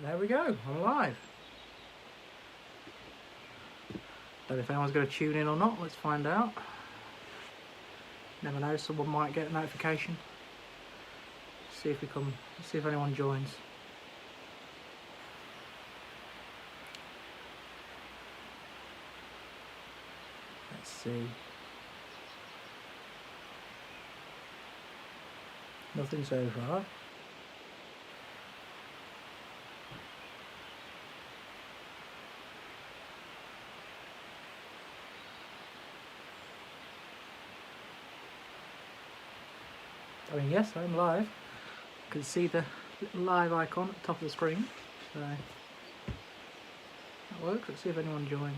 There we go, I'm live. Don't know if anyone's going to tune in or not, let's find out. Never know, someone might get a notification. See if anyone joins. Let's see. Nothing so far. I mean, yes, I'm live. You can see the little live icon at the top of the screen. So that works. Let's see if anyone joins.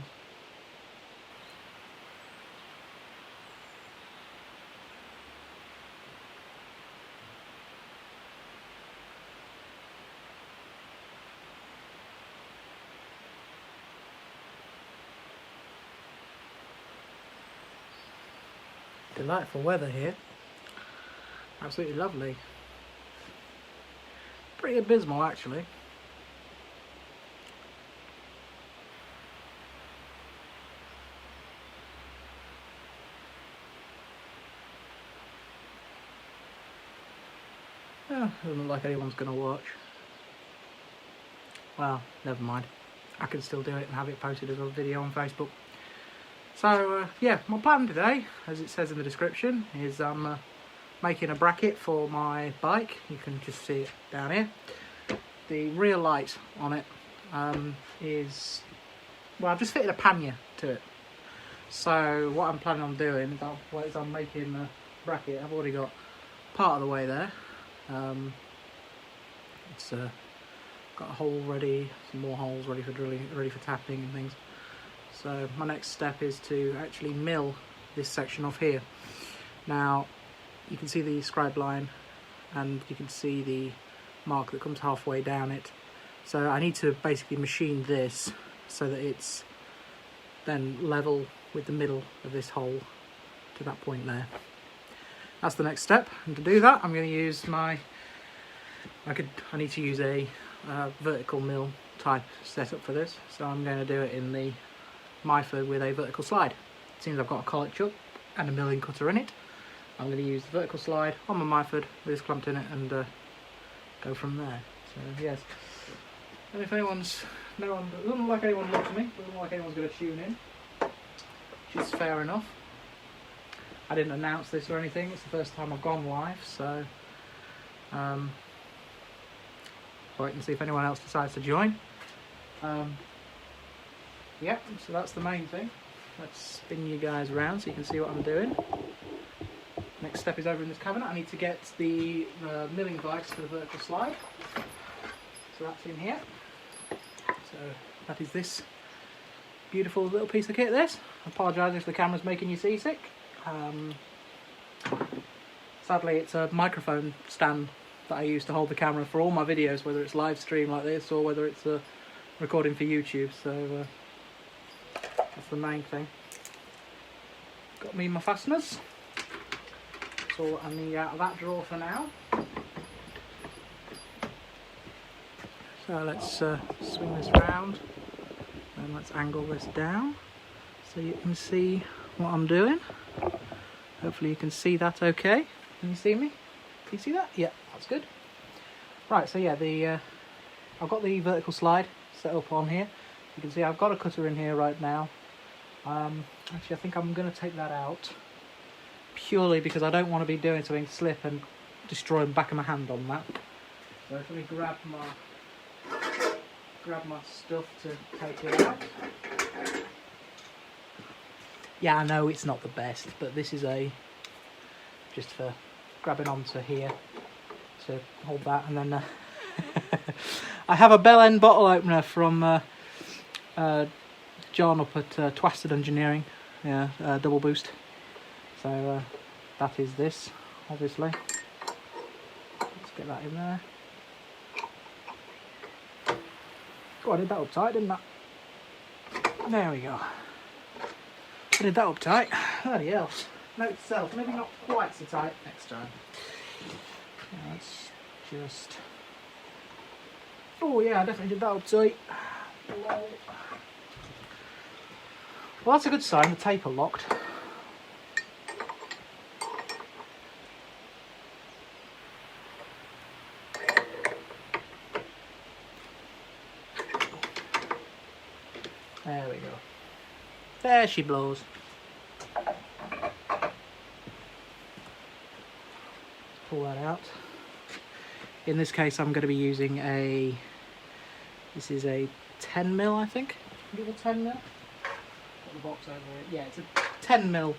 Delightful weather here. Absolutely lovely. Pretty abysmal actually. Oh, doesn't look like anyone's going to watch. Well, never mind. I can still do it and have it posted as a video on Facebook. So yeah, my plan today, as it says in the description, is I'm making a bracket for my bike. You can just see it down here. The rear light on it is, well, I've just fitted a pannier to it. So what I'm planning on doing is I'm making a bracket. I've already got part of the way there. It's got a hole ready, some more holes ready for drilling, ready for tapping and things. So my next step is to actually mill this section off here. Now you can see the scribe line and you can see the mark that comes halfway down it. So I need to basically machine this so that it's then level with the middle of this hole to that point there. That's the next step, and to do that I'm going to use I need to use a vertical mill type setup for this, so I'm going to do it in the Myford with a vertical slide. It seems I've got a collet chuck and a milling cutter in it. I'm going to use the vertical slide on my Myford with this clamped in it and go from there. So yes, and if no one doesn't look like anyone watching me, doesn't look like anyone's going to tune in, which is fair enough. I didn't announce this or anything, it's the first time I've gone live, so wait and see if anyone else decides to join. Yep, so that's the main thing. Let's spin you guys around so you can see what I'm doing. Next step is over in this cabinet. I need to get the milling vise for the vertical slide. So that's in here. So that is this beautiful little piece of kit, this. I apologise if the camera's making you seasick. Sadly it's a microphone stand that I use to hold the camera for all my videos, whether it's live stream like this or whether it's a recording for YouTube, so that's the main thing. Got me my fasteners. That's all I need out of that drawer for now. So let's swing this round and let's angle this down so you can see what I'm doing. Hopefully you can see that okay. Can you see me? Can you see that? Yeah, that's good. Right, so yeah, I've got the vertical slide set up on here. You can see I've got a cutter in here right now. Actually I think I'm going to take that out purely because I don't want to be doing something slip and destroy the back of my hand on that. So let me grab my stuff to take it out. Yeah, I know it's not the best, but this is just for grabbing onto here to hold that, and then I have a bell end bottle opener from John up at Twisted Engineering, yeah, double boost. So that is this, obviously. Let's get that in there. Oh, I did that up tight, didn't I? There we go. I did that up tight. Bloody hell. Note to self, maybe not quite so tight next time. Yeah, let's just Oh yeah, I definitely did that up tight. Well, that's a good sign, the taper locked. There we go. There she blows. Pull that out. In this case, I'm going to be using this is a 10mm, I think. Give it a 10mm. Put the box over it. Yeah, it's a 10mm.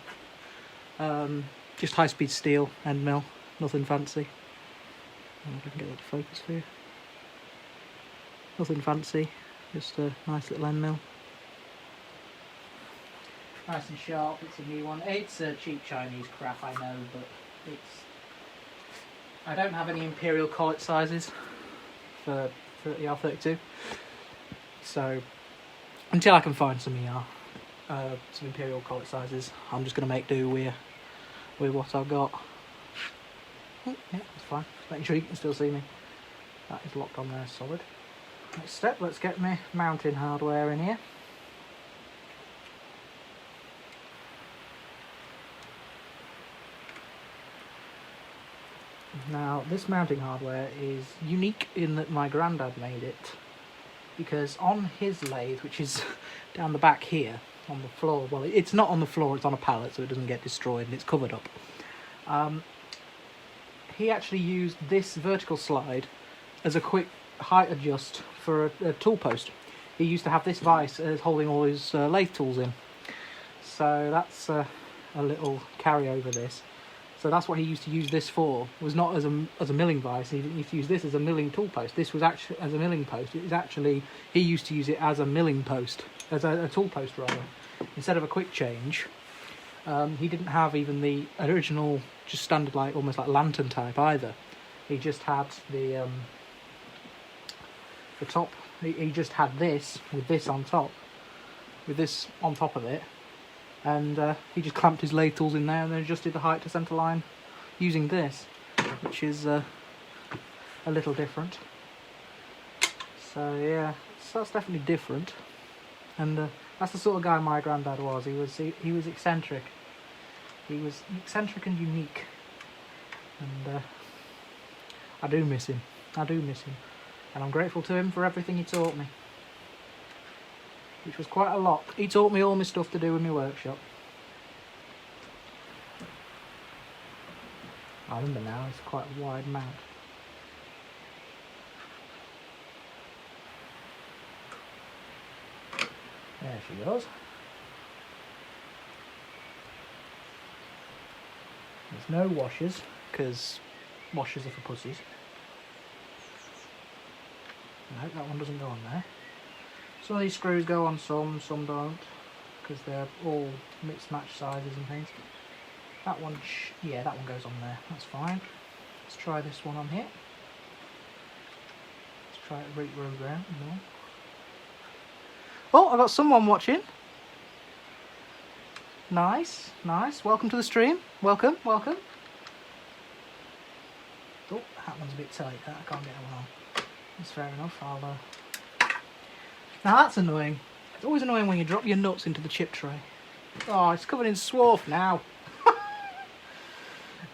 Just high-speed steel end mill. Nothing fancy. I can get that to focus for you. Nothing fancy. Just a nice little end mill. Nice and sharp. It's a new one. It's a cheap Chinese crap, I know, but I don't have any Imperial collet sizes for the R32, so until I can find some some Imperial collet sizes, I'm just going to make do with what I've got. Oh, yeah, that's fine. Just making sure you can still see me. That is locked on there solid. Next step, let's get my mounting hardware in here. Now, this mounting hardware is unique in that my granddad made it, because on his lathe, which is down the back here on the floor, well, it's not on the floor, it's on a pallet so it doesn't get destroyed and it's covered up. He actually used this vertical slide as a quick height adjust for a tool post. He used to have this vise as holding all his lathe tools in, so that's a little carryover this. So that's what he used to use this for. It was not as a milling vise. He didn't used to use this as a milling tool post. This was actually as a milling post. It was actually, he used to use it as a milling post, as a tool post rather, instead of a quick change. He didn't have even the original, just standard like almost like lantern type either. He just had the top. He just had this with this on top, with this on top of it. And he just clamped his lathe tools in there and then adjusted the height to centre line using this, which is a little different. So yeah, so that's definitely different, and that's the sort of guy my granddad was. He was eccentric. He was eccentric and unique, and I do miss him. I do miss him, and I'm grateful to him for everything he taught me, which was quite a lot. He taught me all my stuff to do in my workshop. I remember now, it's quite a wide mount. There she goes. There's no washers, because washers are for pussies. No, that one doesn't go on there. Some of these screws go on some don't, because they're all mixed match sizes and things. That one, yeah, that one goes on there, that's fine. Let's try this one on here. Let's try it right around. No. Oh, I got someone watching. Nice, nice. Welcome to the stream. Welcome, welcome. Oh, that one's a bit tight. I can't get that one on. That's fair enough. Now that's annoying. It's always annoying when you drop your nuts into the chip tray. Oh, it's covered in swarf now.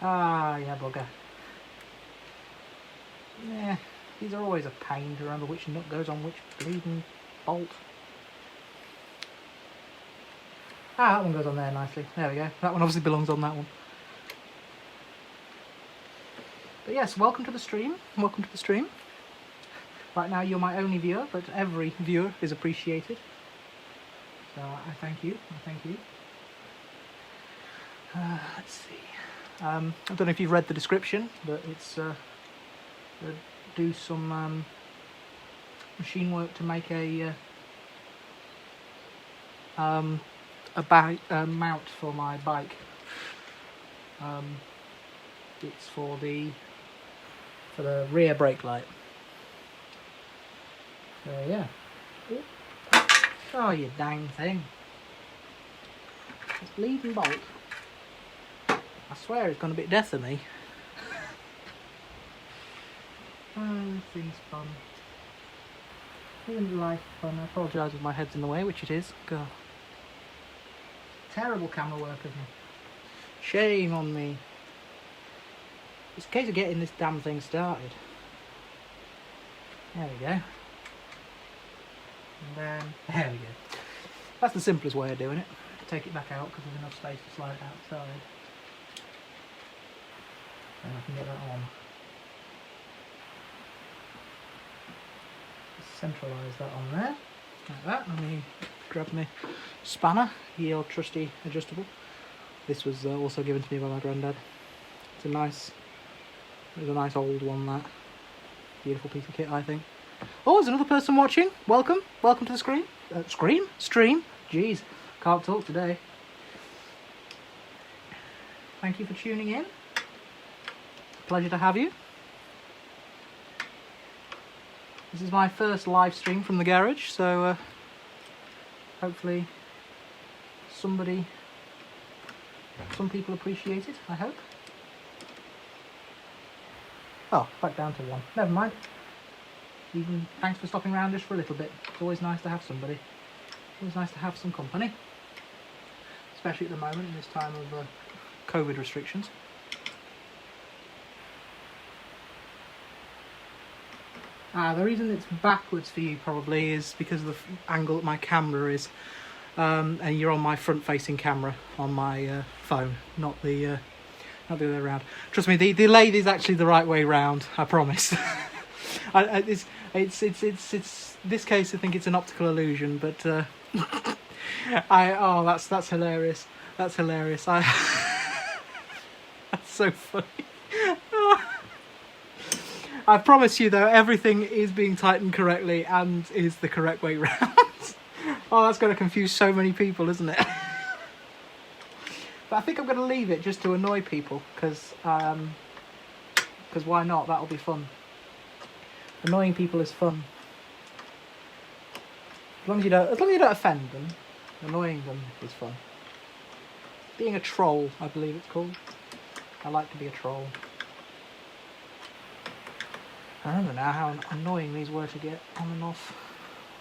Ah, yeah, bugger. Yeah, these are always a pain to remember which nut goes on which bleeding bolt. Ah, that one goes on there nicely. There we go. That one obviously belongs on that one. But yes, welcome to the stream. Welcome to the stream. Right now you're my only viewer, but every viewer is appreciated. So I thank you. I thank you. Let's see. I don't know if you've read the description, but it's do some machine work to make a mount for my bike. It's for the rear brake light. So yeah. Oh, you dang thing! It's bleeding bolt. I swear it's gone a bit death of me. Oh, this thing's fun. Isn't life fun? I apologise if my head's in the way, which it is. God. Terrible camera work of me. Shame on me. It's a case of getting this damn thing started. There we go. And then, there we go. That's the simplest way of doing it. Take it back out because there's enough space to slide it outside. And I can get that on. Centralise that on there. Like that. Let me grab my spanner, the old trusty adjustable. This was also given to me by my granddad. It's a nice old one, that. Beautiful piece of kit, I think. Oh, there's another person watching. Welcome to the stream. Stream. Jeez, can't talk today. Thank you for tuning in. Pleasure to have you. This is my first live stream from the garage, so hopefully some people appreciate it, I hope. Oh, back down to 1. Never mind. Even thanks for stopping around just for a little bit. It's always nice to have somebody. Always nice to have some company. Especially at the moment in this time of COVID restrictions. The reason it's backwards for you probably is because of the angle that my camera is. And you're on my front-facing camera on my phone, not the other way around. Trust me, the lathe is actually the right way round. I promise. It's this case. I think it's an optical illusion, but that's hilarious. That's hilarious. That's so funny. I promise you though, everything is being tightened correctly and is the correct way round. Oh, that's going to confuse so many people, isn't it? But I think I'm going to leave it just to annoy people, because why not? That'll be fun. Annoying people is fun. As long as you don't offend them, annoying them is fun. Being a troll, I believe it's called. I like to be a troll. I remember now how annoying these were to get on and off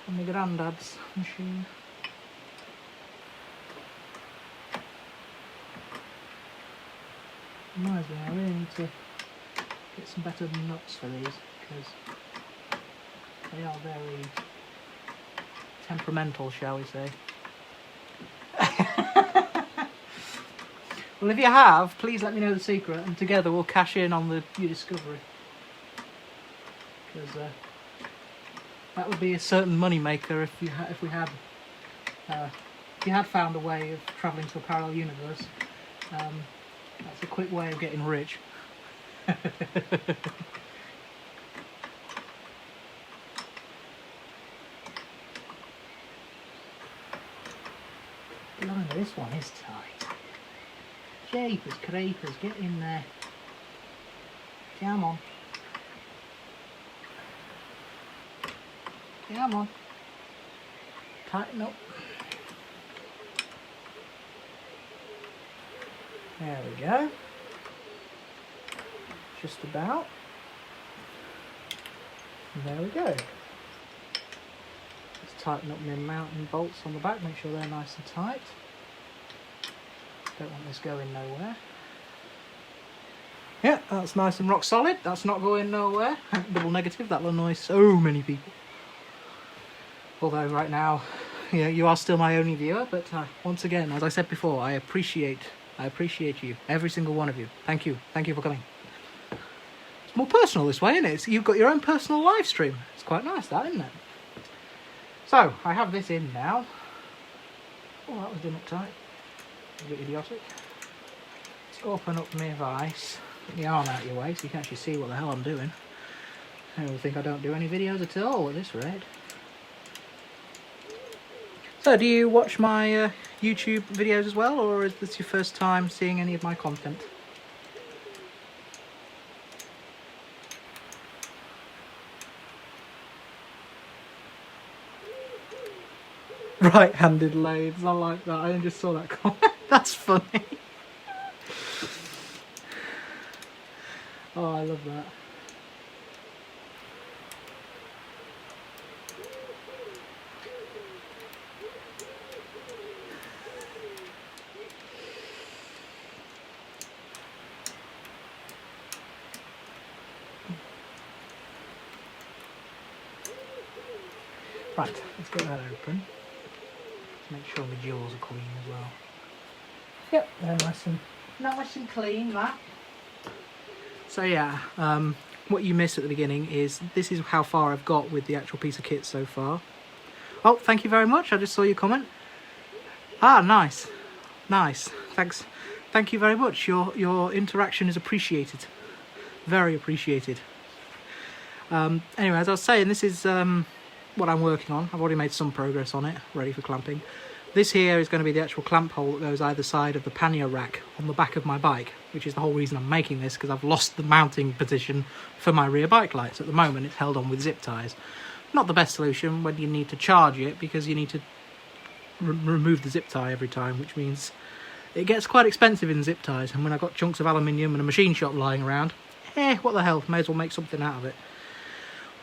on my granddad's machine. Reminds me, I really need to get some better nuts for these, because they are very temperamental, shall we say. Well, if you have, please let me know the secret, and together we'll cash in on your discovery. Because that would be a certain money maker if you had found a way of travelling to a parallel universe. That's a quick way of getting rich. Blimey, this one is tight. Jeepers creepers, get in there. Come on. Come on. Tighten up. There we go. Just about. And there we go. Let's tighten up my mounting bolts on the back, make sure they're nice and tight. Don't want this going nowhere. Yeah, that's nice and rock solid. That's not going nowhere. Double negative, that'll annoy so many people. Although right now, you are still my only viewer, but once again, as I said before, I appreciate you, every single one of you. Thank you for coming. It's more personal this way, isn't it? You've got your own personal live stream. It's quite nice, that, isn't it? So, I have this in now. Oh, that was done up tight. A bit idiotic. Let's open up my vice. Put my arm out your way so you can actually see what the hell I'm doing. I don't think I don't do any videos at all at this rate. So, do you watch my YouTube videos as well, or is this your first time seeing any of my content? Right-handed lathes, I like that. I just saw that comment. That's funny. Oh, I love that. Right, let's get that open. Make sure my jaws are clean as well. Yep, they're nice and clean, that. So yeah, what you missed at the beginning is this is how far I've got with the actual piece of kit so far. Oh, thank you very much. I just saw your comment. Ah, nice. Nice. Thanks. Thank you very much. Your interaction is appreciated. Very appreciated. Anyway, as I was saying, this is what I'm working on. I've already made some progress on it, ready for clamping. This here is going to be the actual clamp hole that goes either side of the pannier rack on the back of my bike, which is the whole reason I'm making this, because I've lost the mounting position for my rear bike lights. At the moment, it's held on with zip ties. Not the best solution when you need to charge it, because you need to remove the zip tie every time, which means it gets quite expensive in zip ties. And when I've got chunks of aluminium and a machine shop lying around, what the hell, may as well make something out of it.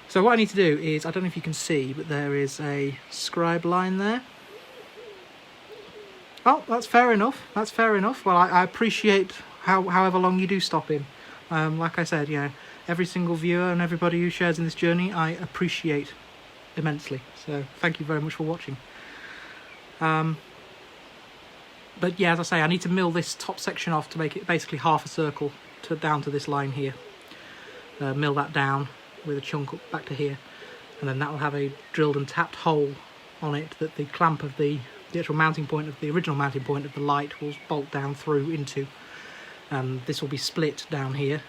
So what I need to do is, I don't know if you can see, but there is a scribe line there. Oh, that's fair enough. That's fair enough. Well, I appreciate however long you do stop in. Like I said, you know, every single viewer and everybody who shares in this journey, I appreciate immensely. So thank you very much for watching. But yeah, as I say, I need to mill this top section off to make it basically half a circle down to this line here. Mill that down with a chunk up back to here, and then that will have a drilled and tapped hole on it that the clamp of the actual mounting point of the original mounting point of the light will bolt down through into. This will be split down here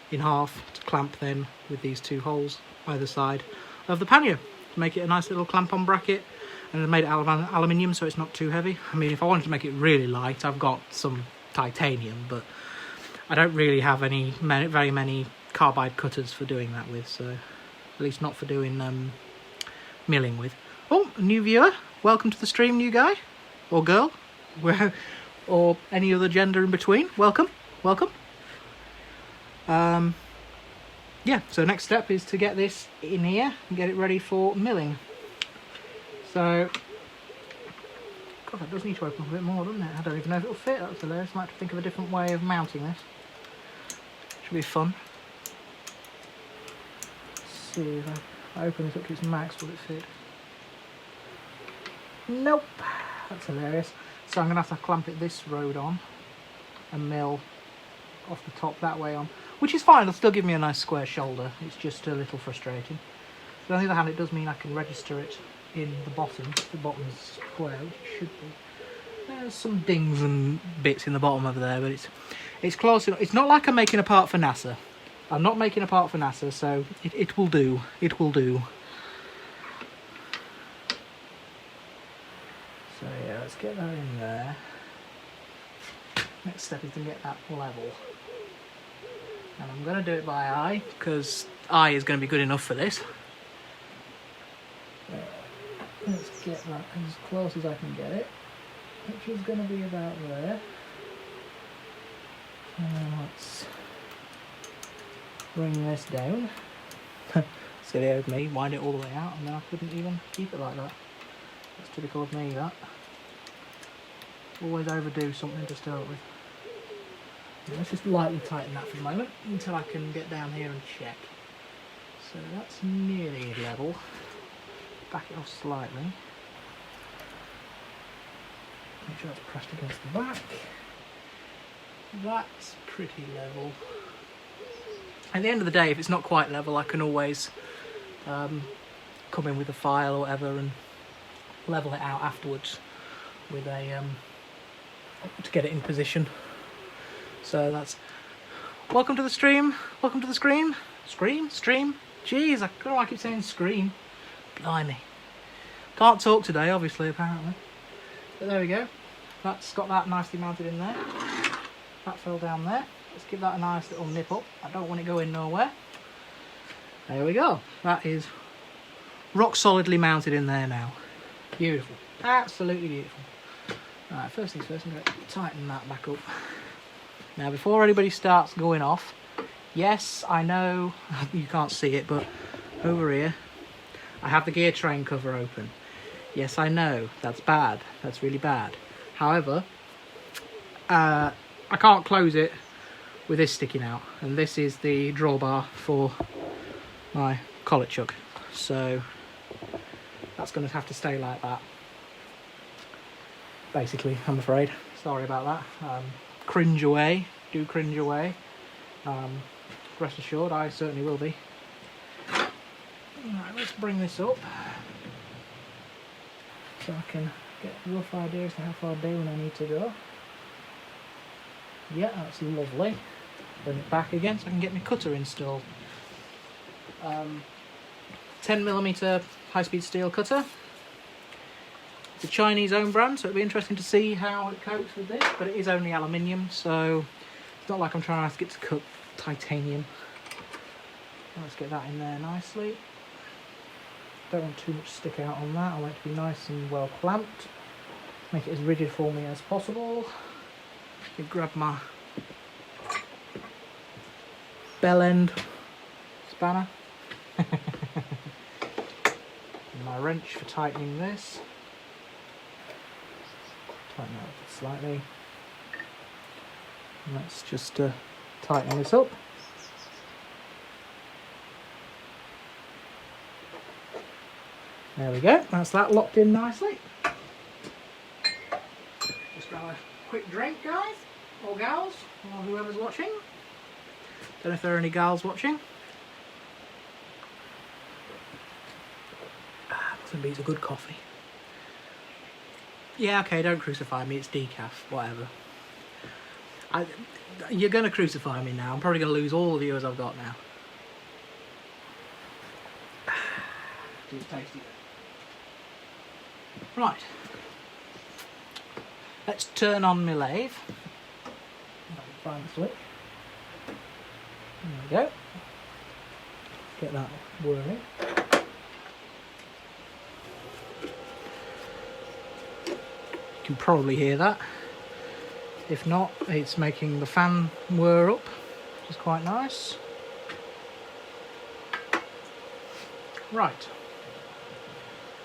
in half to clamp then with these two holes either side of the pannier to make it a nice little clamp-on bracket. And I made it out of aluminium, so it's not too heavy. I mean, if I wanted to make it really light, I've got some titanium, but I don't really have very many carbide cutters for doing that with, so at least not for doing milling with. Oh, a new viewer. Welcome to the stream, new guy or girl, or any other gender in between. Welcome, welcome. Yeah, so next step is to get this in here and get it ready for milling. So, God, that does need to open a bit more, doesn't it? I don't even know if it'll fit. That's hilarious. I might have to think of a different way of mounting this. Should be fun. Let's see if I open this up to its max, will it fit? Nope. That's hilarious. So I'm going to have to clamp it this road on and mill off the top that way on, which is fine. It'll still give me a nice square shoulder. It's just a little frustrating. But on the other hand, it does mean I can register it in the bottom. The bottom's square, which it should be. There's some dings and bits in the bottom over there, but it's close enough. It's not like I'm making a part for NASA. I'm not making a part for NASA, so it will do. It will do. So yeah, let's get that in there. Next step is to get that level. And I'm going to do it by eye, because eye is going to be good enough for this. Let's get that as close as I can get it, which is going to be about there. And let's bring this down. Silly of me, wind it all the way out, and then I couldn't even keep it like that. That's typical of me, that. Always overdo something to start with. Let's just lightly tighten that for the moment until I can get down here and check. So that's nearly level. Back it off slightly. Make sure that's pressed against the back. That's pretty level. At the end of the day, if it's not quite level, I can always come in with a file or whatever and level it out afterwards with a to get it in position. So that's welcome to the stream. Welcome to the stream. Stream. Jeez, I don't know why I keep saying screen. Blimey. Can't talk today, obviously, apparently. But there we go. That's got that nicely mounted in there. That fell down there. Let's give that a nice little nip up. I don't want it going nowhere. There we go. That is rock solidly mounted in there now. Beautiful. Absolutely beautiful. Alright, first things first, I'm going to tighten that back up. Now, before anybody starts going off, yes, I know you can't see it, but over here, I have the gear train cover open. Yes, I know, that's bad. That's really bad. However, I can't close it with this sticking out, and this is the drawbar for my collet chuck. So that's going to have to stay like that. Basically, I'm afraid. Sorry about that. Cringe away. Do cringe away. Rest assured, I certainly will be. Right, let's bring this up so I can get a rough idea as to how far down I need to go. Yeah, that's lovely. Bring it back again so I can get my cutter installed. 10mm high-speed steel cutter. It's a Chinese own brand, so it'll be interesting to see how it copes with this, but it is only aluminium, so it's not like I'm trying to get to cut titanium. Let's get that in there nicely. Don't want too much to stick out on that. I want it to be nice and well clamped. Make it as rigid for me as possible. You grab my bell end spanner. And my wrench for tightening this. Tighten that up slightly. And let's just tighten this up. There we go, that's that locked in nicely. Just grab a quick drink, guys, or gals, or whoever's watching. Don't know if there are any gals watching. Nothing beats a good coffee. Yeah, okay, don't crucify me, it's decaf, whatever. You're going to crucify me now, I'm probably going to lose all the viewers I've got now. It's tasty. Right, let's turn on my lathe. Find the switch. There we go. Get that whirring. You can probably hear that. If not, it's making the fan whir up, which is quite nice. Right.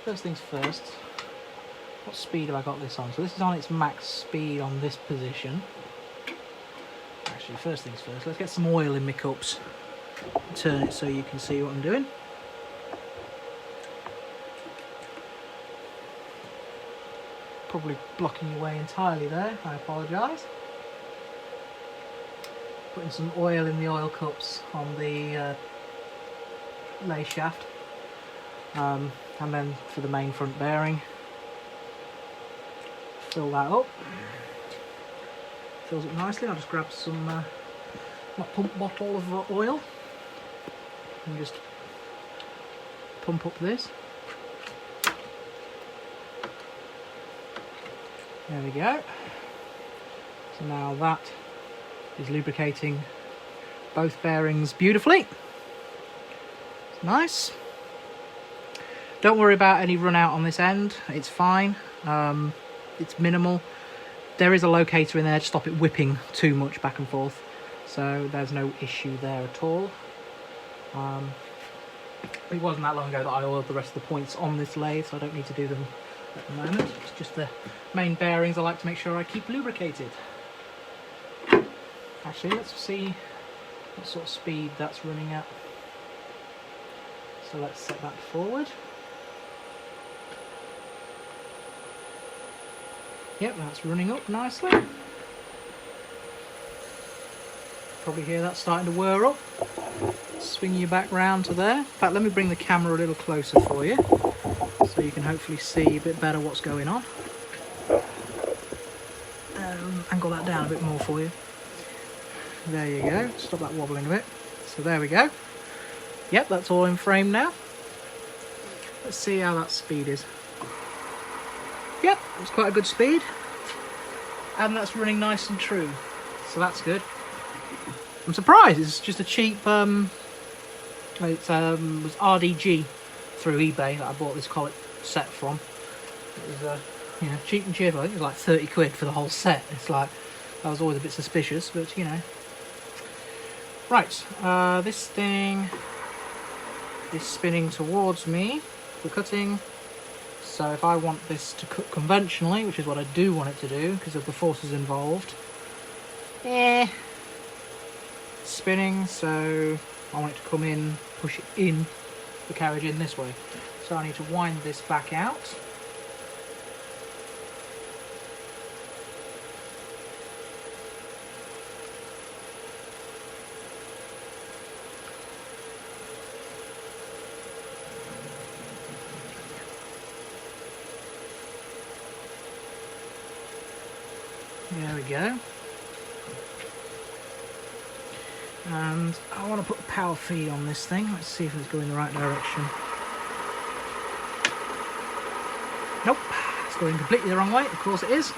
First things first. What speed have I got this on? So this is on its max speed on this position. Actually, first things first, let's get some oil in my cups. Turn it so you can see what I'm doing. Probably blocking your way entirely there, I apologise. Putting some oil in the oil cups on the lathe shaft. And then for the main front bearing. Fill that up. Fills up nicely. I'll just grab some my pump bottle of oil and just pump up this. There we go. So now that is lubricating both bearings beautifully. It's nice. Don't worry about any run out on this end, it's fine. It's minimal. There is a locator in there to stop it whipping too much back and forth, so there's no issue there at all. It wasn't that long ago that I oiled the rest of the points on this lathe, so I don't need to do them at the moment. It's just the main bearings I like to make sure I keep lubricated. Actually, let's see what sort of speed that's running at. So let's set that forward. Yep, that's running up nicely. Probably hear that starting to whir up. Swing you back round to there. In fact, let me bring the camera a little closer for you, so you can hopefully see a bit better what's going on. Angle that down a bit more for you. There you go. Stop that wobbling a bit. So there we go. Yep, that's all in frame now. Let's see how that speed is. Yep, it's quite a good speed, and that's running nice and true, so that's good. I'm surprised. It's just a cheap it was RDG through eBay that I bought this collet set from. It was you know, cheap and cheerful. I think it was like 30 quid for the whole set. It's like, I was always a bit suspicious, but you know. Right, this thing is spinning towards me for cutting. So if I want this to cut conventionally, which is what I do want it to do because of the forces involved, it's spinning, so I want it to come in, push it in, the carriage in this way. So I need to wind this back out. There we go. And I want to put a power feed on this thing. Let's see if it's going the right direction. Nope, it's going completely the wrong way. Of course it is.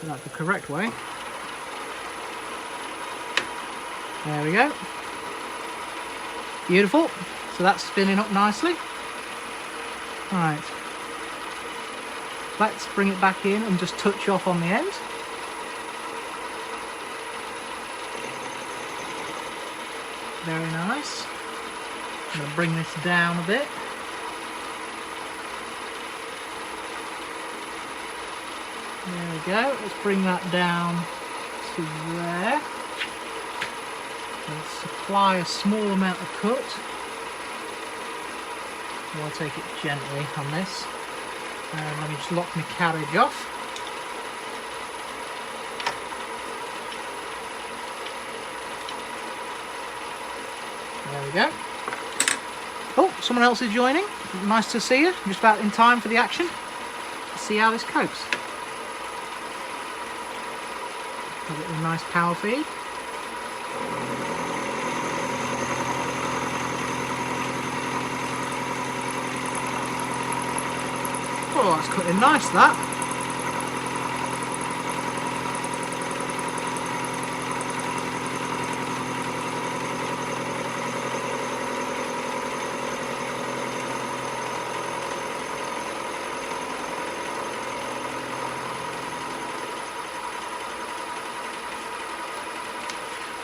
That's the correct way. There we go. Beautiful. So that's spinning up nicely. Right. Let's bring it back in and just touch off on the end. Very nice. I'm going to bring this down a bit. There we go. Let's bring that down to there. Let's apply a small amount of cut. I'll take it gently on this. And let me just lock my carriage off. There we go. Oh, someone else is joining. Nice to see you. Just about in time for the action. Let's see how this copes. Give it a nice power feed. Oh, that's cutting nice, that.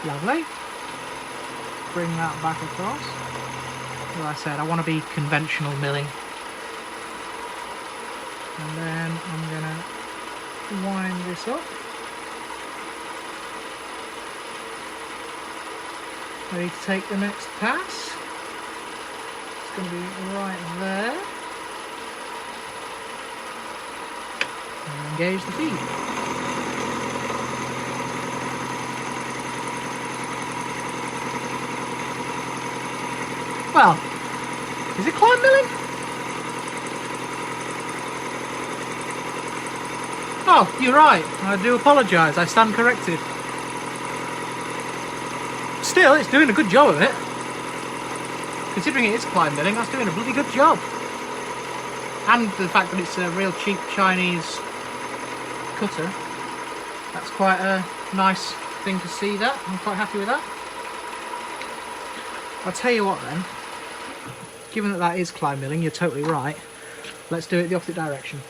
Lovely. Bring that back across. As I said, I want to be conventional milling. And then I'm going to wind this up. Ready to take the next pass. It's going to be right there. And engage the feed. Well, is it climb milling? Oh, you're right. I do apologise. I stand corrected. Still, it's doing a good job of it. Considering it is climb milling, that's doing a bloody good job. And the fact that it's a real cheap Chinese cutter, that's quite a nice thing to see that. I'm quite happy with that. I'll tell you what then. Given that that is climb milling, you're totally right. Let's do it the opposite direction.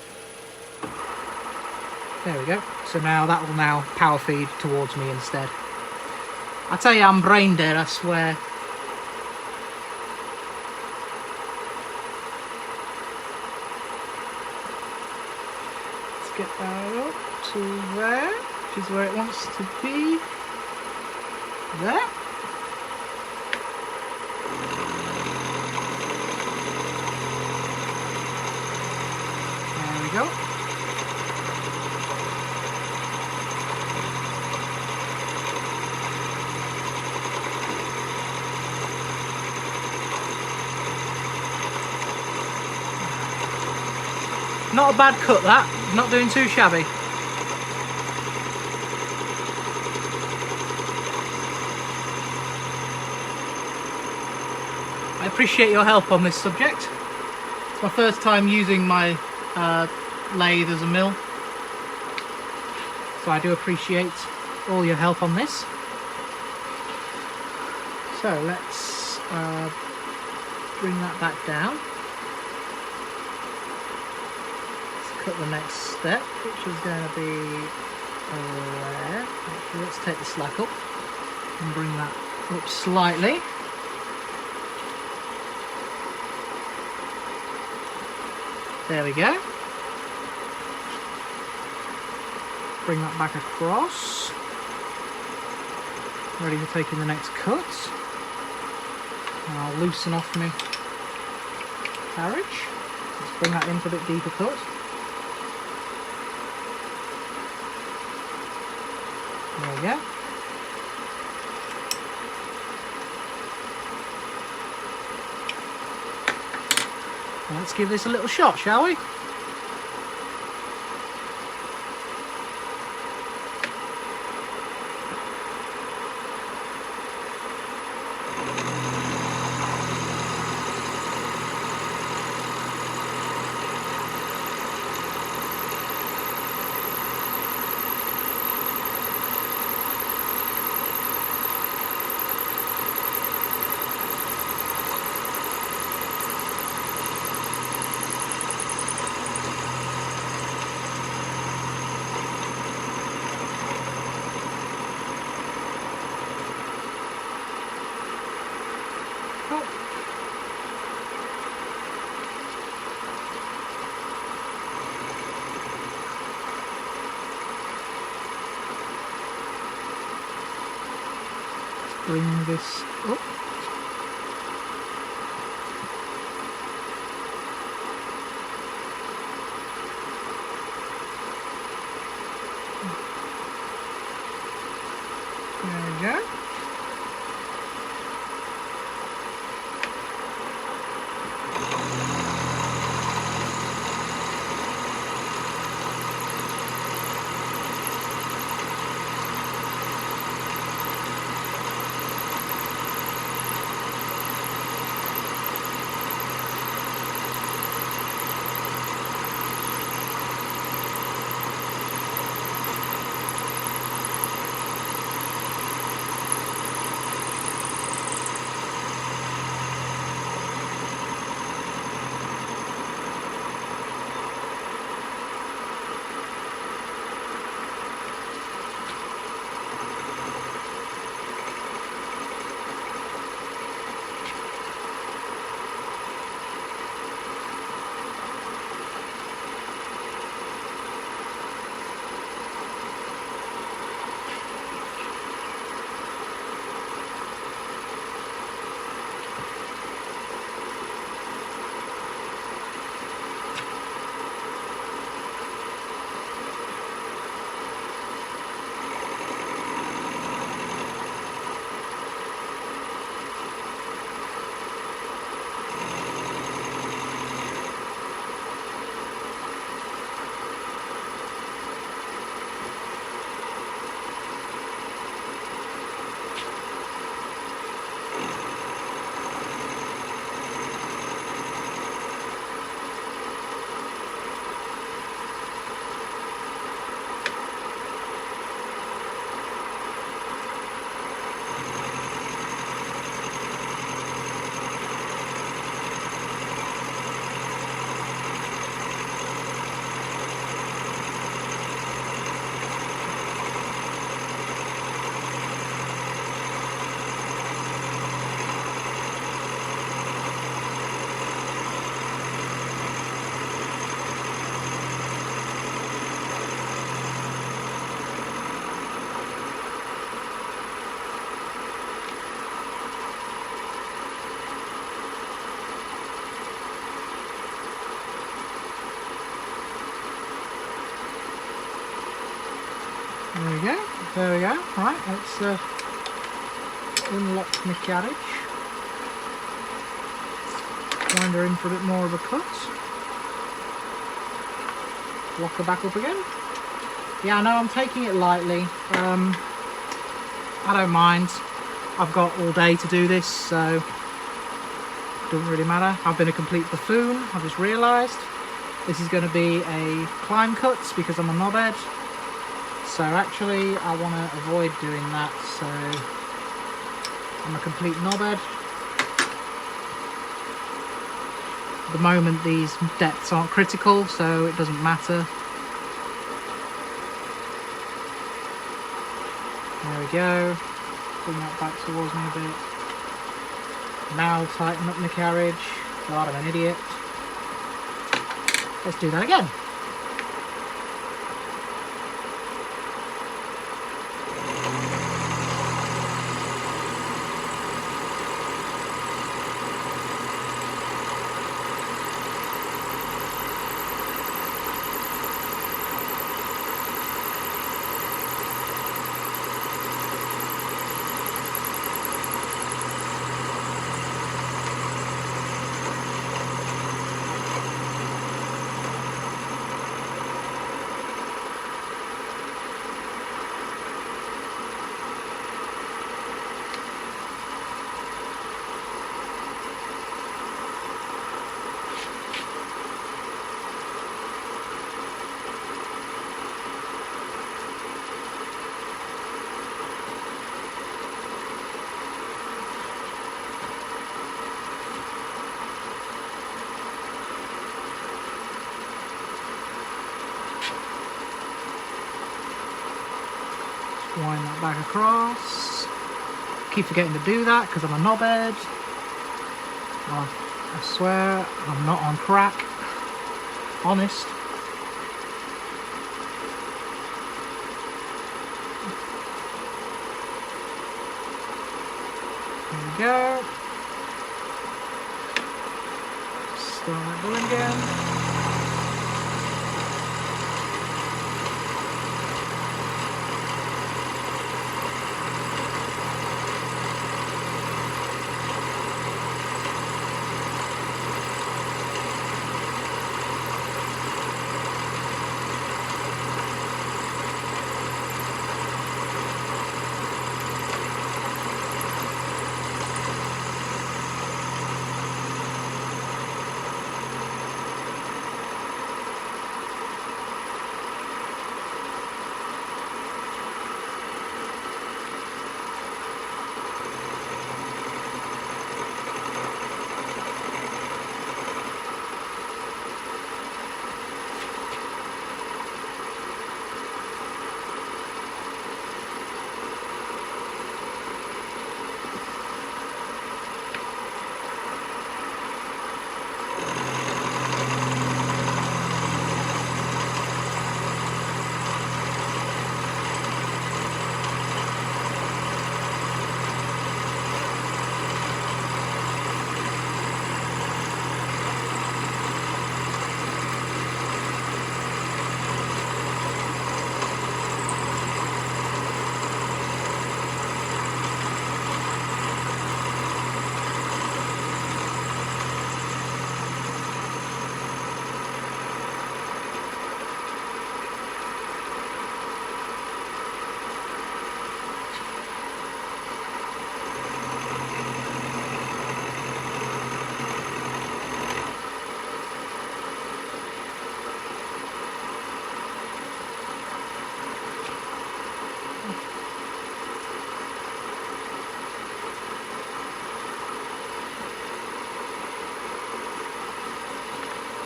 There we go. So now that will now power feed towards me instead. I tell you, I'm brain dead, I swear. Let's get that up to there, which is where it wants to be. There. Go. Not a bad cut, that. Not doing too shabby. I appreciate your help on this subject. It's my first time using my lathe as a mill, so I do appreciate all your help on this. So let's bring that back down. Let's cut the next step, which is going to be there. Actually, let's take the slack up and bring that up slightly. There we go. Bring that back across. Ready for taking the next cut. And I'll loosen off my carriage. Let's bring that in for a bit deeper cut. There we go. Let's give this a little shot, shall we? Bring this up. There we go. There we go, there we go. Right, let's unlock my carriage. Wind her in for a bit more of a cut. Lock her back up again. Yeah, I know I'm taking it lightly. I don't mind. I've got all day to do this, so it doesn't really matter. I've been a complete buffoon, I've just realised. This is going to be a climb cut because I'm a knobhead. So actually I want to avoid doing that, so I'm a complete knobhead. At the moment these depths aren't critical, so it doesn't matter. There we go. Bring that back towards me a bit. Now I'll tighten up my carriage. God, I'm an idiot. Let's do that again. wind that back across. Keep forgetting to do that because I'm a knobhead. I swear I'm not on crack. Honest. There we go. Start that going again.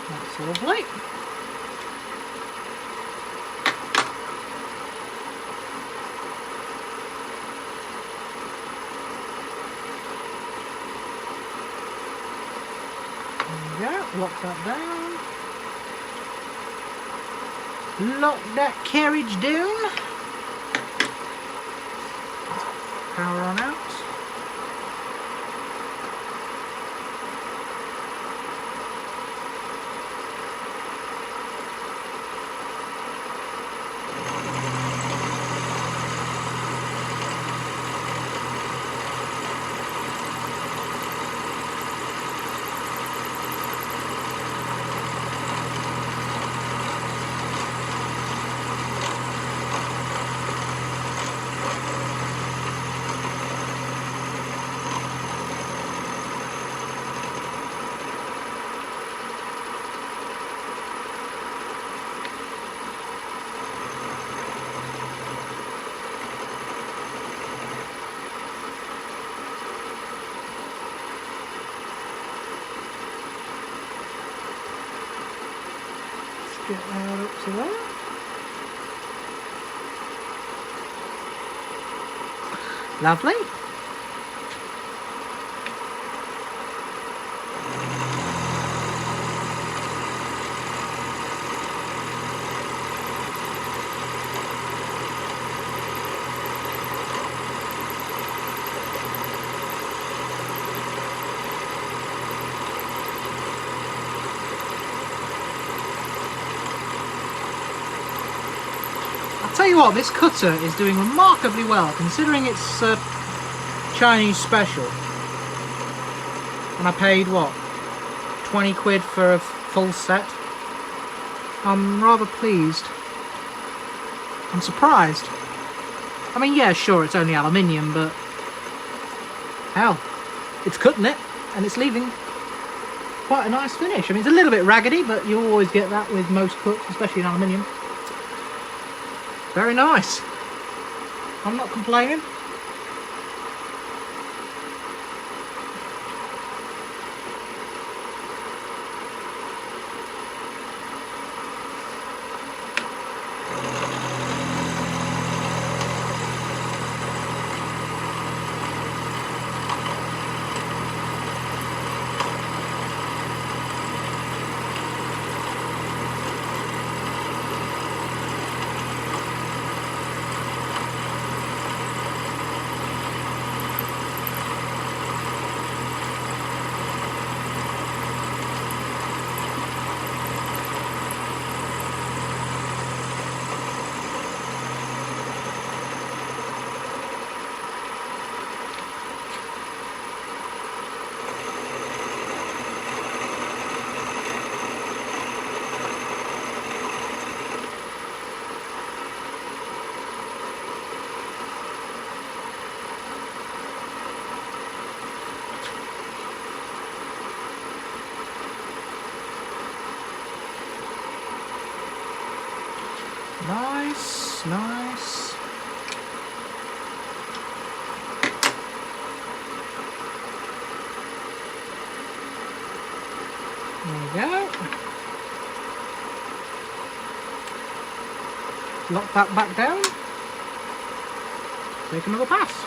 That's lovely. There we go, lock that down. Lock that carriage down. Power on out. Get that up to there. Lovely. Tell you what, this cutter is doing remarkably well considering it's a Chinese special, and I paid what, 20 quid for a full set. I'm rather pleased. I'm surprised. I mean, yeah, sure, it's only aluminium, but hell, it's cutting it and it's leaving quite a nice finish. I mean, it's a little bit raggedy, but you always get that with most cuts, especially in aluminium. Very nice. I'm not complaining. Nice, nice. There we go. Lock that back down. Take another pass.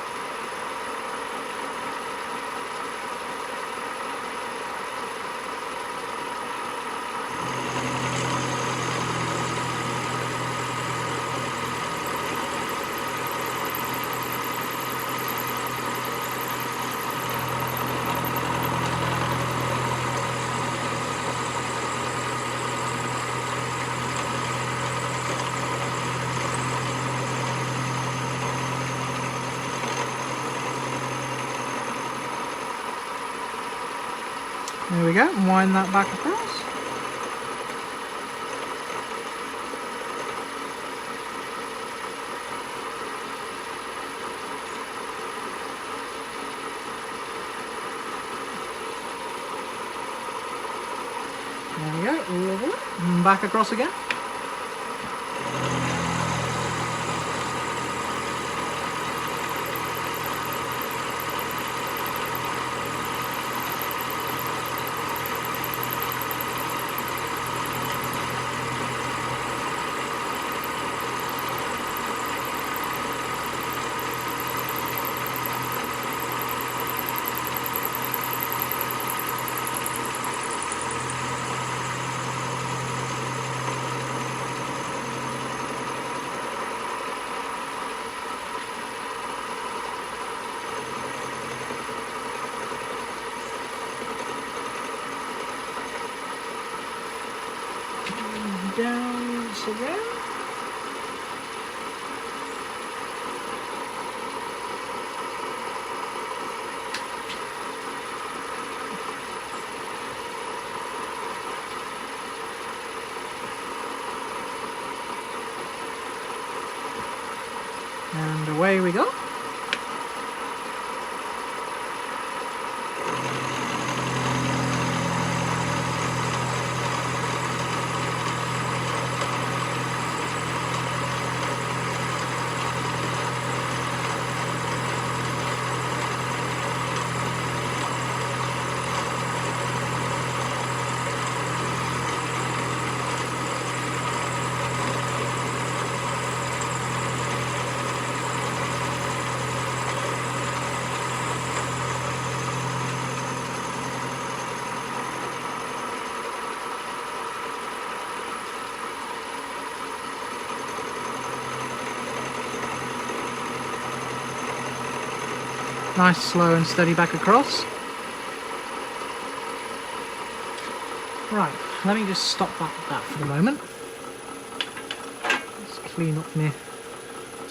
There we go, and wind that back across. There we go, over and back across again. Down once again. And away we go. Nice, slow and steady back across. Right, let me just stop that for the moment. Let's clean up my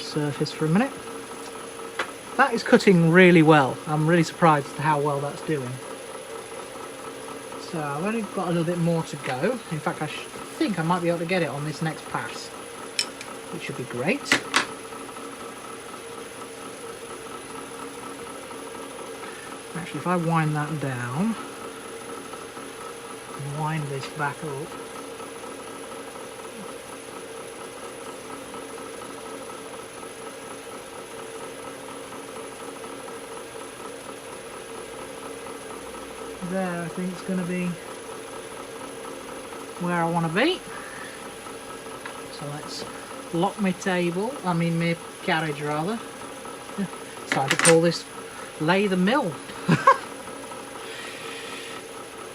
surface for a minute. That is cutting really well. I'm really surprised at how well that's doing. So I've only got a little bit more to go. In fact, I think I might be able to get it on this next pass, which should be great. Actually, if I wind that down, and wind this back up, there I think it's going to be where I want to be. So let's lock my table, my carriage rather. It's time to call this lay the mill.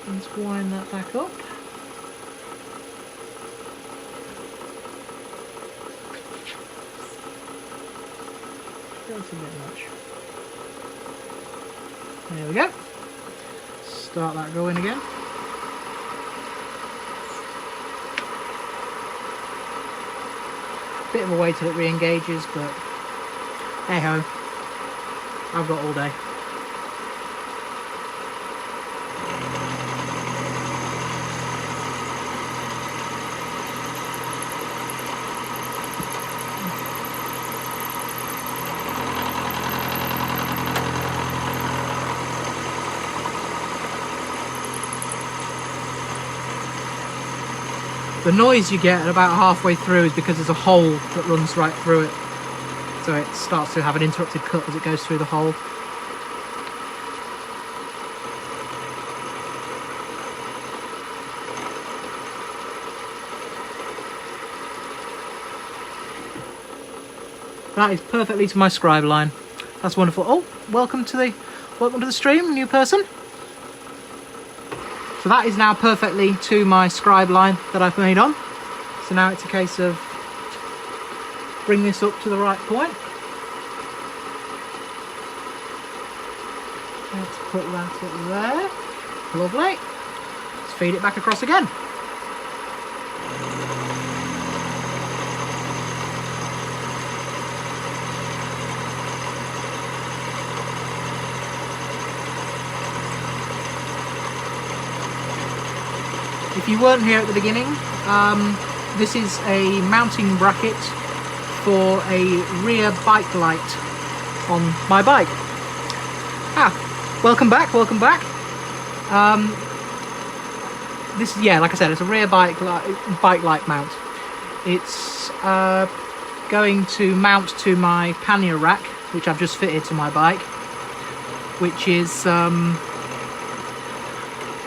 Let's wind that back up. That's a bit much. There we go. Start that going again. Bit of a wait till it re-engages, but hey ho, I've got all day. The noise you get about halfway through is because there's a hole that runs right through it. So it starts to have an interrupted cut as it goes through the hole. That is perfectly to my scribe line. That's wonderful. Oh, welcome to the stream, new person. So that is now perfectly to my scribe line that I've made on. So now it's a case of bring this up to the right point. Let's put that up there. Lovely. Let's feed it back across again. If you weren't here at the beginning, this is a mounting bracket for a rear bike light on my bike. Welcome back, welcome back. This, yeah, like I said, it's a rear bike light mount. It's going to mount to my pannier rack, which I've just fitted to my bike, which is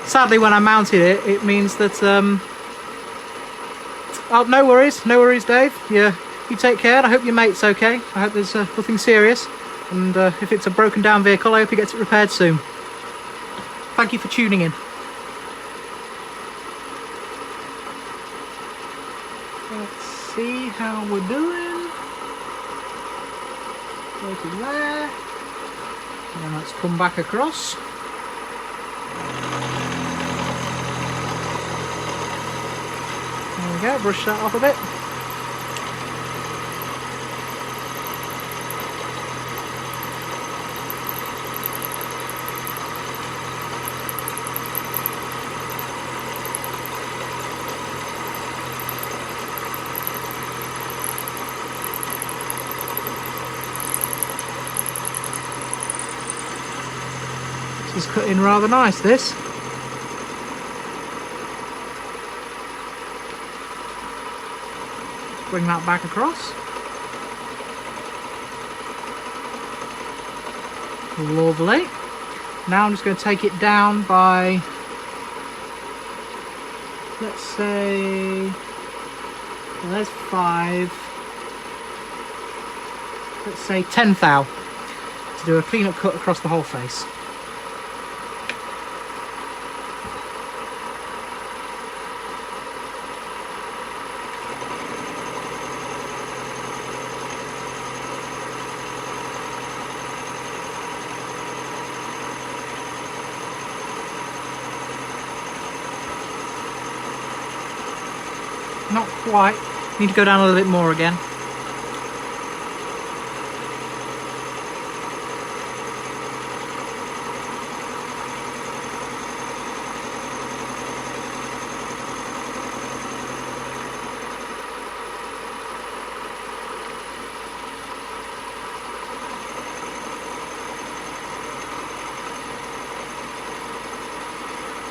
sadly when I mounted it, it means that oh, no worries Dave, yeah, you take care and I hope your mate's okay. I hope there's nothing serious, and if it's a broken down vehicle, I hope he gets it repaired soon. Thank you for tuning in. Let's see how we're doing. Go to there, and then let's come back across. There we go, brush that off a bit. This is cutting rather nice, this. Bring that back across. Lovely. Now I'm just going to take it down by, let's say, well, there's 5, let's say 10 thou, to do a clean-up cut across the whole face. Not quite. Need to go down a little bit more again.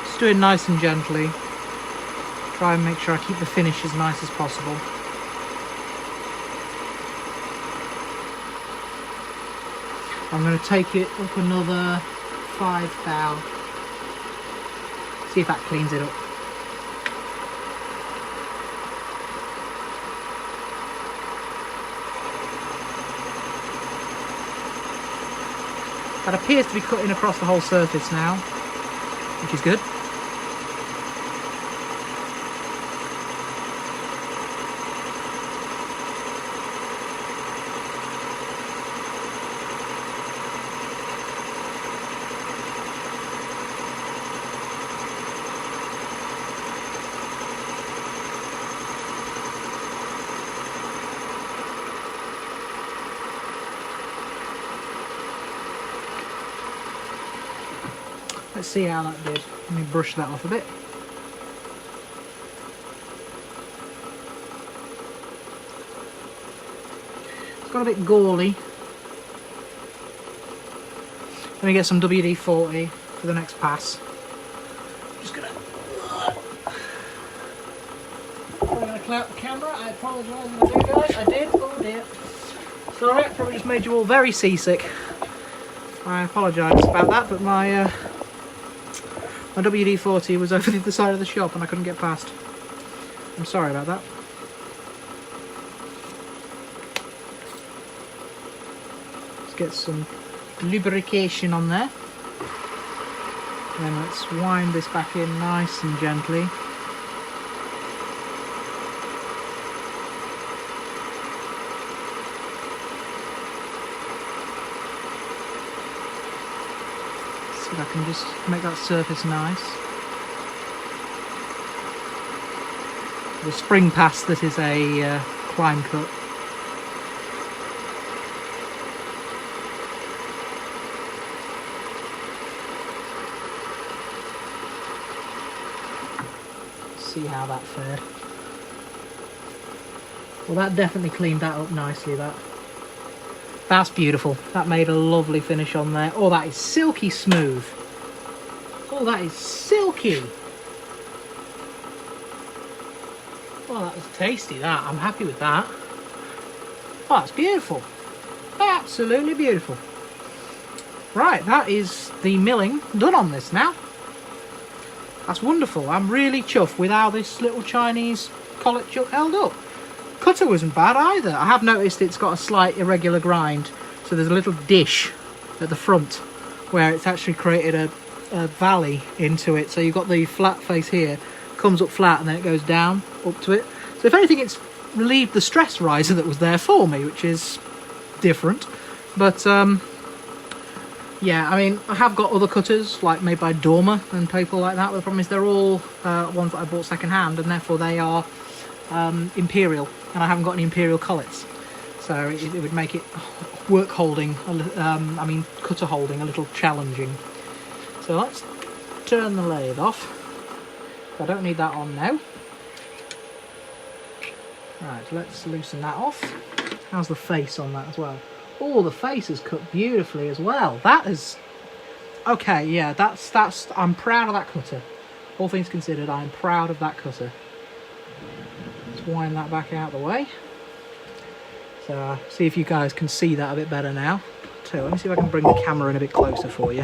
Just do it nice and gently. Try and make sure I keep the finish as nice as possible. I'm going to take it up another 5 thou. See if that cleans it up. That appears to be cutting across the whole surface now, which is good. Let's see how that did. Let me brush that off a bit. It's got a bit gauly. Let me get some WD-40 for the next pass. Just gonna pull out the camera. I apologise if I do, guys. I did. Oh dear. Sorry, I probably just made you all very seasick. I apologise about that, but my WD-40 was over the other side of the shop and I couldn't get past. I'm sorry about that. Let's get some lubrication on there. Then let's wind this back in nice and gently. See if I can just make that surface nice. The spring pass that is a climb cut. See how that fared. Well, that definitely cleaned that up nicely. That's beautiful. That made a lovely finish on there. Oh, that is silky smooth. Oh, that is silky. Oh, that was tasty, that. I'm happy with that. Oh, that's beautiful. Absolutely beautiful. Right, that is the milling done on this now. That's wonderful. I'm really chuffed with how this little Chinese collet chuck held up. Cutter wasn't bad either. I have noticed it's got a slight irregular grind, so there's a little dish at the front where it's actually created a valley into it. So you've got the flat face here, comes up flat and then it goes down up to it. So if anything, it's relieved the stress riser that was there for me, which is different. But yeah, I mean, I have got other cutters like made by Dormer and people like that, but the problem is they're all ones that I bought second hand, and therefore they are Imperial, and I haven't got any Imperial collets, so it would make it work holding, I mean cutter holding, a little challenging. So let's turn the lathe off. I don't need that on now. Right, let's loosen that off. How's the face on that as well? Oh, the face is cut beautifully as well. That is okay. Yeah, that's. I'm proud of that cutter. All things considered, I'm proud of that cutter. Let's wind that back out of the way. So see if you guys can see that a bit better now. So let me see if I can bring the camera in a bit closer for you.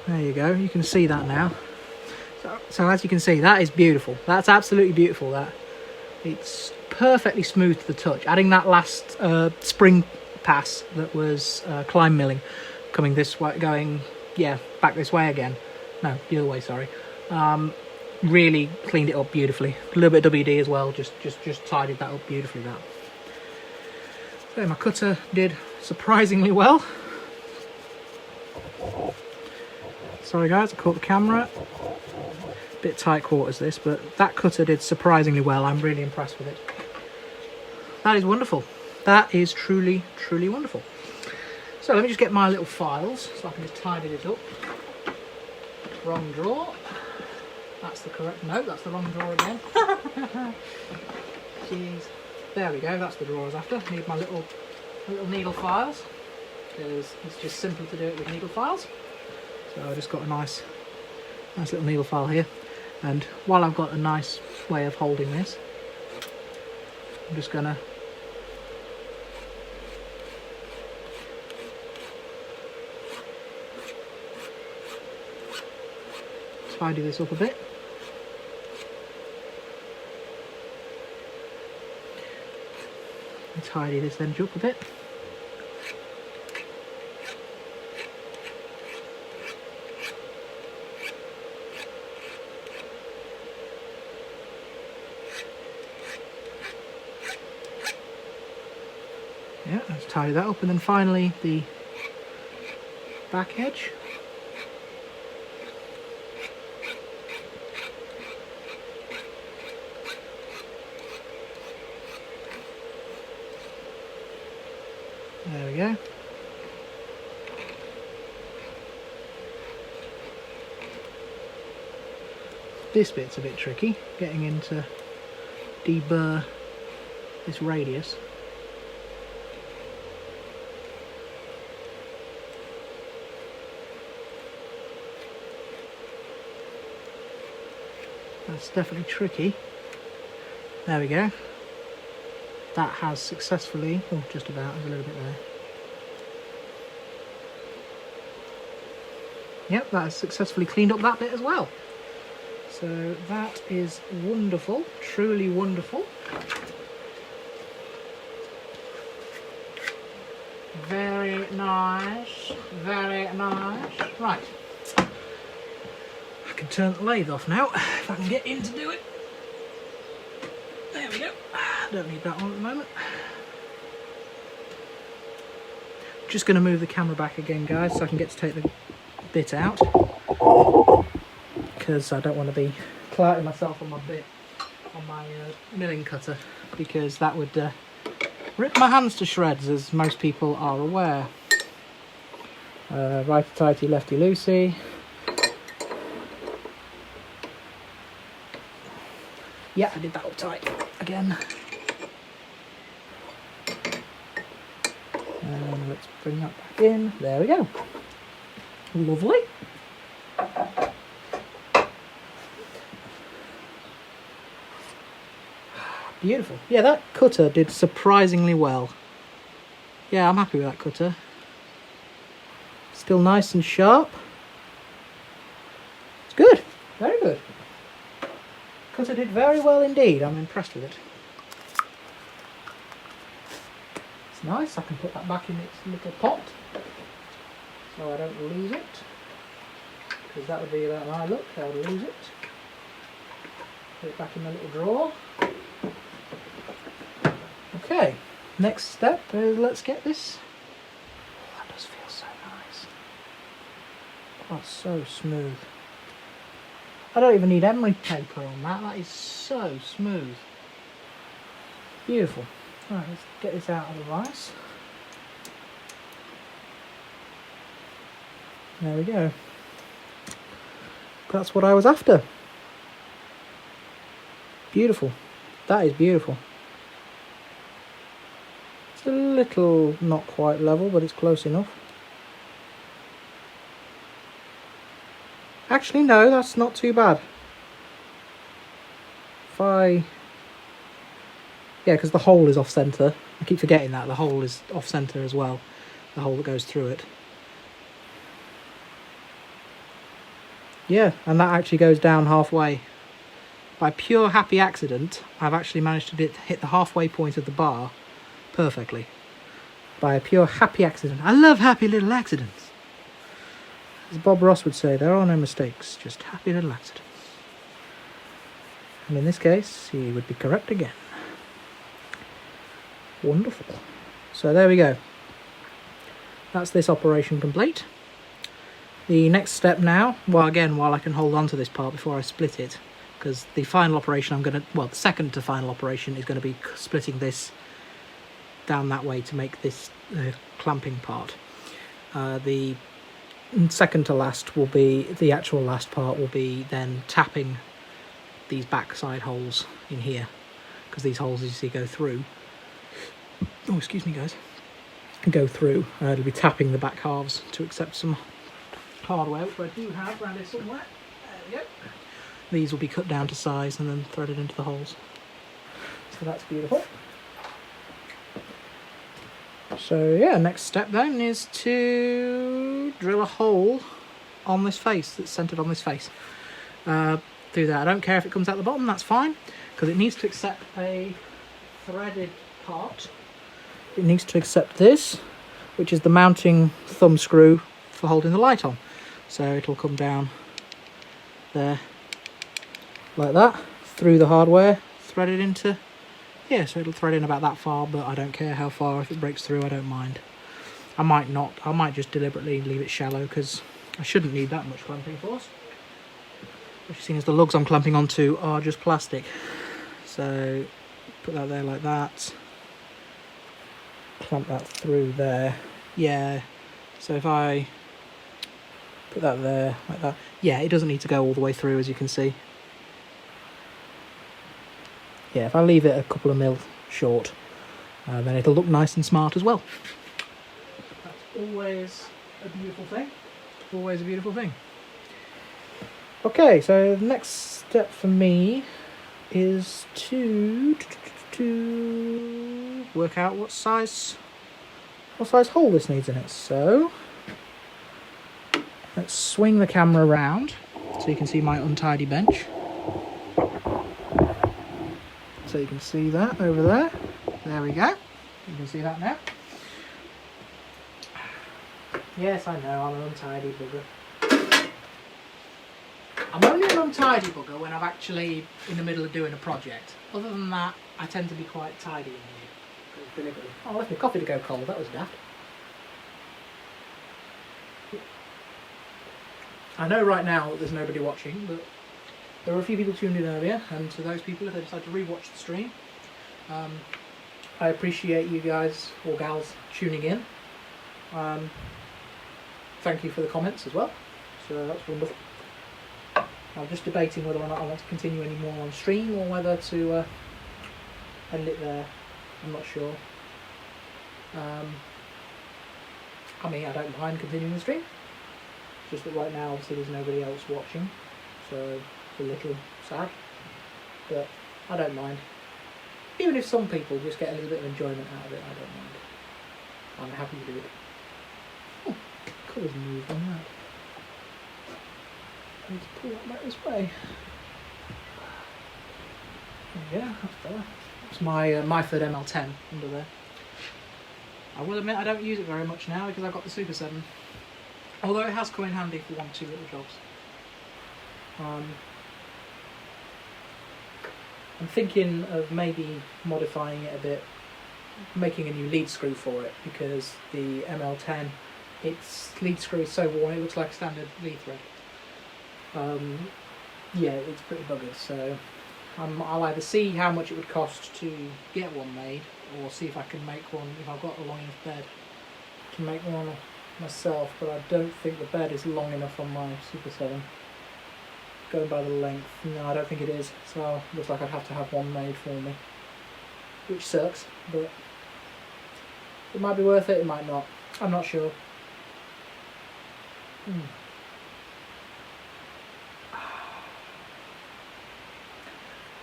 There you go. You can see that now. So as you can see, that is beautiful. That's absolutely beautiful. That it's perfectly smooth to the touch. Adding that last spring pass that was climb milling, coming this way, going back this way again. No, the other way. Sorry. Really cleaned it up beautifully. A little bit of WD as well. Just tidied that up beautifully. That. So my cutter did surprisingly well. Sorry guys, I caught the camera. Bit tight quarters this, but that cutter did surprisingly well. I'm really impressed with it. That is wonderful. That is truly, truly wonderful. So let me just get my little files so I can just tidy this up. Wrong drawer. That's the correct, no, that's the wrong drawer again. Jeez. There we go, that's the drawer I was after. Need my little needle files, because it's just simple to do it with needle files. So I just got a nice little needle file here. And while I've got a nice way of holding this, I'm just gonna tidy this up a bit. And tidy this edge up a bit. Yeah, let's tidy that up, and then finally the back edge. There we go. This bit's a bit tricky, getting into deburr this radius. That's definitely tricky. There we go. That has successfully, oh, just about, there's a little bit there. Yep, that has successfully cleaned up that bit as well. So that is wonderful, truly wonderful. Very nice, very nice. Right, I can turn the lathe off now, if I can get in to do it. There we go. Don't need that one at the moment. Just going to move the camera back again, guys, so I can get to take the bit out, because I don't want to be clouting myself on my bit, on my milling cutter, because that would rip my hands to shreds, as most people are aware. Righty tighty, lefty loosey. Yeah, I did that up tight again. And let's bring that back in. There we go. Lovely. Beautiful. Yeah, that cutter did surprisingly well. Yeah, I'm happy with that cutter. Still nice and sharp. It's good. Very good. Cutter did very well indeed. I'm impressed with it. It's nice. I can put that back in its little pot so I don't lose it, because that would be about my look. I would lose it. Put it back in the little drawer. Okay, next step is let's get this. Oh, that does feel so nice. Oh, it's so smooth. I don't even need emery paper on that. That is so smooth. Beautiful. Right, let's get this out of the vise. There we go. That's what I was after. Beautiful. That is beautiful. It's a little not quite level, but it's close enough. Actually, no, that's not too bad. If I... Yeah, because the hole is off centre. I keep forgetting that. The hole is off centre as well. The hole that goes through it. Yeah, and that actually goes down halfway. By pure happy accident, I've actually managed to hit the halfway point of the bar perfectly. By a pure happy accident. I love happy little accidents. As Bob Ross would say, there are no mistakes, just happy little accidents. And in this case, he would be correct again. Wonderful. So there we go. That's this operation complete. The next step now, well again, while I can hold on to this part before I split it, because the final operation I'm going to, well, the second to final operation is going to be splitting this down that way to make this clamping part. The second to last will be, the actual last part will be then tapping these backside holes in here, because these holes, as you see, go through. Oh, excuse me guys. Go through. It'll be tapping the back halves to accept some hardware, which I do have around here somewhere. There we go. These will be cut down to size and then threaded into the holes. So that's beautiful. So yeah, next step then is to drill a hole on this face that's centered on this face. Do that. I don't care if it comes out the bottom, that's fine, because it needs to accept a threaded part. It needs to accept this, which is the mounting thumb screw for holding the light on. So it'll come down there like that, through the hardware, threaded into, yeah, so it'll thread in about that far, but I don't care how far. If it breaks through, I don't mind. I might not, I might just deliberately leave it shallow, because I shouldn't need that much clamping force. Which, seeing as the lugs I'm clamping onto are just plastic. So put that there like that. Clamp that through there. Yeah, so if I put that there like that, yeah, it doesn't need to go all the way through, as you can see. Yeah, if I leave it a couple of mil short, then it'll look nice and smart as well. That's always a beautiful thing. Always a beautiful thing. Okay, so the next step for me is to work out what size hole this needs in it. So let's swing the camera around so you can see my untidy bench. So you can see that over there. There we go. You can see that now. Yes, I know, I'm an untidy bugger. I'm only an untidy bugger when I'm actually in the middle of doing a project. Other than that, I tend to be quite tidy in here. Oh, I left my coffee to go cold, that was daft. I know right now that there's nobody watching, but there were a few people tuned in earlier, and to those people, if they decide to rewatch the stream, I appreciate you guys, or gals, tuning in. Thank you for the comments as well, so that's wonderful. I'm just debating whether or not I want to continue any more on stream, or whether to end it there. I'm not sure. I mean, I don't mind continuing the stream, just that right now obviously there's nobody else watching, so it's a little sad, but I don't mind. Even if some people just get a little bit of enjoyment out of it, I don't mind. I'm happy to do it. Oh, colours moved on that. I need to pull that back this way. Yeah, that's better. It's my Myford ML10 under there. I will admit I don't use it very much now because I've got the Super 7. Although it has come in handy for 1 or 2 little jobs. I'm thinking of maybe modifying it a bit, making a new lead screw for it, because the ML10, its lead screw is so worn it looks like a standard lead thread. Yeah, it's pretty buggered, so I'll either see how much it would cost to get one made, or see if I can make one, if I've got a long enough bed to make one myself, but I don't think the bed is long enough on my Super 7. Going by the length, no, I don't think it is, so it looks like I'd have to have one made for me, which sucks, but it might be worth it, it might not, I'm not sure.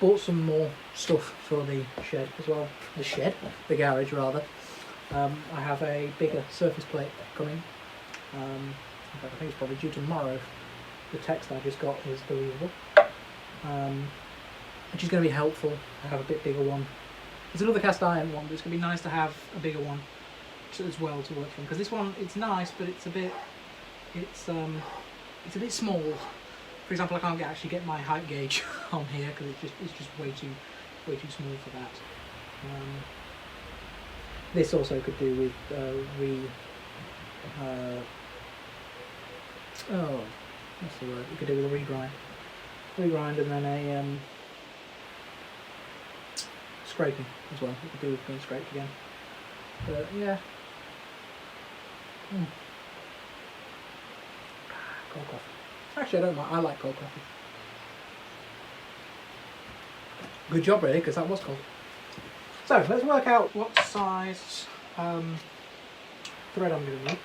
Bought some more stuff for the shed as well, the garage rather. I have a bigger surface plate coming, in fact I think it's probably due tomorrow. The text I just got is believable, which is going to be helpful to have a bit bigger one. There's another cast iron one, but it's going to be nice to have a bigger one as well to work from, because this one, it's nice, but it's a bit small. For example, I can't actually get my height gauge on here because it's just way too small for that. This also could do with what's the word? You could do with a regrind, and then a scraping as well. You could do with being scraped again. But yeah. Cold coffee. Actually, I don't mind. I like cold coffee. Good job, really, because that was cold. So let's work out what size thread I'm going to need.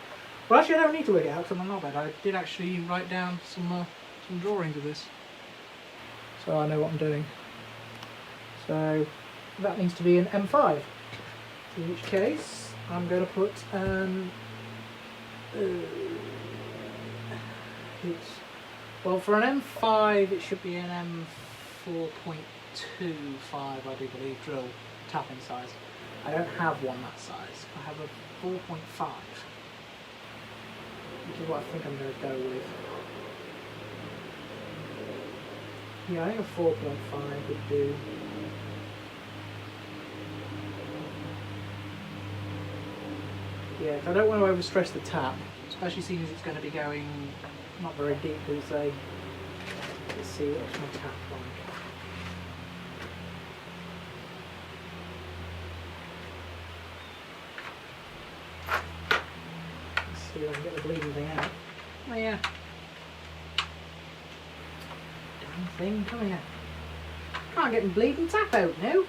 Well, actually, I don't need to work it out because I'm not bad. I did actually write down some drawings of this, so I know what I'm doing. So that needs to be an M5. In which case, I'm going to put well, for an M5, it should be an M4.25, I do believe, drill tapping size. I don't have one that size. I have a 4.5, which is what I think I'm going to go with. Yeah, I think a 4.5 would do. Yeah, I don't want to overstress the tap, especially seeing as it's going to be going not very deep, as a. Let's see, what's my tap like? Let's see if I can get the bleeding thing out. Oh yeah. Damn thing, come here. Can't get the bleeding tap out now.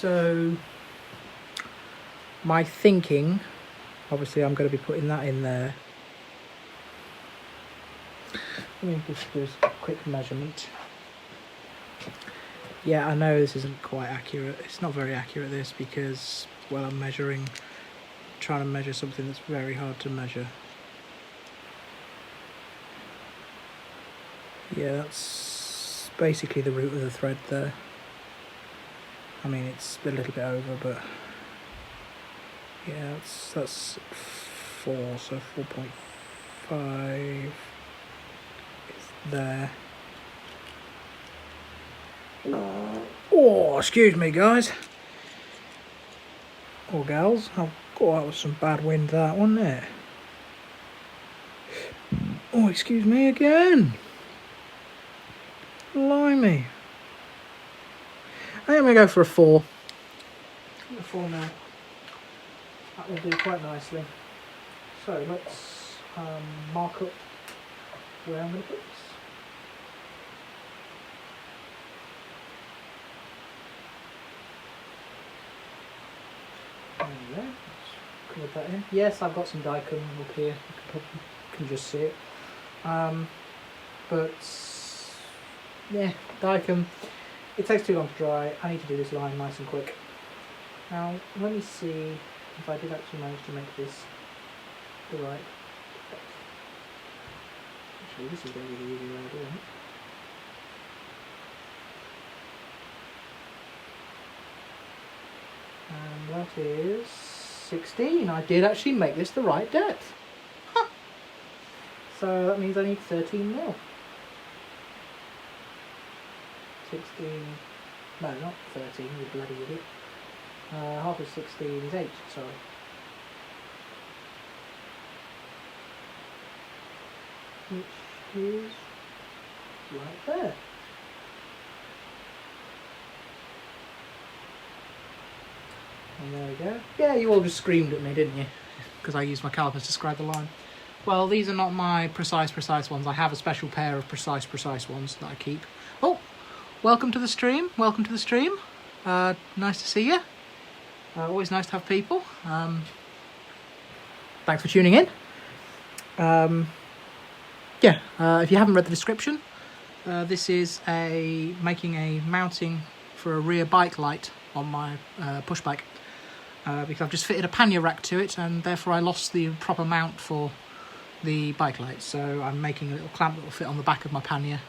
So my thinking, obviously I'm going to be putting that in there. Let me just do a quick measurement. Yeah, I know this isn't quite accurate. It's not very accurate, this, because, well, I'm trying to measure something that's very hard to measure. Yeah, that's basically the root of the thread there. I mean, it's a little bit over, but yeah, that's 4, so 4.5 is there. Oh, excuse me, guys. Or gals. Oh, that was some bad wind, that, wasn't it? Oh, excuse me again. Blimey. I think I'm going to go for a 4. A 4 now. That will do quite nicely. So let's mark up where I'm going to put this. There we go. Let's cover that in. Yes, I've got some daikon up here. You can just see it. But yeah, daikon. It takes too long to dry. I need to do this line nice and quick. Now, let me see if I did actually manage to make this the right depth. Actually, this is going to be the easy way of doing it. And that is 16. I did actually make this the right depth. Huh. So that means I need 13 mil. 16, no, not 13, you bloody idiot. Half of 16 is 8, sorry. Which is right there. And there we go. Yeah, you all just screamed at me, didn't you? Because I used my calipers to describe the line. Well, these are not my precise ones. I have a special pair of precise ones that I keep. Oh! Welcome to the stream. Welcome to the stream. Nice to see you. Always nice to have people. Thanks for tuning in. If you haven't read the description, this is making a mounting for a rear bike light on my push bike. Because I've just fitted a pannier rack to it, and therefore I lost the proper mount for the bike light. So I'm making a little clamp that will fit on the back of my pannier.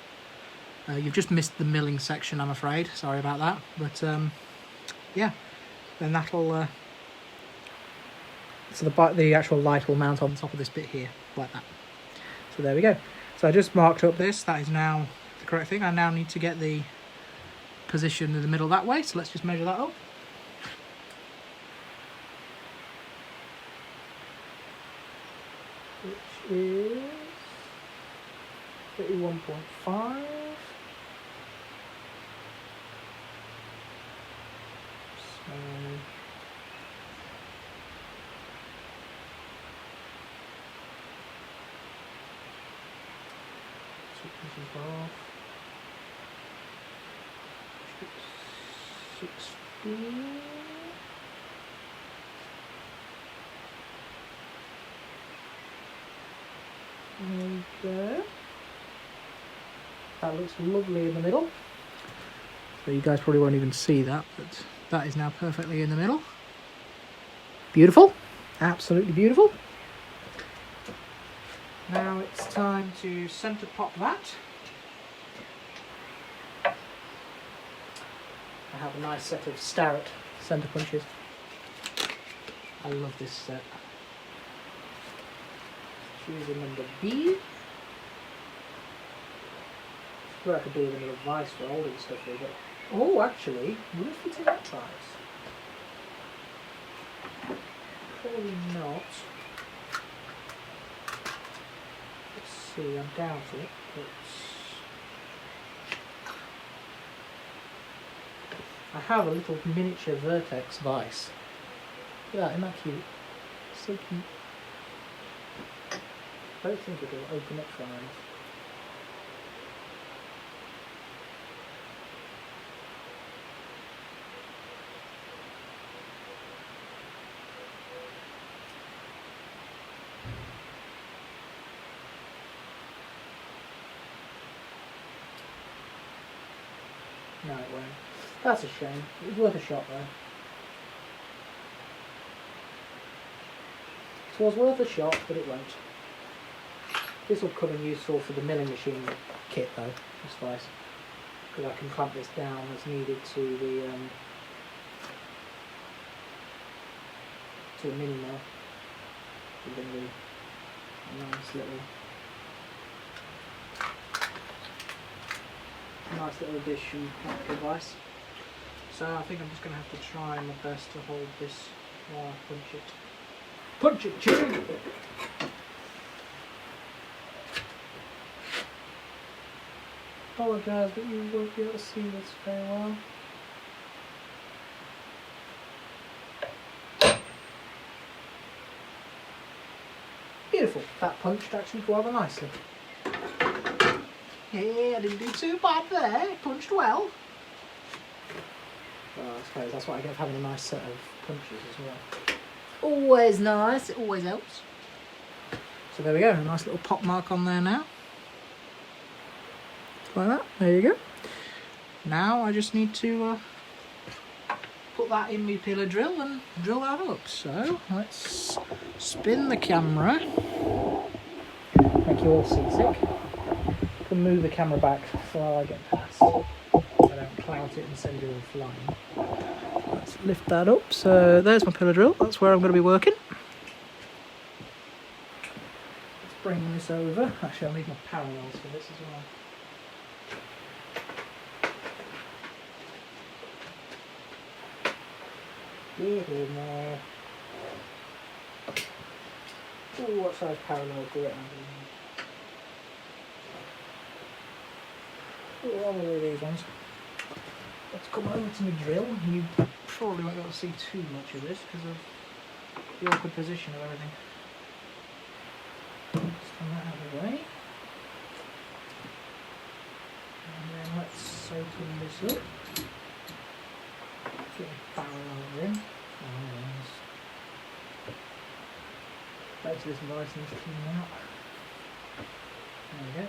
You've just missed the milling section, I'm afraid. Sorry about that. But yeah, then that'll so the actual light will mount on top of this bit here, like that. So there we go. So I just marked up this. That is now the correct thing. I now need to get the position in the middle that way. So let's just measure that up. Which is 31.5. Off. 16. There we go. That looks lovely in the middle. So you guys probably won't even see that, but that is now perfectly in the middle. Beautiful. Absolutely beautiful. Now it's time to centre pop that. I have a nice set of Starrett centre punches. I love this set. Choose a number B. Sure, I could do with another vice for holding stuff here, but oh, actually, would it fit in that vice? Probably not. Let's see, I doubt it, but I have a little miniature Vertex vice. Look at that, isn't that cute? So cute. I don't think it'll open up fine. No, it won't. That's a shame. It was worth a shot though. So it was worth a shot, but it won't. This will come in useful for the milling machine kit though. That's nice. Because I can clamp this down as needed to the mini mill. It's going to be a nice little addition device. So I think I'm just going to have to try my best to hold this while I punch it. Punch it, Chewie! Apologise, but you won't be able to see this very well. Beautiful. That punched actually rather nicely. Yeah, I didn't do too bad there. Punched well. Well, I suppose that's what I get for having a nice set of punches as well. Always nice. It always helps. So there we go. A nice little pop mark on there now. Like that. There you go. Now I just need to put that in my pillar drill and drill that up. So let's spin the camera. Make you all seasick. Can move the camera back before I get past. So I don't clout it and send you all flying. Let's lift that up. So there's my pillar drill. That's where I'm going to be working. Let's bring this over. Actually, I'll need my parallels for this as well. Get in there. Ooh, what size parallel do it have? Ooh, I'll do these ones. Let's come over to my drill. You probably won't be able to see too much of this because of the awkward position of everything. Just turn that out of the way. And then let's open this up. Get the parallels in. Basically, this device needs cleaning out. There we go.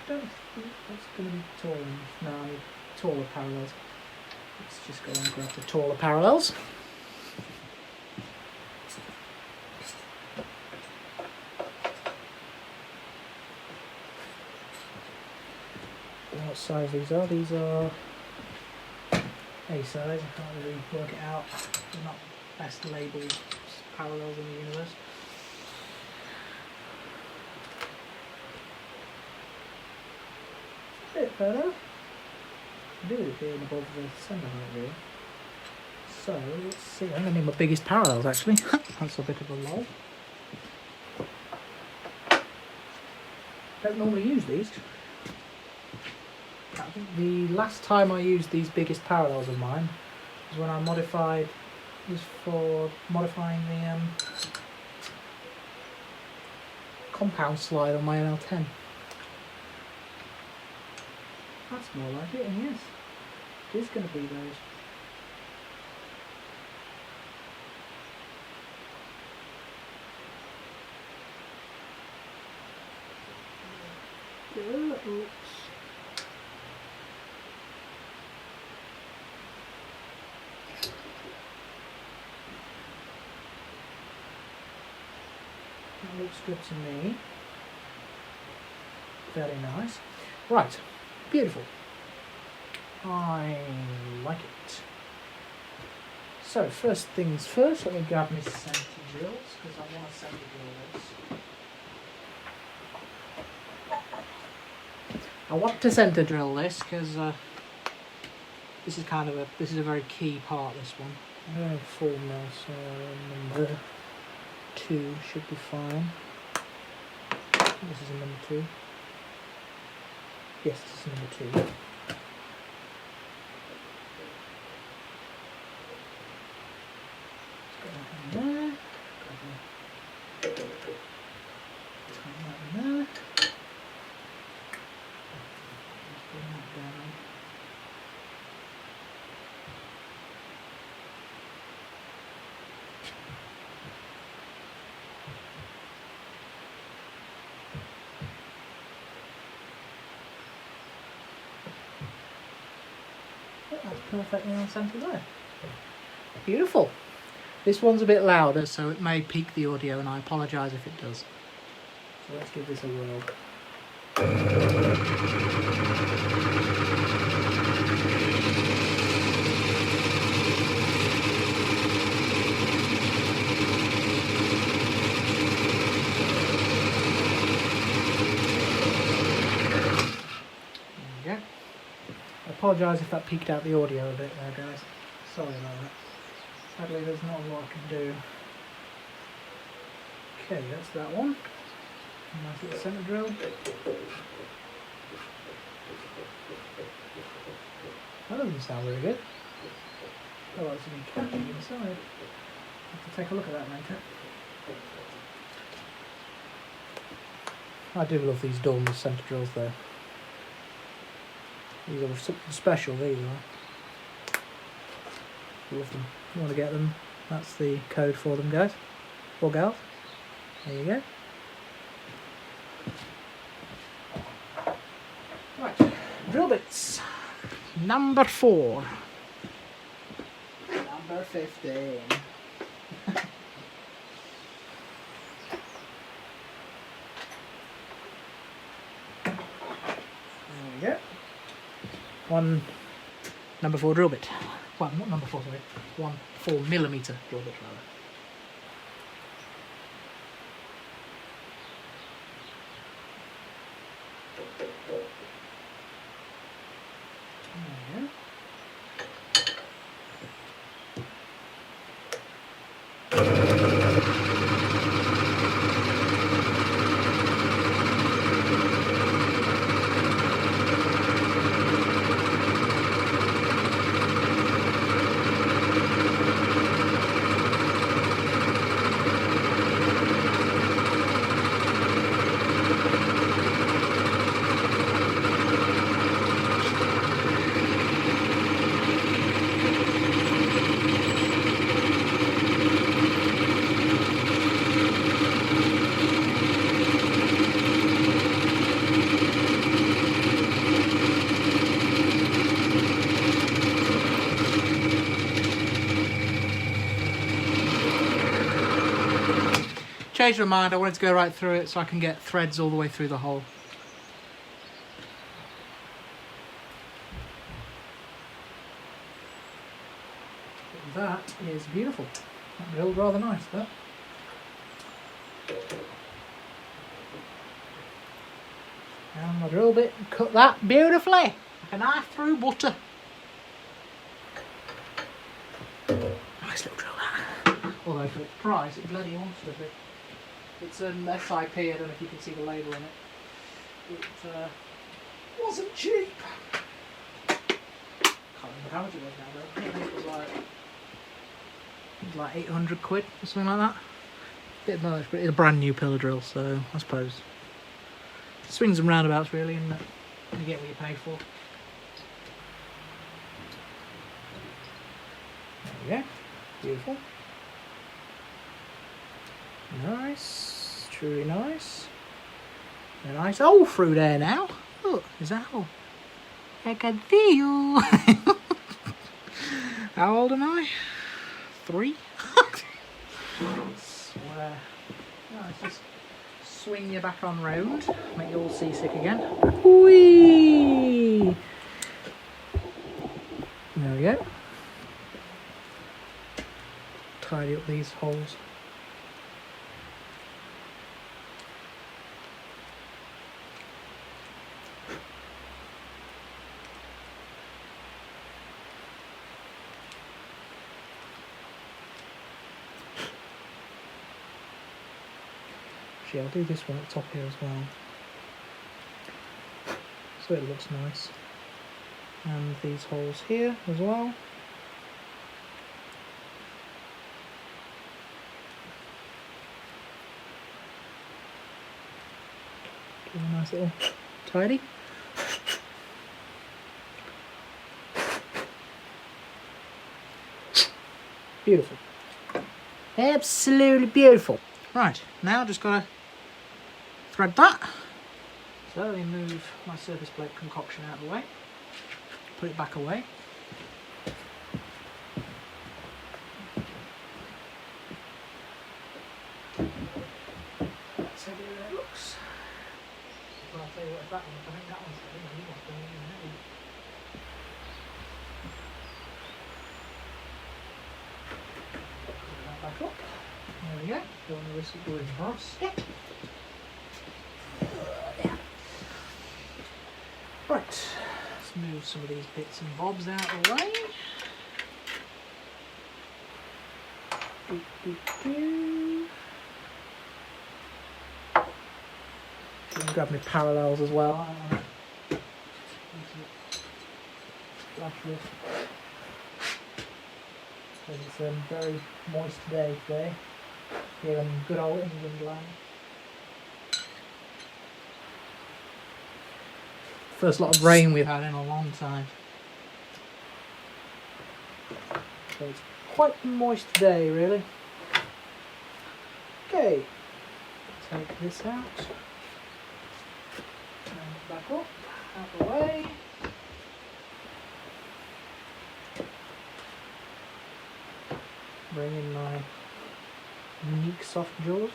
I don't think that's going to be tall enough. No, I need taller parallels. Let's just go and grab the taller parallels. What size these are? These are A size. I can't really work it out. They're not best labelled parallels in the universe. A bit better. I do it being above the centre height really. So let's see. I'm going to need my biggest parallels actually. That's a bit of a lull. Don't normally use these. I think the last time I used these biggest parallels of mine was when I modified, was for modifying the compound slide on my NL10. That's more like it, and yes, it is going to be those. Oops. That looks good to me. Very nice. Right, beautiful. I like it. So first things first, let me grab my centre drills because I want to centre drill this. I want to centre drill this because this is a very key part. This one. I'm going full now, so number 2 should be fine. This is a number 2. Yes, this is number 2. That's perfectly on centre there. Beautiful. This one's a bit louder, so it may peak the audio, and I apologise if it does. So let's give this a whirl. There we go. I apologise if that peaked out the audio a bit there, guys. Sorry about that. Sadly, there's not a lot I can do. Okay, that's that one. Nice little centre drill. That doesn't sound very good. Oh, well, it's something catchy inside. I'll have to take a look at that later. I do love these Dormus centre drills though. These are something special, these are. Love them. If you want to get them, that's the code for them, guys. Or gals. There you go. Right, drill bits. Number 4. Number 15. There we go. One number 4 drill bit. Well, not number 4, sorry. One 4mm drill bit rather. There we go. Changed my mind, I wanted to go right through it so I can get threads all the way through the hole. That is beautiful. That drilled rather nice, that. And my drill bit cut that beautifully, like a knife through butter. Nice little drill that. Although for its price, it bloody wants to be. It's an SIP, I don't know if you can see the label in it. It wasn't cheap. Can't remember how much it was now though. I think it was like 800 quid or something like that. Bit much, but it's a brand new pillar drill, so I suppose. Swings and roundabouts really, and you get what you pay for. There we go. Beautiful. Nice, truly nice. A nice hole through there now. Look, there's that hole. I can see you. How old am I? 3? Swear. Nice, just swing you back on round. Make you all seasick again. Whee! There we go. Tidy up these holes. Actually, I'll do this one at the top here as well, so it looks nice. And these holes here as well. Give it a nice little tidy. Beautiful. Absolutely beautiful. Right, now just gotta thread that. So let me move my surface plate concoction out of the way. Put it back away. that one. I think that one's the new one's going in now. Put that back up. There we go. Don't want to risk it going across. Yeah. Right, let's move some of these bits and bobs out of the way. Grab my parallels as well. Flash this. Because it's a very moist day today here in good old England land. First lot of rain we've had in a long time. So it's quite a moist day really. Okay, take this out. And back up, out the way. Bring in my unique soft jaws.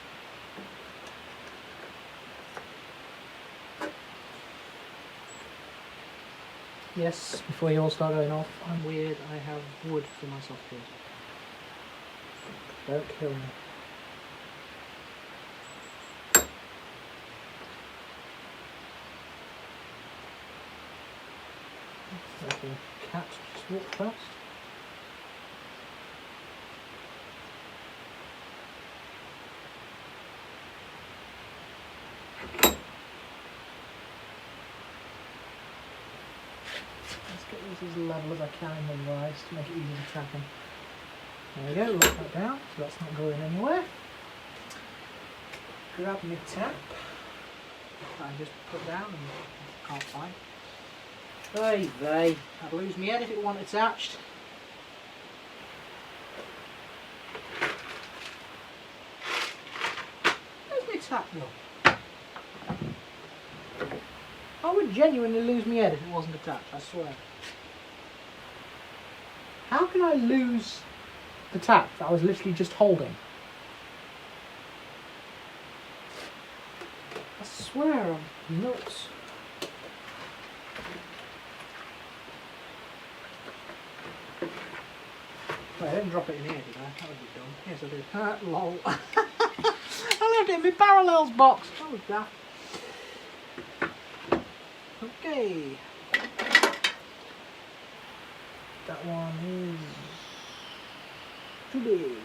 Yes, before you all start going off, I'm weird, I have wood for my soft jaws. Don't kill me. Like a cat just walked past. As level as I can in the rise to make it easy to track them. There we go, lock that down, so that's not going anywhere. Grab my tap, I just put down and can't find. I'd lose my head if it wasn't attached. Where's my tap though? I would genuinely lose my head if it wasn't attached, I swear. How can I lose the tap that I was literally just holding? I swear I'm nuts. Wait, I didn't drop it in here, did I? That would be dumb. Yes, I did. Lol. I left it in my parallels box. That was daft. Okay. That one is too big.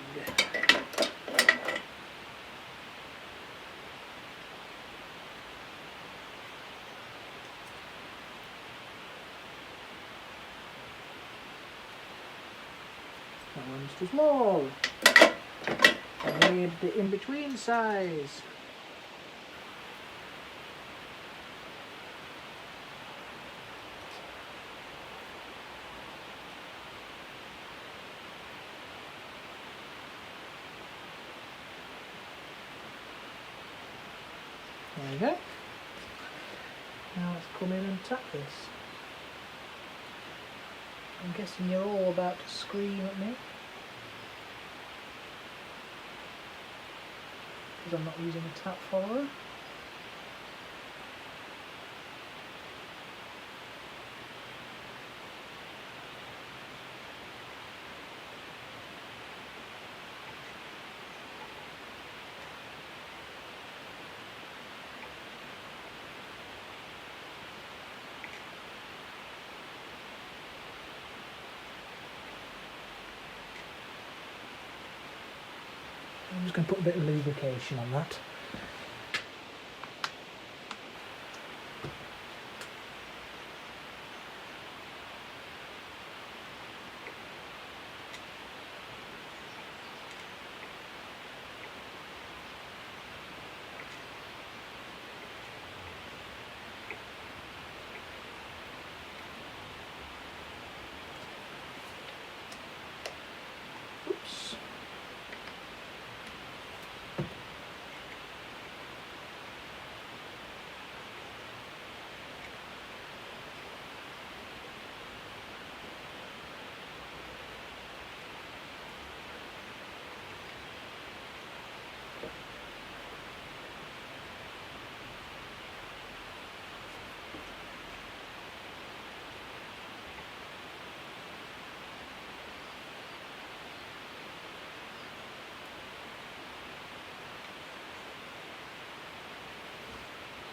That one's too small. I need the in-between size. There we go. Now let's come in and tap this. I'm guessing you're all about to scream at me. Because I'm not using a tap follower. I'm just going to put a bit of lubrication on that. Oops.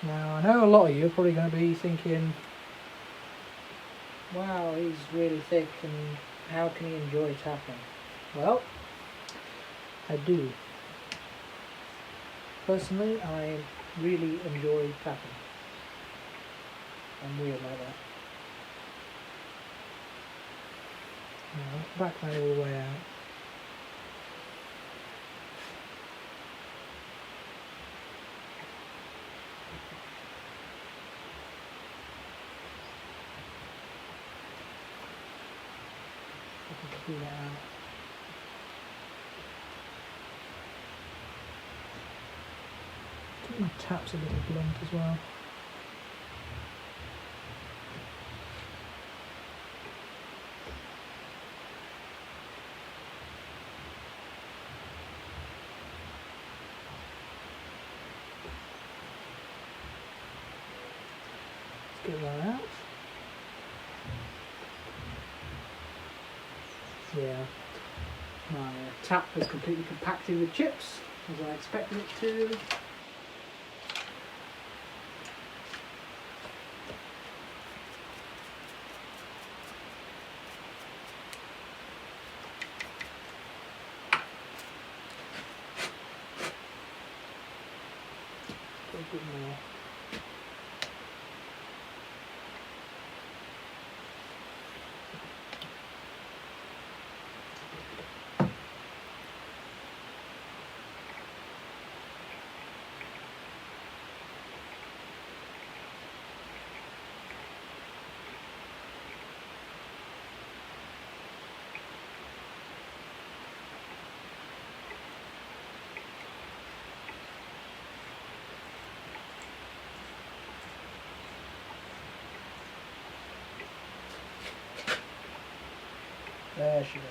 Now I know a lot of you are probably going to be thinking, wow, he's really thick and how can he enjoy tapping? Well, I do. Personally, I really enjoy tapping. I'm weird like that. Now, back that all the way out. Do that out. I think my tap's a little blunt as well. Let's get that out. Yeah, my tap is completely compacted with chips, as I expected it to. A bit more. There she goes.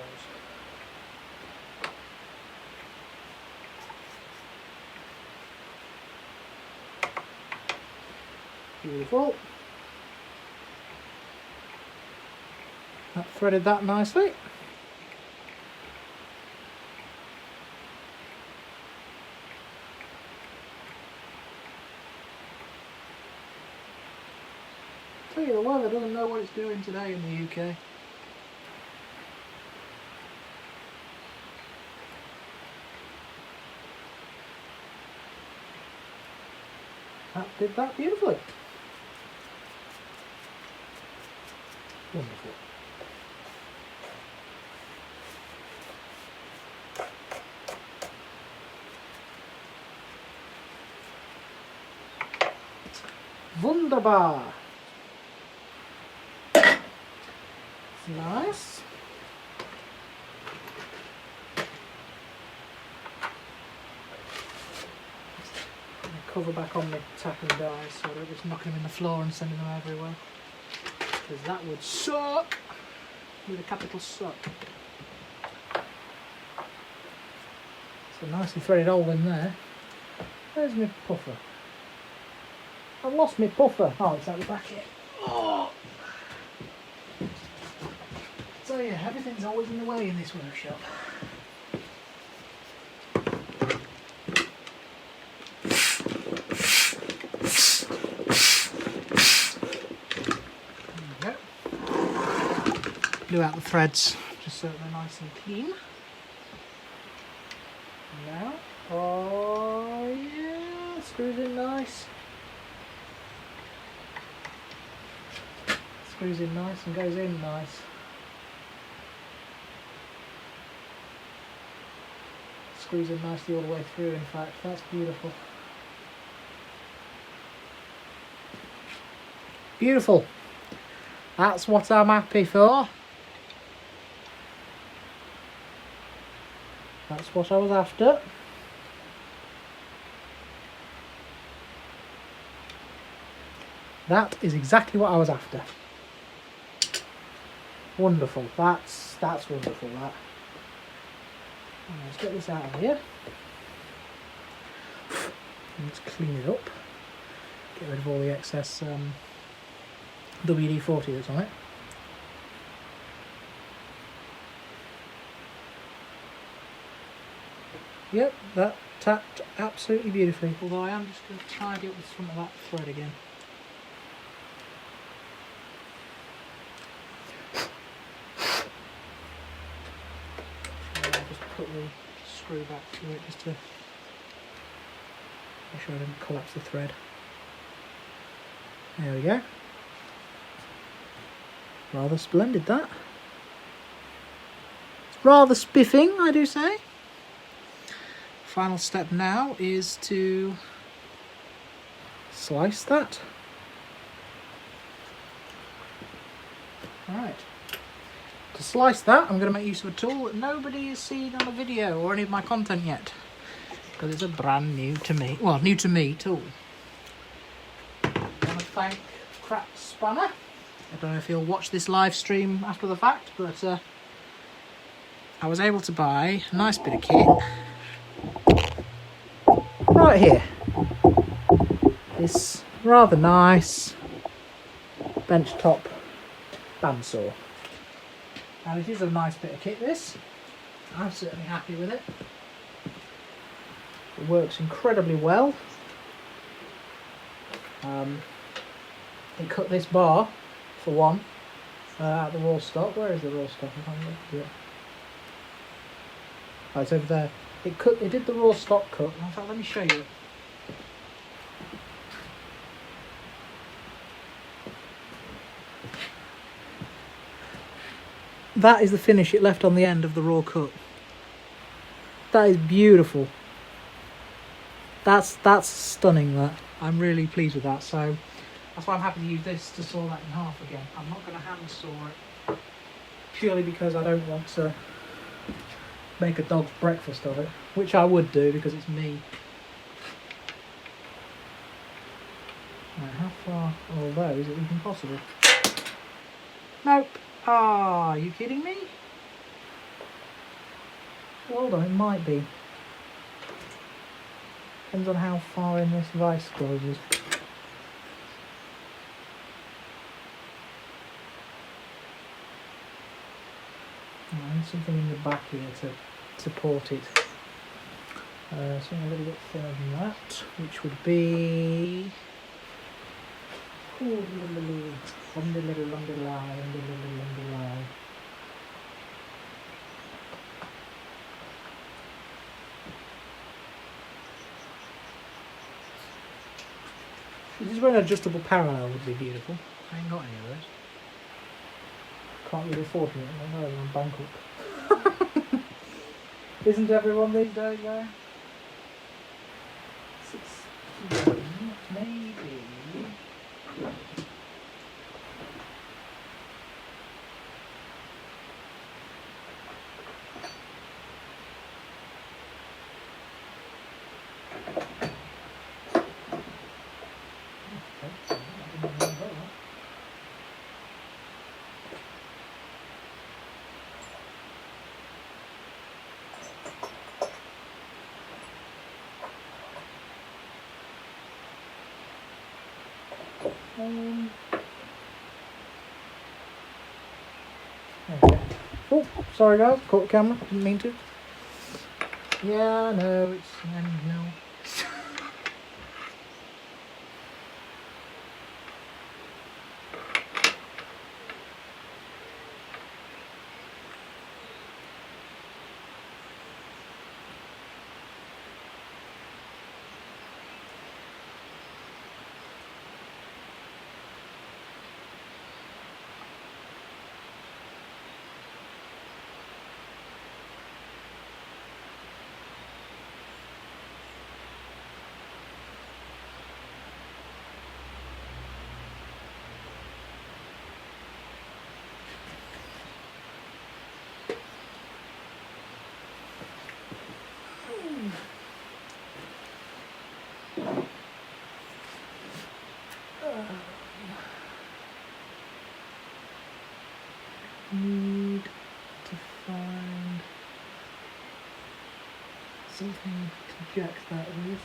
Beautiful. That threaded that nicely. Tell you, the weather doesn't know what it's doing today in the UK. That did that beautifully. Wonderful. Wunderbar. It's nice. Cover back on the tapping dies so I don't just knock them in the floor and sending them everywhere, because that would suck with a capital suck. So nicely threaded hole in there. Where's my puffer? I've lost my puffer. Oh, it's out the back here. Oh. So yeah, everything's always in the way in this workshop. Blew out the threads just so they're nice and clean. Now, oh yeah, screws in nice. Screws in nice and goes in nice. Screws in nicely all the way through, in fact. That's beautiful. Beautiful. That's what I'm happy for. That's what I was after. That is exactly what I was after. Wonderful. That's wonderful, that. Let's get this out of here. Let's clean it up. Get rid of all the excess WD-40 that's on it. Yep, that tapped absolutely beautifully. Although I am just going to tidy up the front of that thread again. I'll just put the screw back through it just to make sure I don't collapse the thread. There we go. Rather splendid, that. Rather spiffing, I do say. Final step now is to slice that. Right. To slice that, I'm going to make use of a tool that nobody has seen on the video or any of my content yet, because it's a brand new to me, well, new to me tool. I want to thank Crack Spanner. I don't know if he'll watch this live stream after the fact, but I was able to buy a nice bit of kit right here. This rather nice benchtop bandsaw. And it is a nice bit of kit, this. I'm certainly happy with it. It works incredibly well. It cut this bar, for one, out of the raw stock. Where is the raw stock? I can't remember. Oh, it's over there. It did the raw stock cut. In fact, let me show you. That is the finish it left on the end of the raw cut. That is beautiful. That's stunning, that. I'm really pleased with that. So that's why I'm happy to use this to saw that in half again. I'm not going to hand saw it, purely because I don't want to make a dog's breakfast of it, which I would do because it's me. Right, how far are those is it even possible? Nope. Ah, are you kidding me? Hold on, it might be. Depends on how far in this vice closes. I need something in the back here to support it. Something a little bit thinner than that, which would be... This is where an adjustable parallel would be beautiful. I ain't got any of those. Can't really afford it. I know I'm bankrupt. Isn't everyone these days, though? 16, maybe. Okay. Oh, sorry guys, caught the camera, didn't mean to. Yeah, no, it's no. Need to find something to jack that with.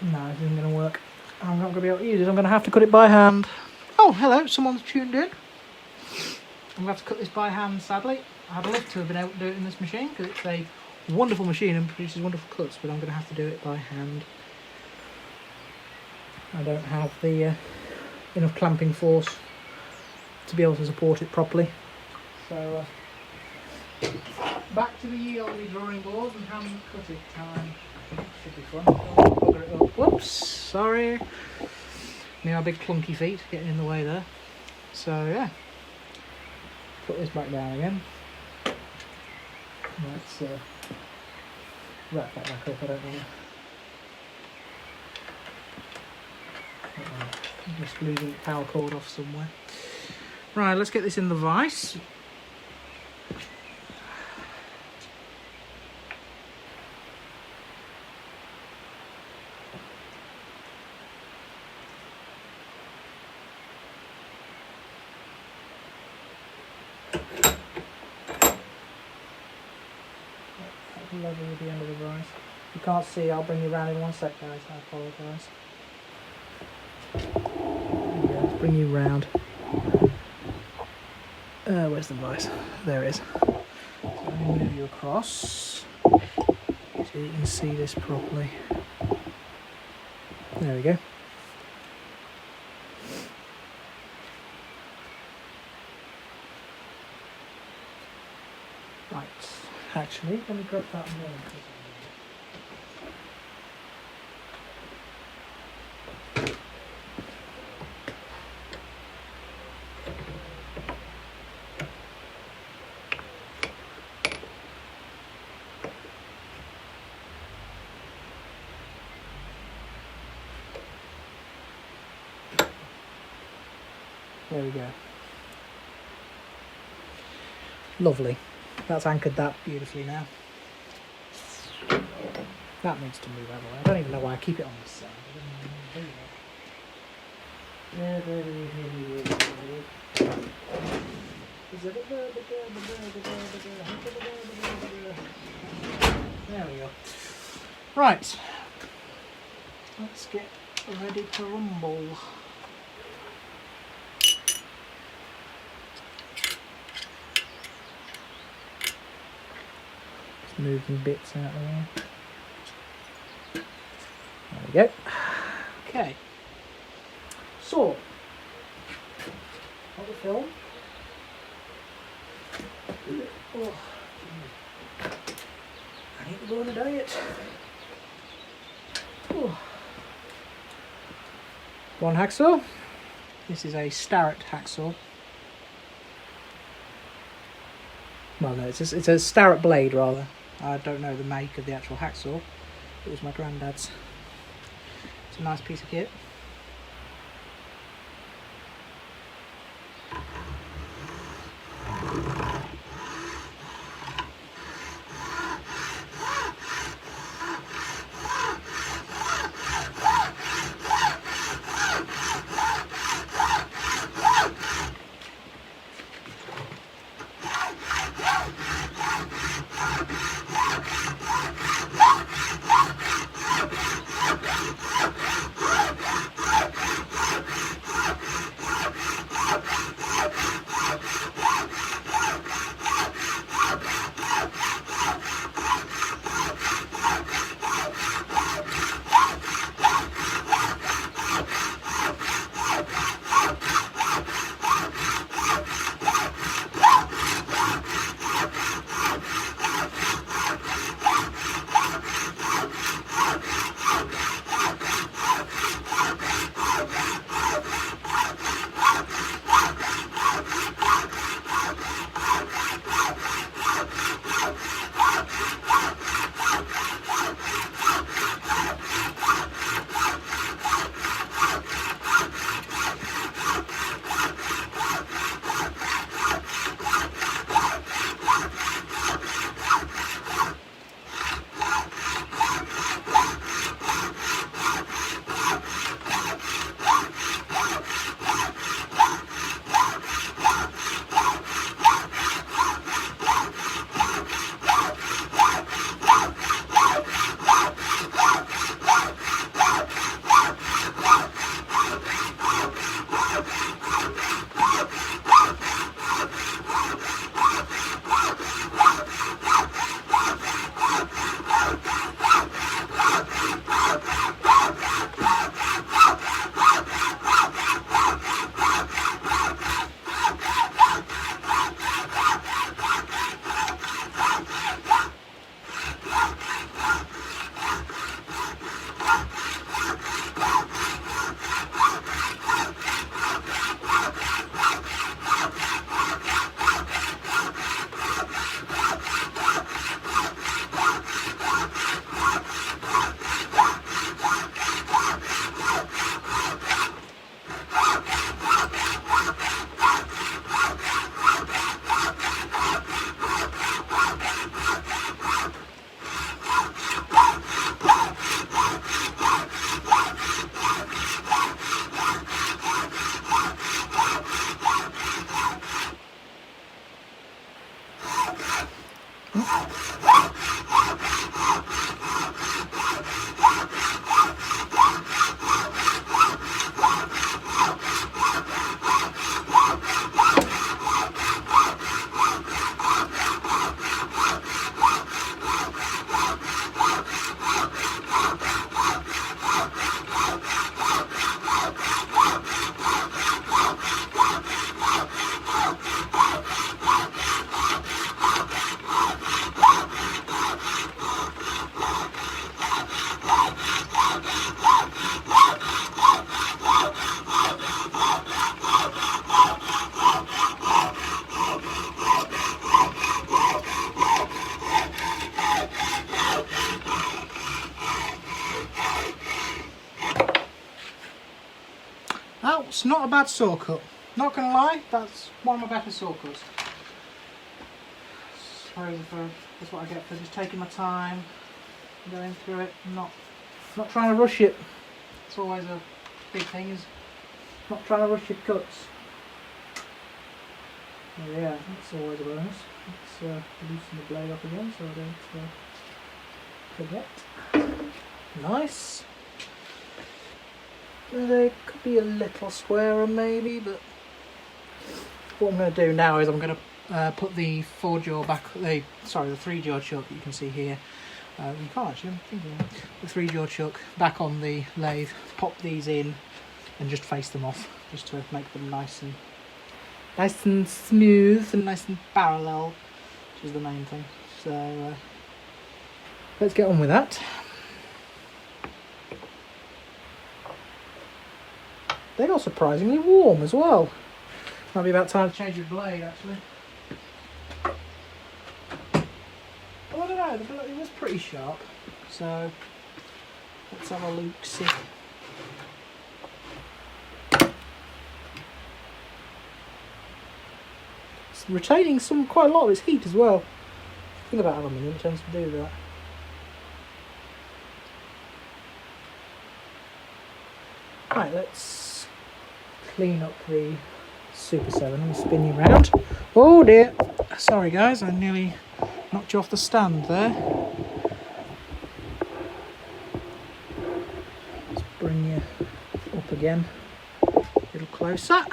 No, this isn't going to work. I'm not going to be able to use it. I'm going to have to cut it by hand. Oh, hello, someone's tuned in. I'm going to have to cut this by hand, sadly. I'd love to have been able to do it in this machine because it's a wonderful machine and produces wonderful cuts, but I'm going to have to do it by hand. I don't have the enough clamping force to be able to support it properly. So, back to the ye olde drawing board and hand cutting time. Should be fun. Bugger it up. Whoops, sorry. My big clunky feet getting in the way there. So yeah, put this back down again. Let's wrap that back up. I don't want to. I'm just losing the power cord off somewhere. Right, let's get this in the vise. Level with the end of the vise. If you can't see, I'll bring you round in 1 sec, guys. I apologise. Yeah, let's bring you round. Where's the vise? There it is. So let me move you across so you can see this properly. There we go. Right. Actually, let me grab that more. There we go. Lovely. That's anchored that beautifully now. That needs to move out of the way. I don't even know why I keep it on this side. There we go. Right. Let's get ready to rumble. Move some bits out of there. There we go. Okay. So, got the film. Oh. I need to go on a diet. Oh. One hacksaw. This is a Starrett hacksaw. Well, no, it's a Starrett blade rather. I don't know the make of the actual hacksaw. It was my granddad's. It's a nice piece of kit. It's not a bad saw cut. Not gonna lie, that's one of my better saw cuts. That's what I get for just taking my time, going through it, not trying to rush it. It's always a big thing, is not trying to rush your cuts. Oh yeah, that's always a bonus. Let's loosen the blade up again so I don't forget. Nice. There could be a little squarer maybe, but what I'm going to do now is I'm going to put the 4-jaw back, the 3-jaw chuck you can see here. You can't actually, I'm thinking the 3-jaw chuck back on the lathe, pop these in and just face them off, just to make them nice and smooth and nice and parallel, which is the main thing. So let's get on with that. They got surprisingly warm as well. Might be about time to change your blade actually. Oh, I don't know, it was pretty sharp. So let's have a look, see. It's retaining quite a lot of its heat as well. The thing about aluminium, it tends to do that. Right, let's clean up the Super 7 and spin you round. Oh dear, sorry guys, I nearly knocked you off the stand there. Let's bring you up again a little closer.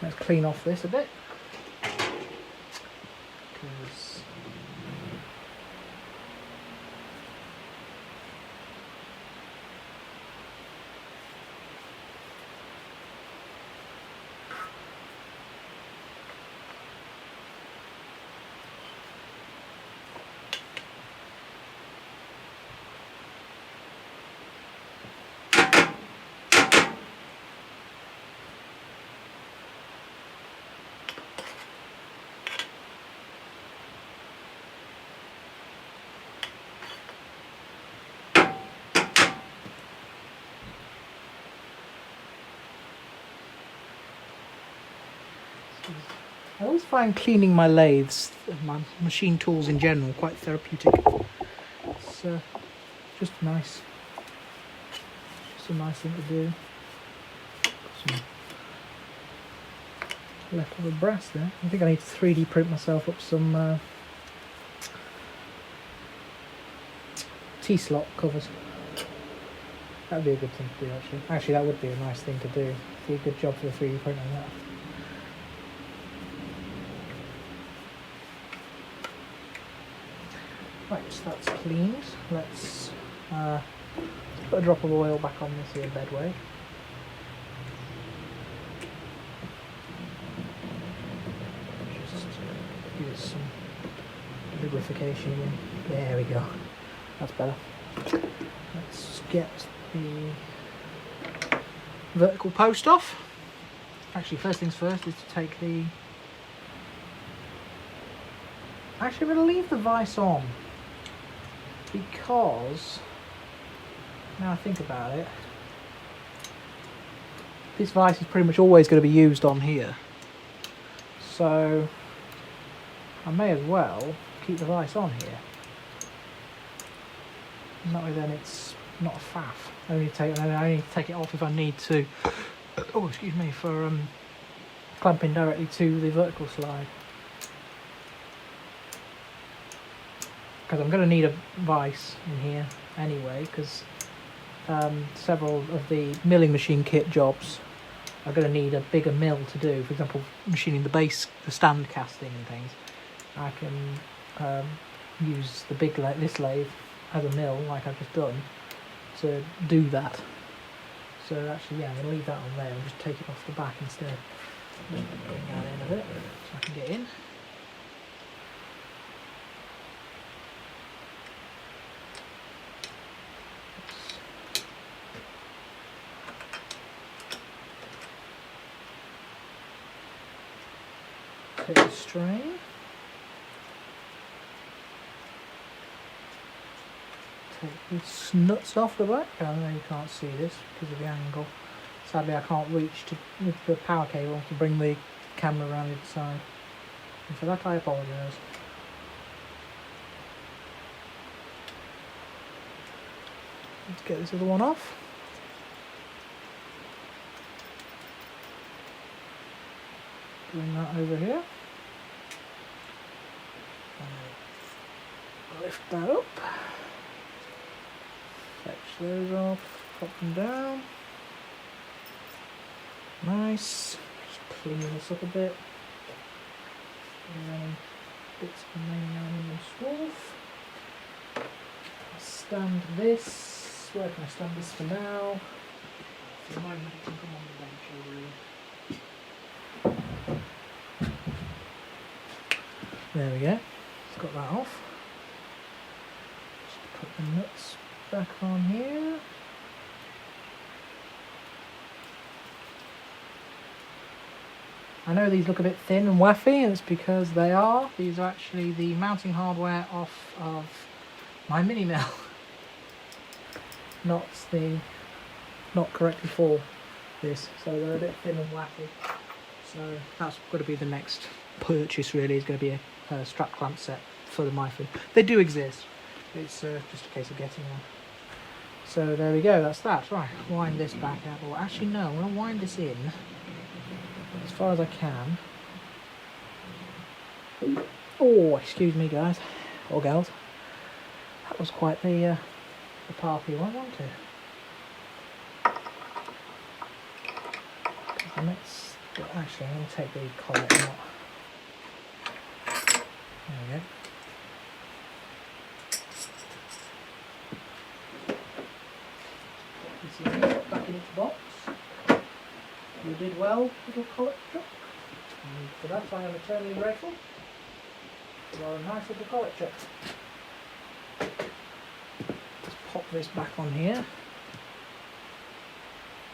Let's clean off this a bit. Because I always find cleaning my lathes, my machine tools in general, quite therapeutic. It's just nice. Just a nice thing to do. Some leftover brass there. I think I need to 3D print myself up some T-slot covers. That would be a good thing to do actually. Actually that would be a nice thing to do. Be a good job for the 3D print on that. Right, so that's cleaned. Let's put a drop of oil back on this here bedway. Just give it some lubrification again. There we go. That's better. Let's get the vertical post off. Actually, first things first is to take the... Actually, I'm going to leave the vise on. Because, now I think about it, this vise is pretty much always going to be used on here. So, I may as well keep the vise on here. And that way then it's not a faff. I only take it off if I need to, oh excuse me, for clamping directly to the vertical slide. Because I'm going to need a vise in here anyway, because several of the milling machine kit jobs are going to need a bigger mill to do. For example, machining the base, the stand casting and things. I can use the big this lathe as a mill, like I've just done, to do that. So actually, yeah, I'm going to leave that on there and just take it off the back instead. Bring that in a bit so I can get in. Take the strain. take these nuts off the back. I know you can't see this because of the angle. Sadly, I can't reach with the power cable to bring the camera around the other side. And for that, I apologise. Let's get this other one off. Bring that over here. And lift that up. Fetch those off. Pop them down. Nice. Just clean this up a bit. And then bits of the main aluminium swarf. I'll stand this. Where can I stand this for now? For the moment it can come on the bench over here. There we go. Just got that off. Just put the nuts back on here. I know these look a bit thin and waffy, and it's because they are. These are actually the mounting hardware off of my mini mill. Not correctly for this, so they're a bit thin and waffy. So that's going to be the next purchase. Really, is going to be a strap clamp set for the Myfin. They do exist. It's just a case of getting one. So there we go. That's that. Right, wind this back out. Or actually, no, I'm going to wind this in as far as I can. Oh, excuse me, guys or gals. That was quite the party one, wasn't it? Actually, I'm going to take the collar out. There we go. Put this back in its box. You did well, little collet chuck. And for that, I am eternally grateful. You are a nice little collet chuck. Pop this back on here.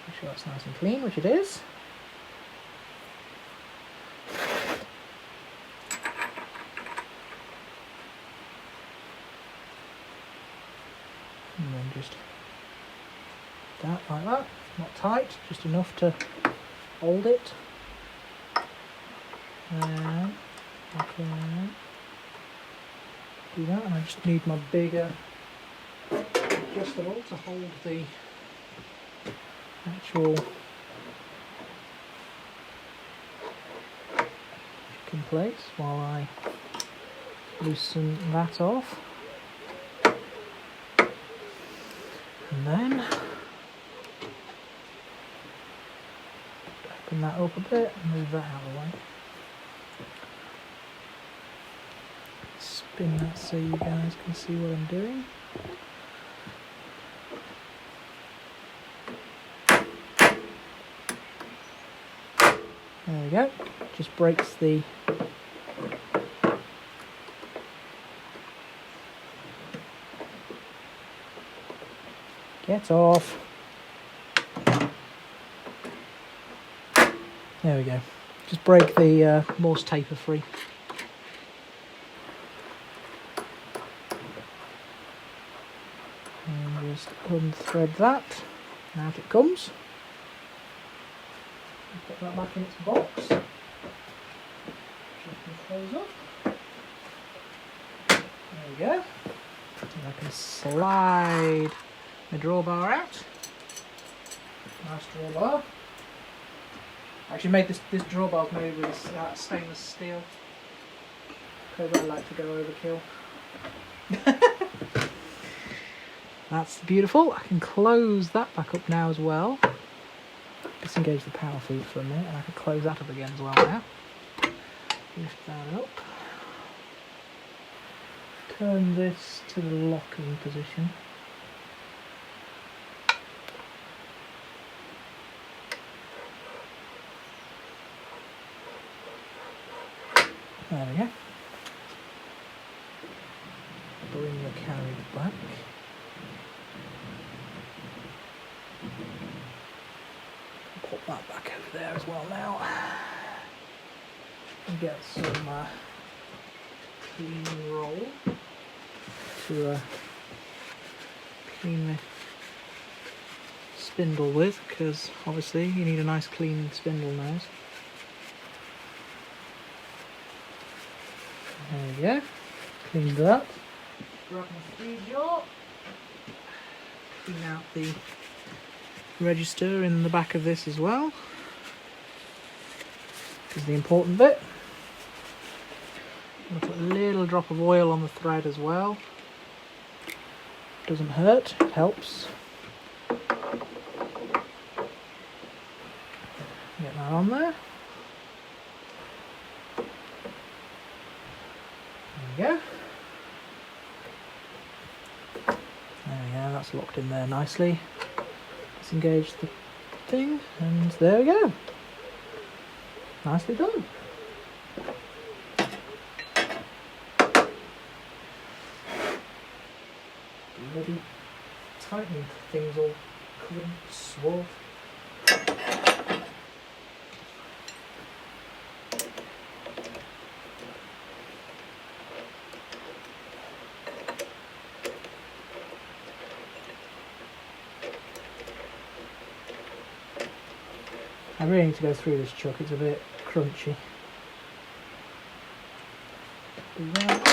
Make sure that's nice and clean, which it is. And then just that like that. Not tight, just enough to hold it. And I can do that, and I just need my bigger adjustable to hold the actual in place while I loosen that off, and then open that up a bit and move that out of the way. Spin that so you guys can see what I'm doing. There we go. Just breaks the get off. There we go. Just break the Morse taper free. And just unthread that. And out it comes. Put that back in its box. Just close up. There we go. And I can slide my drawbar out. Nice drawbar. I actually made this drawbar made with stainless steel because I like to go overkill. That's beautiful. I can close that back up now as well. Disengage the power feed for a minute, and I can close that up again as well now. Lift that up. Turn this to the locking position. There we go. Bring your carriage back. Put that back over there as well now. And get some clean roll to clean the spindle with, because obviously you need a nice clean spindle nose. There we go, cleaned that. Grab my speed jaw, clean out the register in the back of this as well. This is the important bit. I'm going to put a little drop of oil on the thread as well. Doesn't hurt, it helps. Get that on there. There we go. There we go, that's locked in there nicely. Disengage the thing, and there we go. Nicely done. Bloody tightening things all covered in swab. I really need to go through this chuck, it's a bit crunchy. Do that.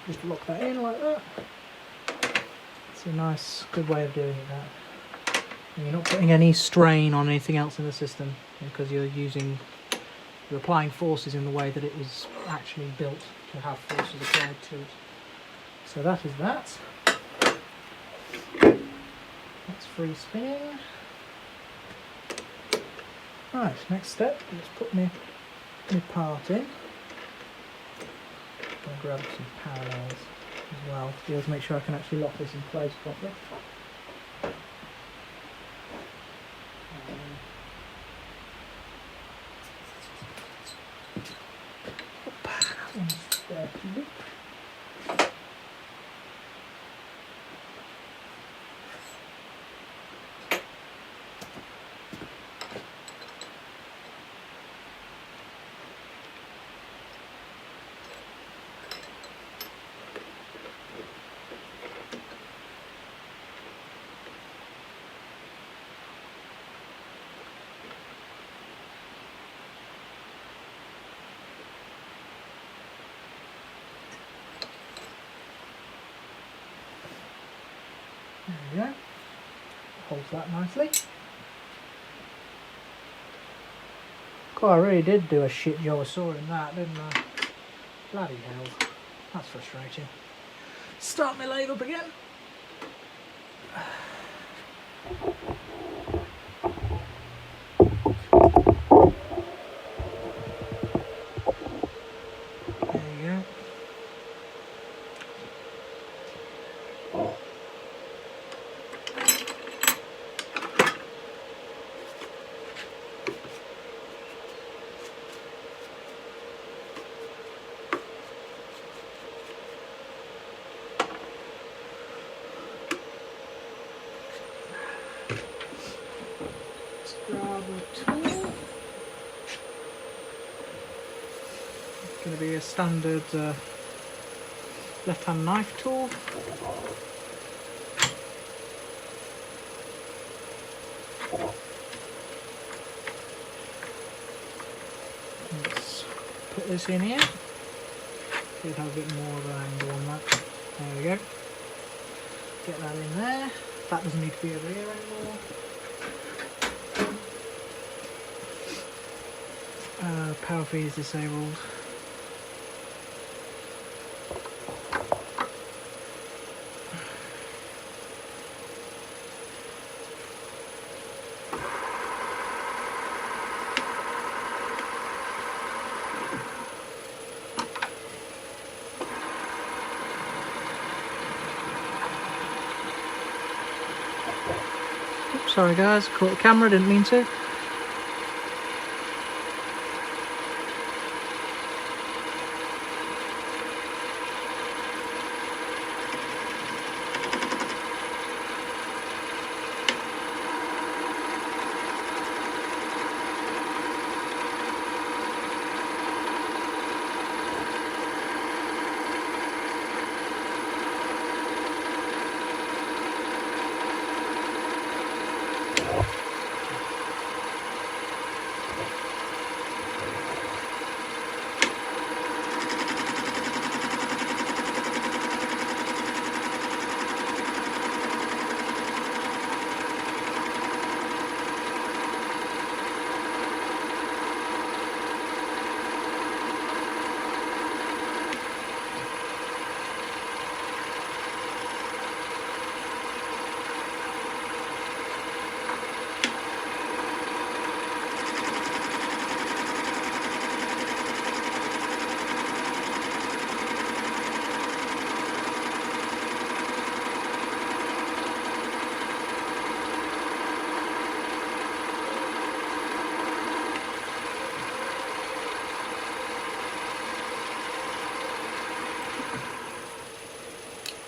Just lock that in like that. It's a nice, good way of doing it, that. And you're not putting any strain on anything else in the system because you're applying forces in the way that it was actually built to have forces applied to it. So that is that. That's free spinning. Right, next step, let's put my part in. I'm going to grab some parallels as well to be able to make sure I can actually lock this in place properly. That one's there to loop. There we go. Holds that nicely. God, I really did do a shit job of sawing that, didn't I? Bloody hell. That's frustrating. Start my lathe up again. There you go. Grab a tool. It's going to be a standard left-hand knife tool. Let's put this in here. Should have a bit more of an angle on that. There we go. Get that in there. That doesn't need to be over here anymore. Power feed is disabled. Oops, sorry guys, caught the camera, didn't mean to.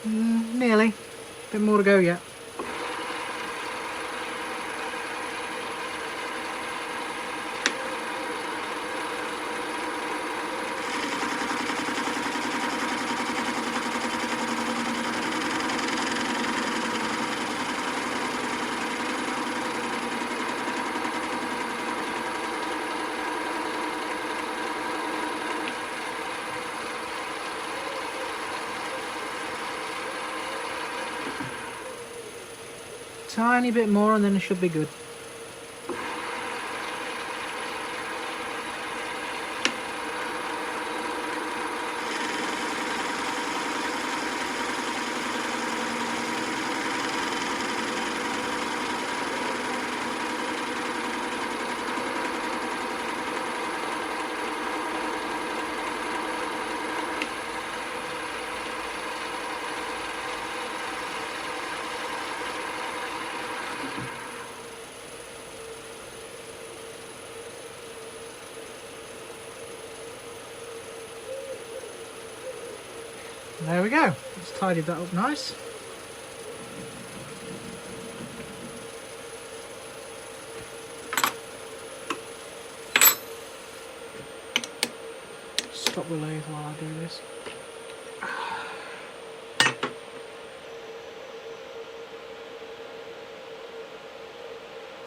Nearly. A bit more to go yet. Tiny bit more and then it should be good. There we go. Let's tidy that up nice. Stop the lathe while I do this.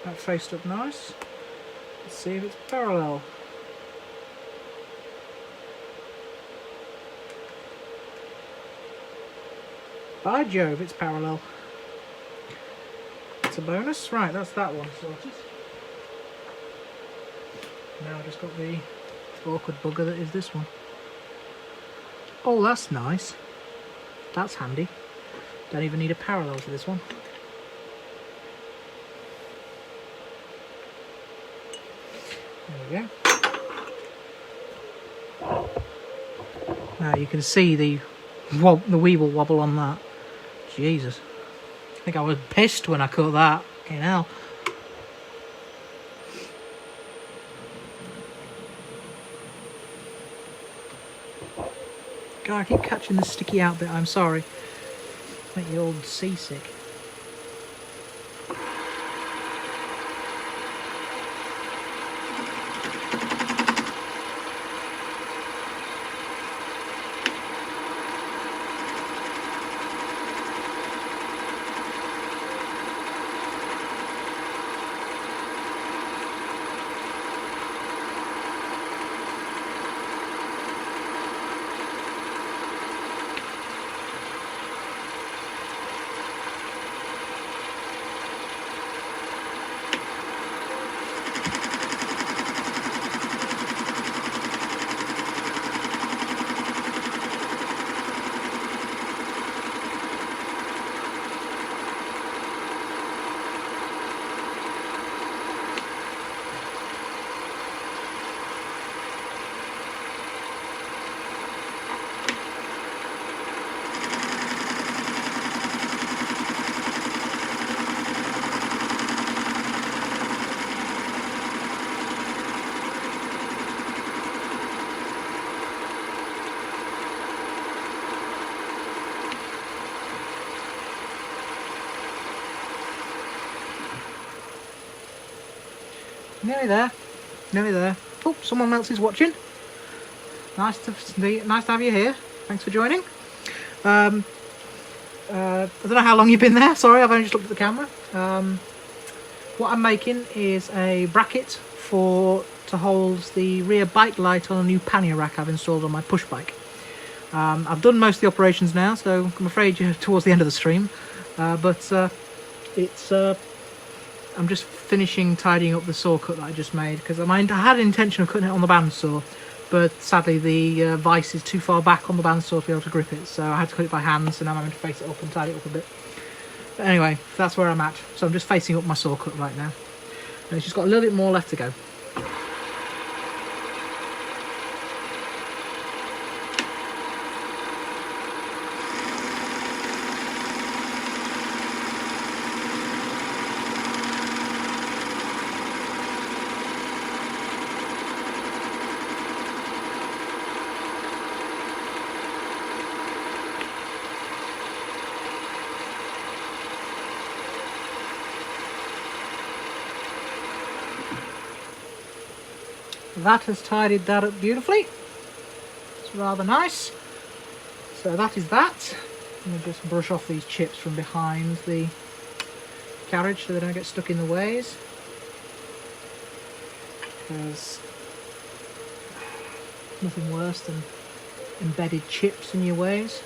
That faced up nice. Let's see if it's parallel. By Jove, it's parallel. It's a bonus. Right, that's that one sorted. Now I've just got the awkward bugger that is this one. Oh, that's nice. That's handy. Don't even need a parallel to this one. There we go. Now you can see the weevil wobble on that. Jesus. I think I was pissed when I cut that. Fucking hell. God, I keep catching the sticky out bit. I'm sorry. Make you all seasick. Nearly there. Nearly there. Oh, someone else is watching. Nice to have you here. Thanks for joining. I don't know how long you've been there. Sorry, I've only just looked at the camera. What I'm making is a bracket to hold the rear bike light on a new pannier rack I've installed on my push bike. I've done most of the operations now, so I'm afraid you're towards the end of the stream. I'm just finishing tidying up the saw cut that I just made, because I had an intention of cutting it on the bandsaw, but sadly the vise is too far back on the bandsaw to be able to grip it, so I had to cut it by hand, so now I'm having to face it up and tidy it up a bit. But anyway, that's where I'm at. So I'm just facing up my saw cut right now, and it's just got a little bit more left to go. that has tidied that up beautifully. It's rather nice. So that is that. I'm going to just brush off these chips from behind the carriage so they don't get stuck in the ways. Because nothing worse than embedded chips in your ways.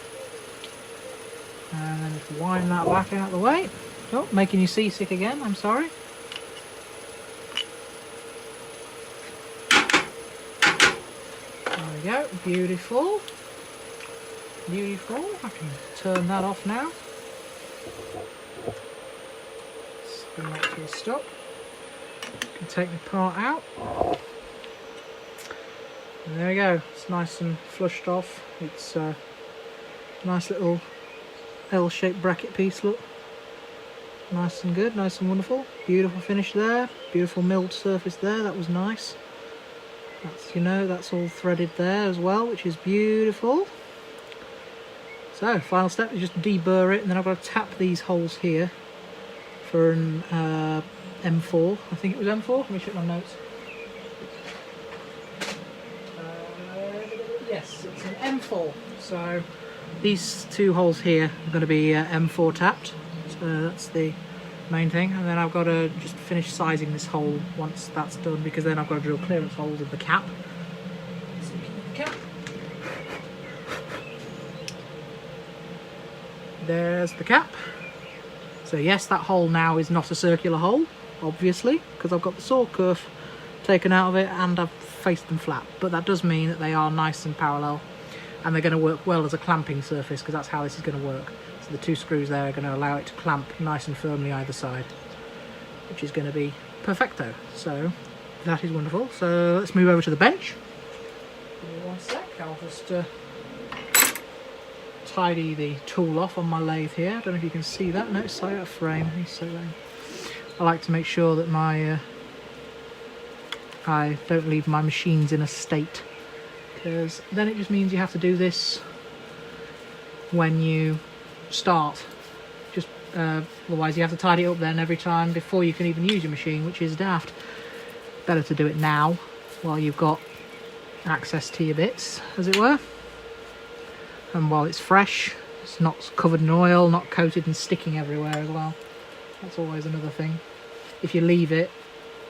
And then just wind that back out of the way. Oh, making you seasick again, I'm sorry. There we go, beautiful. Beautiful. I can turn that off now. Let's bring that to a stop. Can take the part out. And there we go. It's nice and flushed off. It's a nice little L-shaped bracket piece, look. Nice and good, nice and wonderful. Beautiful finish there. Beautiful milled surface there, that was nice. That's, you know, that's all threaded there as well, which is beautiful. So, final step is just deburr it, and then I've got to tap these holes here for an M4. I think it was M4. Let me check my notes. Yes, it's an M4. So these two holes here are going to be M4 tapped. So that's the main thing. And then I've got to just finish sizing this hole once that's done, because then I've got to drill clearance holes in the cap. So the cap. There's the cap. So yes, that hole now is not a circular hole, obviously, because I've got the saw kerf taken out of it and I've faced them flat. But that does mean that they are nice and parallel, and they're going to work well as a clamping surface, because that's how this is going to work. So the two screws there are going to allow it to clamp nice and firmly either side, which is going to be perfecto. So that is wonderful. So let's move over to the bench. Give me one sec, I'll just tidy the tool off on my lathe here. I don't know if you can see that. No, it's slightly out of frame. I like to make sure that my I don't leave my machines in a state, because then it just means you have to do this when you start. Just otherwise you have to tidy it up then every time before you can even use your machine, which is daft. Better to do it now while you've got access to your bits, as it were. And while it's fresh, it's not covered in oil, not coated and sticking everywhere as well. That's always another thing. If you leave it,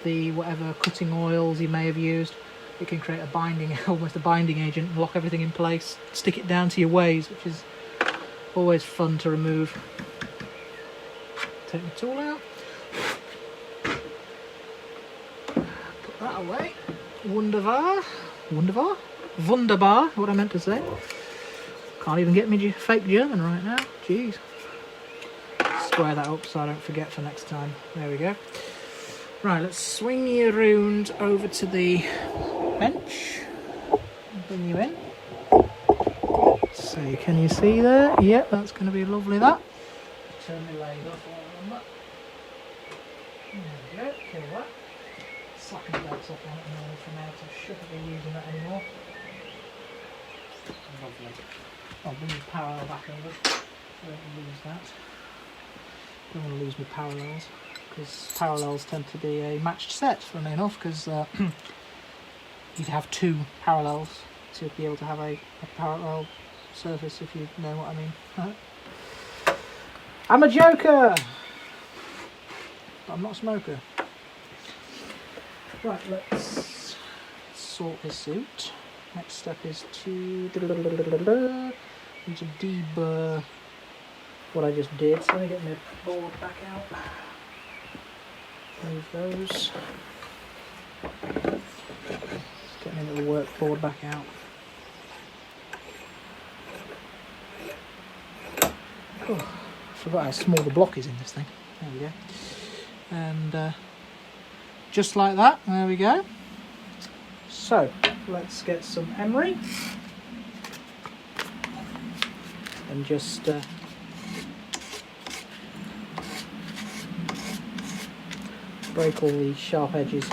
the whatever cutting oils you may have used, it can create a binding, almost a binding agent, and lock everything in place, stick it down to your ways, which is always fun to remove. Take the tool out. Put that away. Wunderbar. Wunderbar? Wunderbar, what I meant to say. Can't even get me fake German right now. Jeez. Square that up so I don't forget for next time. There we go. Right, let's swing you around over to the bench. Bring you in. So can you see there? Yep, that's going to be lovely, that. Turn the lathe off while I'm on that. There we go, kill that. Slacken the belts off on it now for now, so I shouldn't be using that anymore. Lovely. I'll bring the parallel back over. I don't lose that. Don't want to lose my parallels, because parallels tend to be a matched set, funnily enough, because you'd have two parallels to be able to have a parallel surface, if you know what I mean. I'm a joker! But I'm not a smoker. Right, let's sort this out. Next step is to deburr what I just did. So let me get my board back out. Move those. Get my little work board back out. Oh, I forgot how small the block is in this thing. There we go. And just like that, there we go. So let's get some emery and just break all these sharp edges.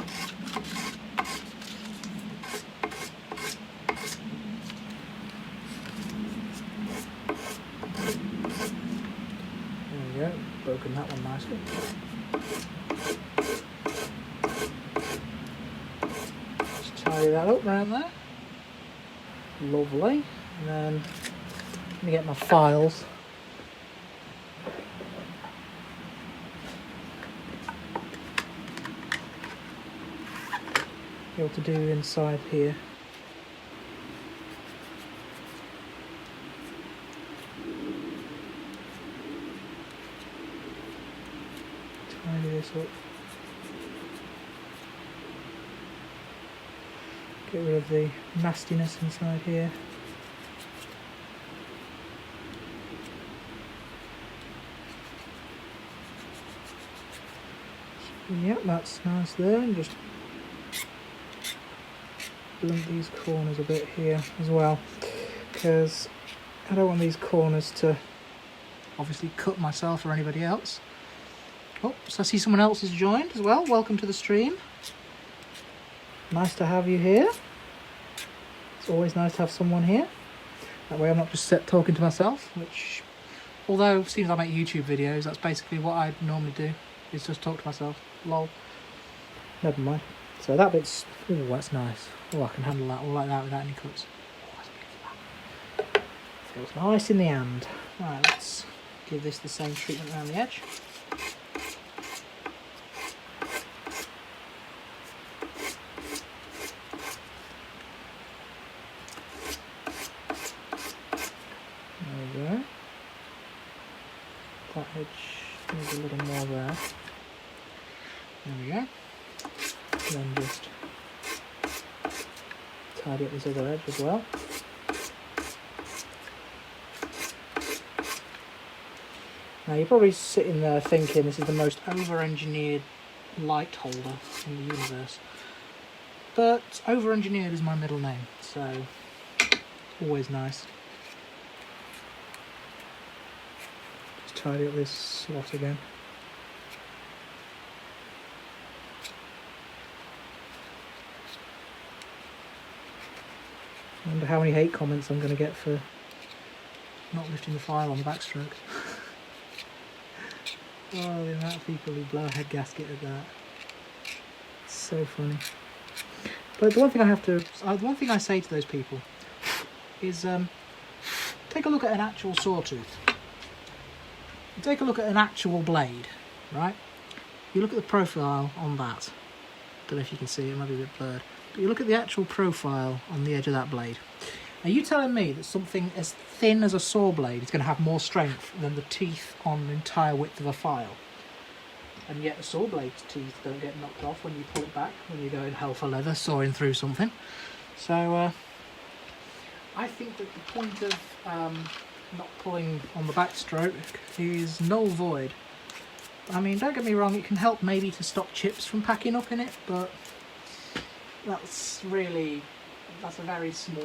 There we go, broken that one nicely. Just tidy that up around there. Lovely. And then let me get my files. What to do inside here. Tidy this up. Get rid of the nastiness inside here. Yep, that's nice there, and just blunt these corners a bit here as well, because I don't want these corners to obviously cut myself or anybody else. Oh, so I see someone else has joined as well. Welcome to the stream. Nice to have you here. It's always nice to have someone here. That way I'm not just talking to myself, which, although it seems I make YouTube videos, that's basically what I normally do, is just talk to myself. Lol. Never mind. So that bit's... Oh, that's nice. Oh, I can handle that all like that without any cuts. Oh, that's beautiful. Feels nice in the hand. Right, let's give this the same treatment around the edge. That edge needs a little more there. There we go. Then just tidy up this other edge as well. Now you're probably sitting there thinking this is the most over-engineered light holder in the universe. But over-engineered is my middle name, so always nice. Tidy up this slot again. I wonder how many hate comments I'm going to get for not lifting the file on the backstroke. Oh, the amount of people who blow a head gasket at that. It's so funny. But the one thing the one thing I say to those people is take a look at an actual sawtooth. Take a look at an actual blade, right? You look at the profile on that. Don't know if you can see it, might be a bit blurred. But you look at the actual profile on the edge of that blade. Are you telling me that something as thin as a saw blade is going to have more strength than the teeth on the entire width of a file? And yet the saw blade's teeth don't get knocked off when you pull it back, when you go in hell for leather, sawing through something. So I think that the point of not pulling on the backstroke is null void. I mean, don't get me wrong, it can help maybe to stop chips from packing up in it, but that's a very small,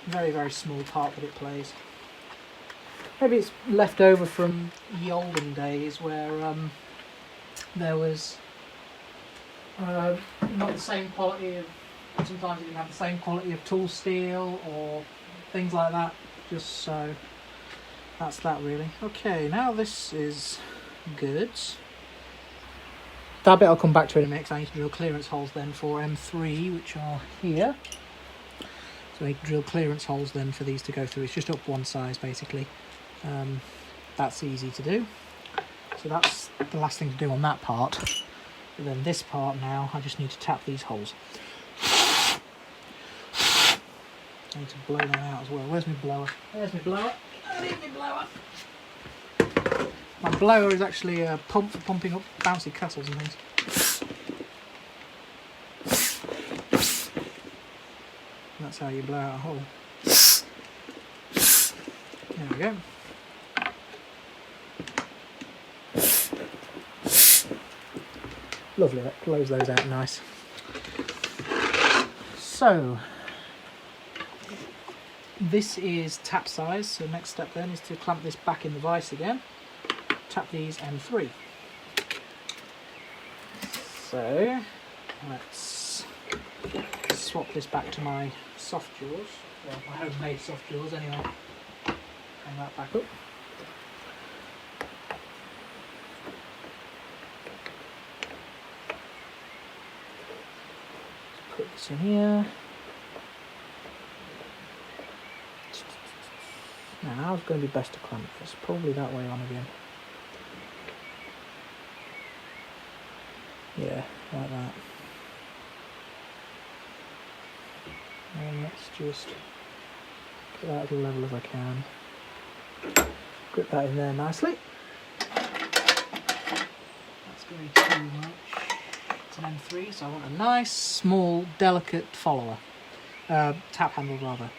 very small part that it plays. Maybe it's left over from the olden days where there was not the same quality of, sometimes it didn't have the same quality of tool steel or things like that, just so that's that really. Okay, now this is good. That bit I'll come back to in a minute because I need to drill clearance holes then for M3, which are here. So I need to drill clearance holes then for these to go through. It's just up one size basically. That's easy to do. So that's the last thing to do on that part. But then this part now, I just need to tap these holes. I need to blow that out as well. Where's my blower? There's my blower. I need my blower. My blower is actually a pump for pumping up bouncy castles and things. And that's how you blow out a hole. There we go. Lovely, that blows those out nice. So, this is tap size, so the next step then is to clamp this back in the vise again. Tap these M3. So, let's swap this back to my soft jaws, well, my homemade soft jaws anyway. Hang that back up. put this in here. Now, how's going to be best to clamp this? Probably that way on again. Yeah, like that. And let's just get that as level as I can. Grip that in there nicely. That's going too much. It's an M3, so I want a nice, small, delicate follower. Tap handle rather.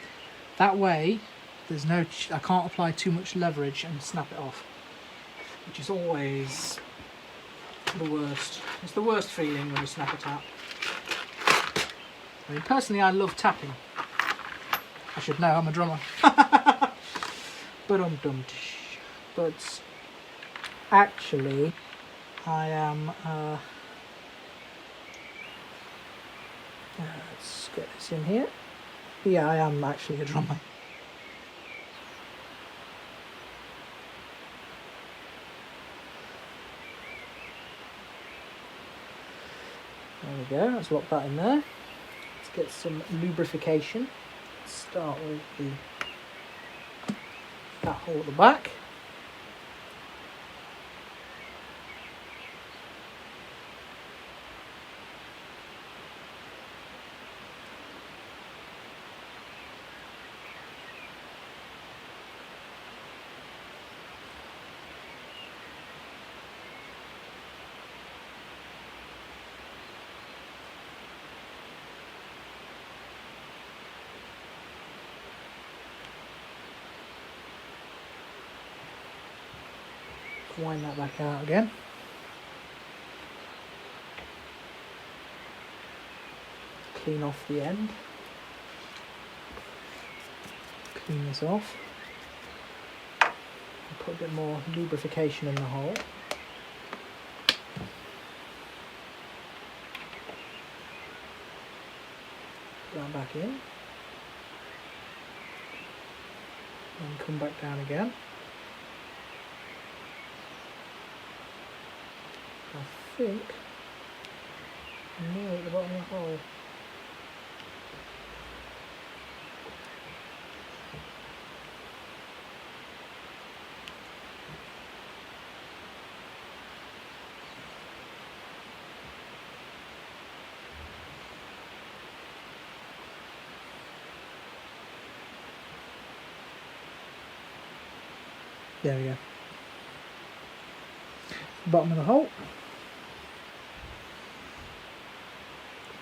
That way, there's no. I can't apply too much leverage and snap it off, which is always the worst. It's the worst feeling when you snap a tap. I mean, personally, I love tapping. I should know, I'm a drummer. But actually, I am. Let's get this in here. Yeah, I am actually a drummer. There we go, let's lock that in there. Let's get some lubrification. Start with that hole at the back. Wind that back out again. Clean off the end. Clean this off. And put a bit more lubrification in the hole. Put that back in. And come back down again. I think I'm nearly at the bottom of the hole. There we go. Bottom of the hole.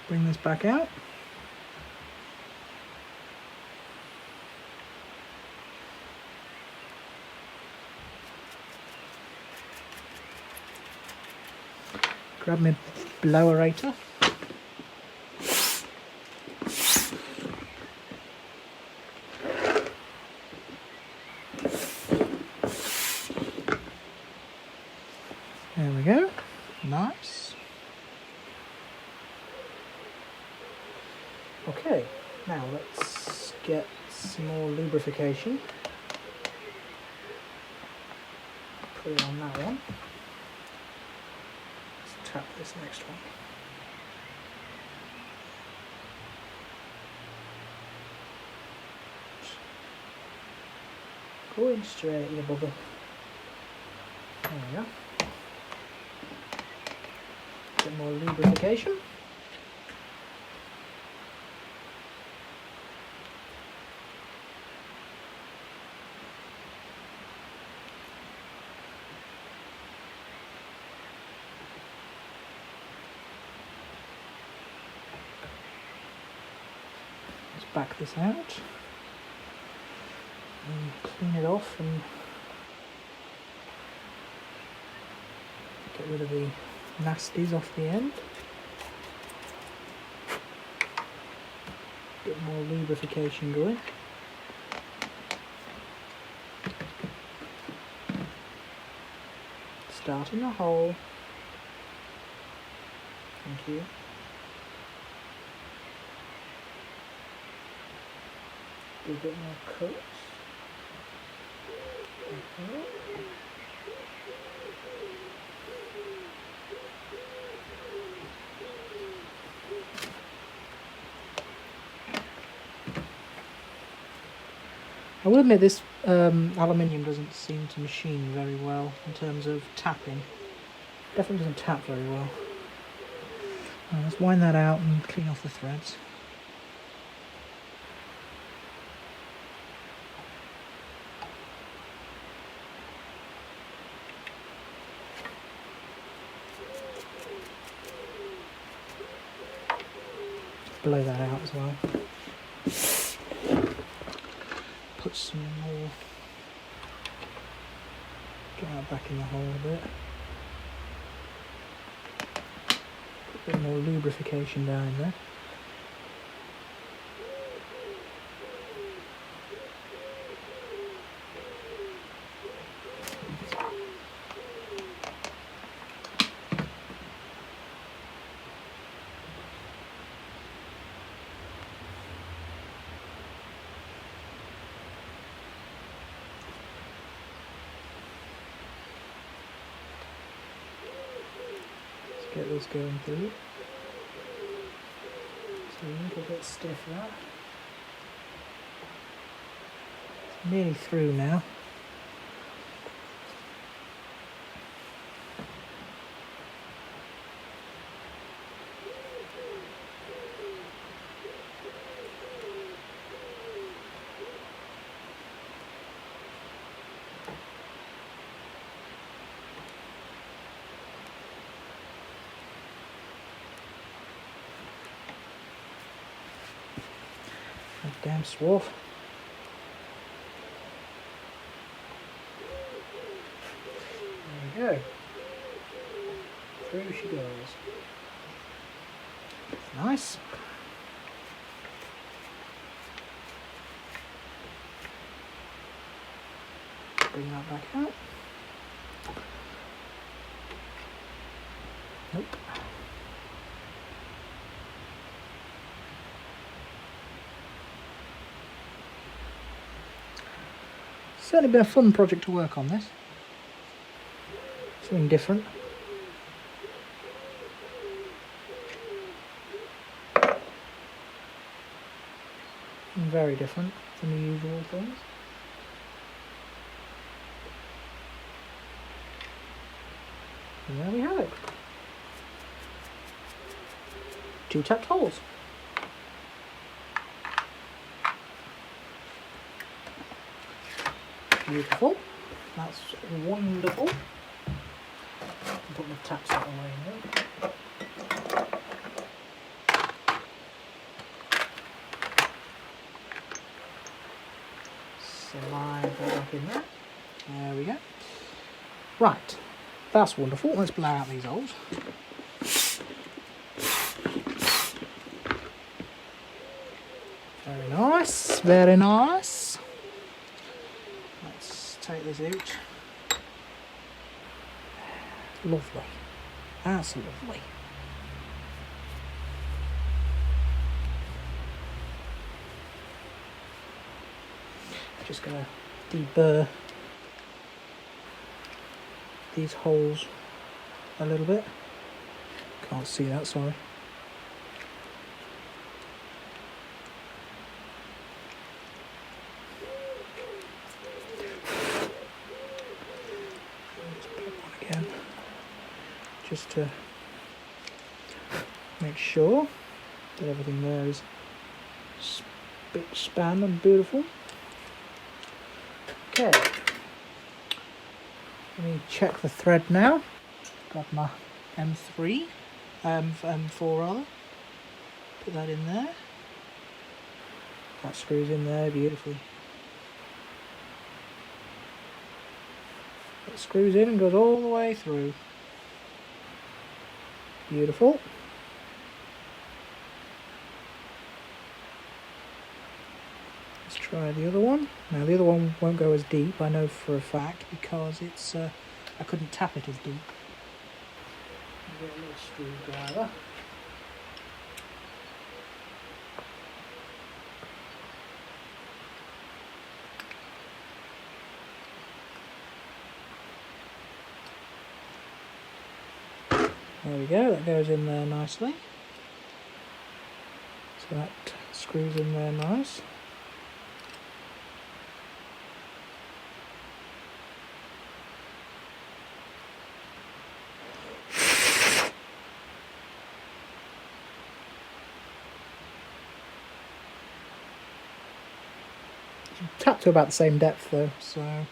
Bring this back out. Grab my blowerator. There we go. Nice. Okay, now let's get some more lubrification. Put it on that one. Let's tap this next one. Going straight, you bugger. There we go. Bit more lubrification. Let's back this out and clean it off and get rid of the nasties off the end. Bit more lubrification going. Start in the hole. Thank you. Do a bit more cuts. Okay. I will admit this aluminium doesn't seem to machine very well in terms of tapping. Definitely doesn't tap very well. Let's wind that out and clean off the threads. Blow that out as well. Put some more, get that back in the hole a bit. Put a bit more lubrication down in there. Get this going through. So a little bit stiff that. It's nearly through now. Damn swarf. There we go. Through she goes. Nice. Bring that back out. Nope. Certainly been a fun project to work on this. Something different. And very different from the usual things. And there we have it. 2 tapped holes. Beautiful. That's wonderful. Put the taps out of the way now. Slide that up in there. There we go. Right. That's wonderful. Let's blow out these holes. Very nice. Very nice. Take this out. Lovely. That's lovely. Just going to deburr these holes a little bit. Can't see that, sorry. Just to make sure that everything there is spick span and beautiful. Okay, let me check the thread now. Got my M3, M4 rather. Put that in there. That screws in there beautifully. It screws in and goes all the way through. Beautiful. Let's try the other one. Now the other one won't go as deep, I know for a fact, because it's I couldn't tap it as deep. Get a little screwdriver. There we go, that goes in there nicely. So that screws in there nice. Tap to about the same depth though, so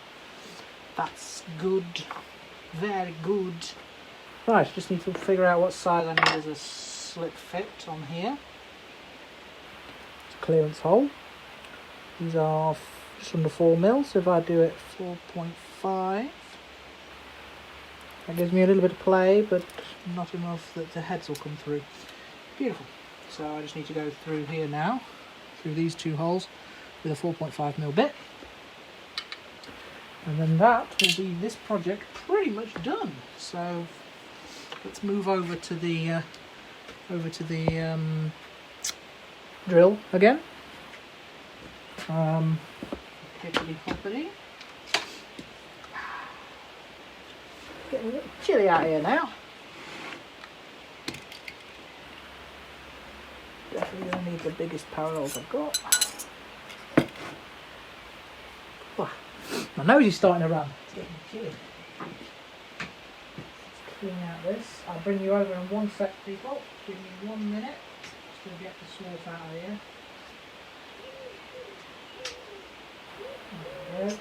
that's good. Very good. Right, just need to figure out what size I need as a slip fit on here. It's a clearance hole. These are just under 4mm, so if I do it 4.5, that gives me a little bit of play, but not enough that the heads will come through. Beautiful. So I just need to go through here now, through these two holes, with a 4.5mm bit. And then that will be this project pretty much done. So let's move over to the drill again. Hippity hoppity. Getting a little chilly out here now. Definitely gonna need the biggest parallels I've got. Wow. My nose is starting to run. It's getting chilly. Let's clean out this. I'll bring you over in one sec, people. Give me 1 minute. Just gonna get the salt out of here. There we go.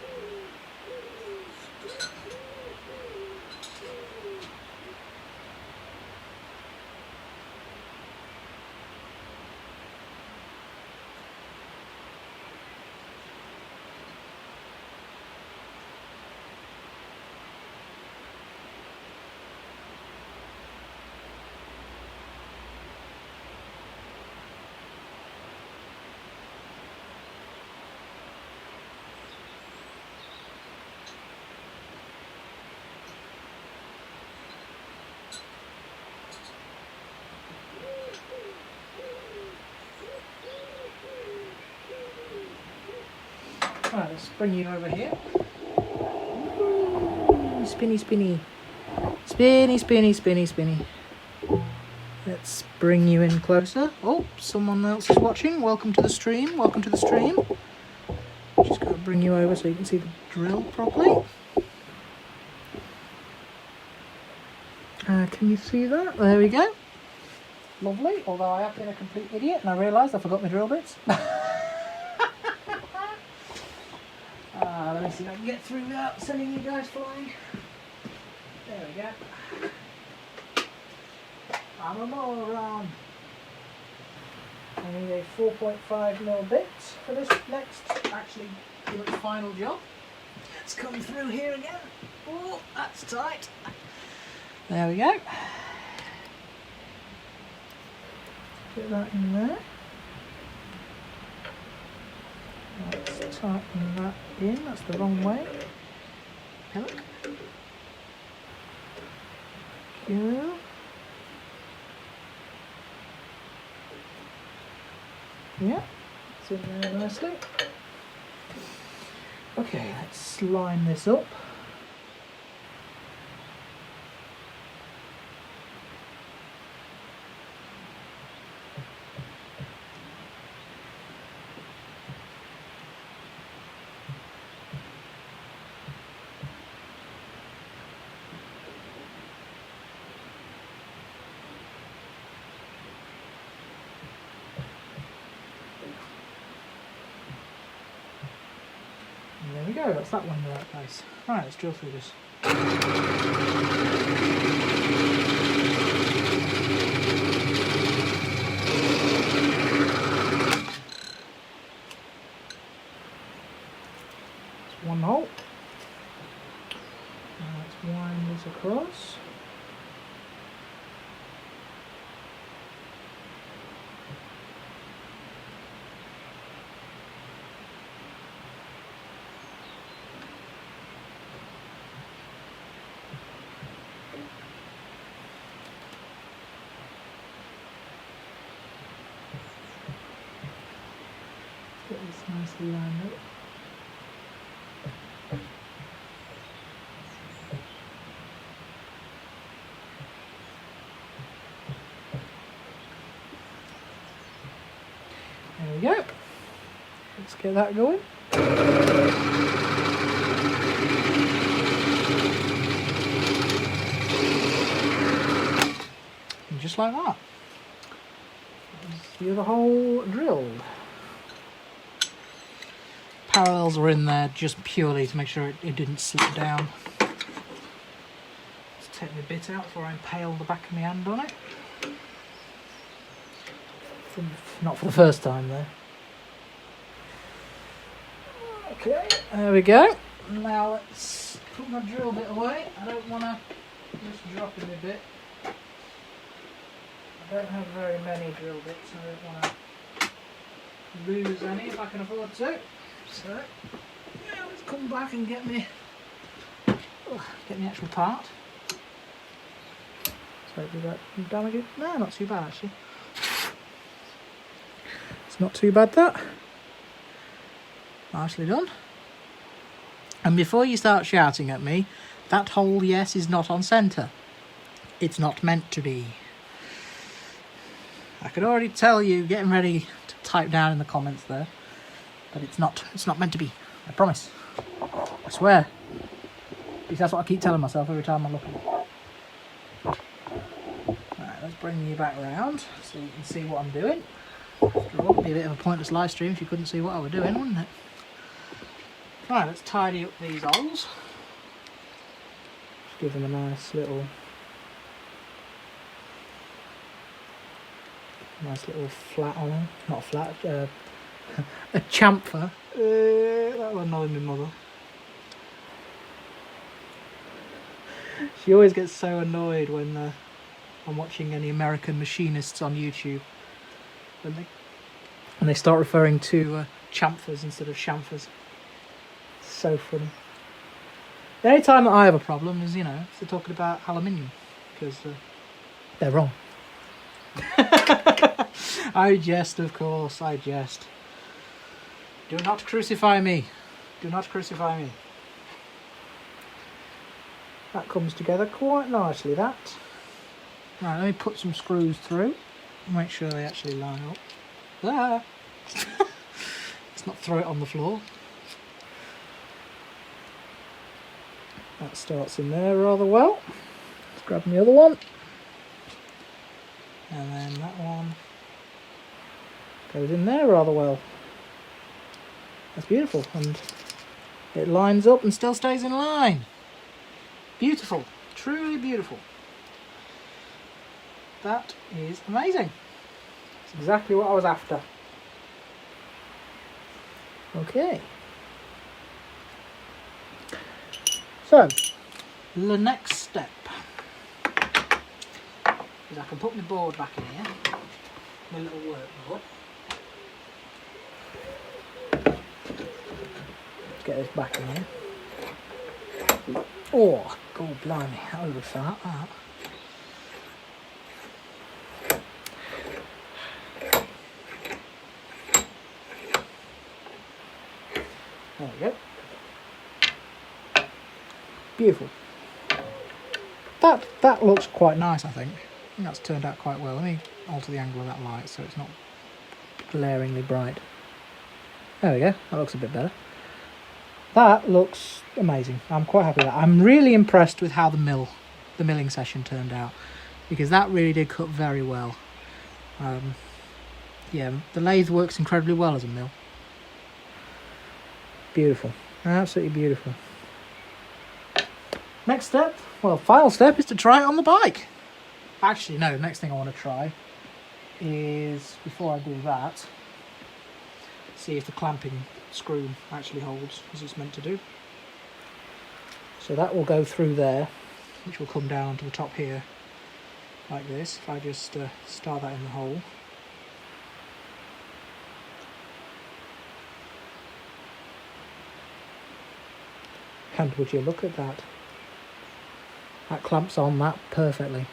Right, let's bring you over here. Ooh, spinny, spinny. Spinny, spinny, spinny, spinny. Let's bring you in closer. Oh, someone else is watching. Welcome to the stream. Welcome to the stream. Just got to bring you over so you can see the drill properly. Can you see that? There we go. Lovely. Although I have been a complete idiot and I realised I forgot my drill bits. Let me see if I can get through without sending you guys flying. There we go. I'm a moron. I need a 4.5mm bit for this next, actually, pretty much final job. Let's come through here again. Oh, that's tight. There we go. Get that in there. Let's tighten that in, that's the wrong way. Look. Yeah. Yeah, it's in there nicely. Okay, let's line this up. There we go, that's that one in the right place. Right, let's drill through this. That's one hole. Now let's wind this across. Get this nicely lined up. There we go. Let's get that going. And just like that. There's the other hole drilled. parallels were in there just purely to make sure it didn't slip down. Let's take my bit out before I impale the back of my hand on it. Not for the first time though. Okay, there we go. Now let's put my drill bit away. I don't want to just drop in a bit. I don't have very many drill bits. I don't want to lose any if I can afford to. So, yeah, let's come back and get me actual part. So hopefully that damage it. No, not too bad actually. It's not too bad that. Nicely done. And before you start shouting at me, that hole, yes, is not on centre. It's not meant to be. I could already tell you getting ready to type down in the comments there, but it's not meant to be. I promise. I swear. Because that's what I keep telling myself every time I look at it. Right, let's bring you back round so you can see what I'm doing. After all, it'd be a bit of a pointless live stream if you couldn't see what I was doing, wouldn't it? Right, let's tidy up these holes. Just give them a nice little flat on them. Not flat, a chamfer. That will annoy my mother. She always gets so annoyed when I'm watching any American machinists on YouTube. When they start referring to chamfers instead of chamfers. So funny. The only time that I have a problem is, if they're talking about aluminium, because they're wrong. I jest, of course, I jest. Do not crucify me. Do not crucify me. That comes together quite nicely, that. Right, let me put some screws through. Make sure they actually line up. There! Let's not throw it on the floor. That starts in there rather well. Let's grab the other one. And then that one goes in there rather well. That's beautiful. And it lines up and still stays in line. Beautiful. Truly beautiful. That is amazing. It's exactly what I was after. Okay. So, the next step is I can put my board back in here, my little workboard. Let's get this back in here. Oh, God blimey, that was a fart, that. There we go. Beautiful. That looks quite nice, I think. That's turned out quite well. Let me alter the angle of that light so it's not glaringly bright. There we go. That looks a bit better. That looks amazing. I'm quite happy with that. I'm really impressed with how the milling session turned out, because that really did cut very well. Yeah, the lathe works incredibly well as a mill. Beautiful. Absolutely beautiful. Next step, well, final step is to try it on the bike. Actually, no, the next thing I want to try is, before I do that, see if the clamping screw actually holds as it's meant to do. So that will go through there, which will come down to the top here, like this. If I just start that in the hole. And would you look at that? That clamps on that perfectly.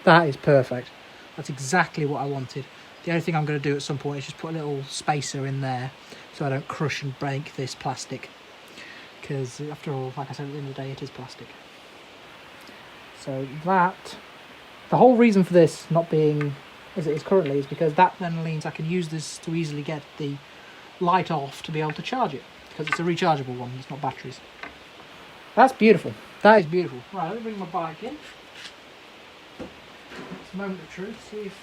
That is perfect. That's exactly what I wanted. The only thing I'm going to do at some point is just put a little spacer in there so I don't crush and break this plastic. Because after all, like I said, at the end of the day, it is plastic. So that, the whole reason for this not being as it is currently is because that then means I can use this to easily get the light off to be able to charge it. Because it's a rechargeable one, it's not batteries. That's beautiful. That is beautiful. Right, let me bring my bike in. It's a moment of truth, see if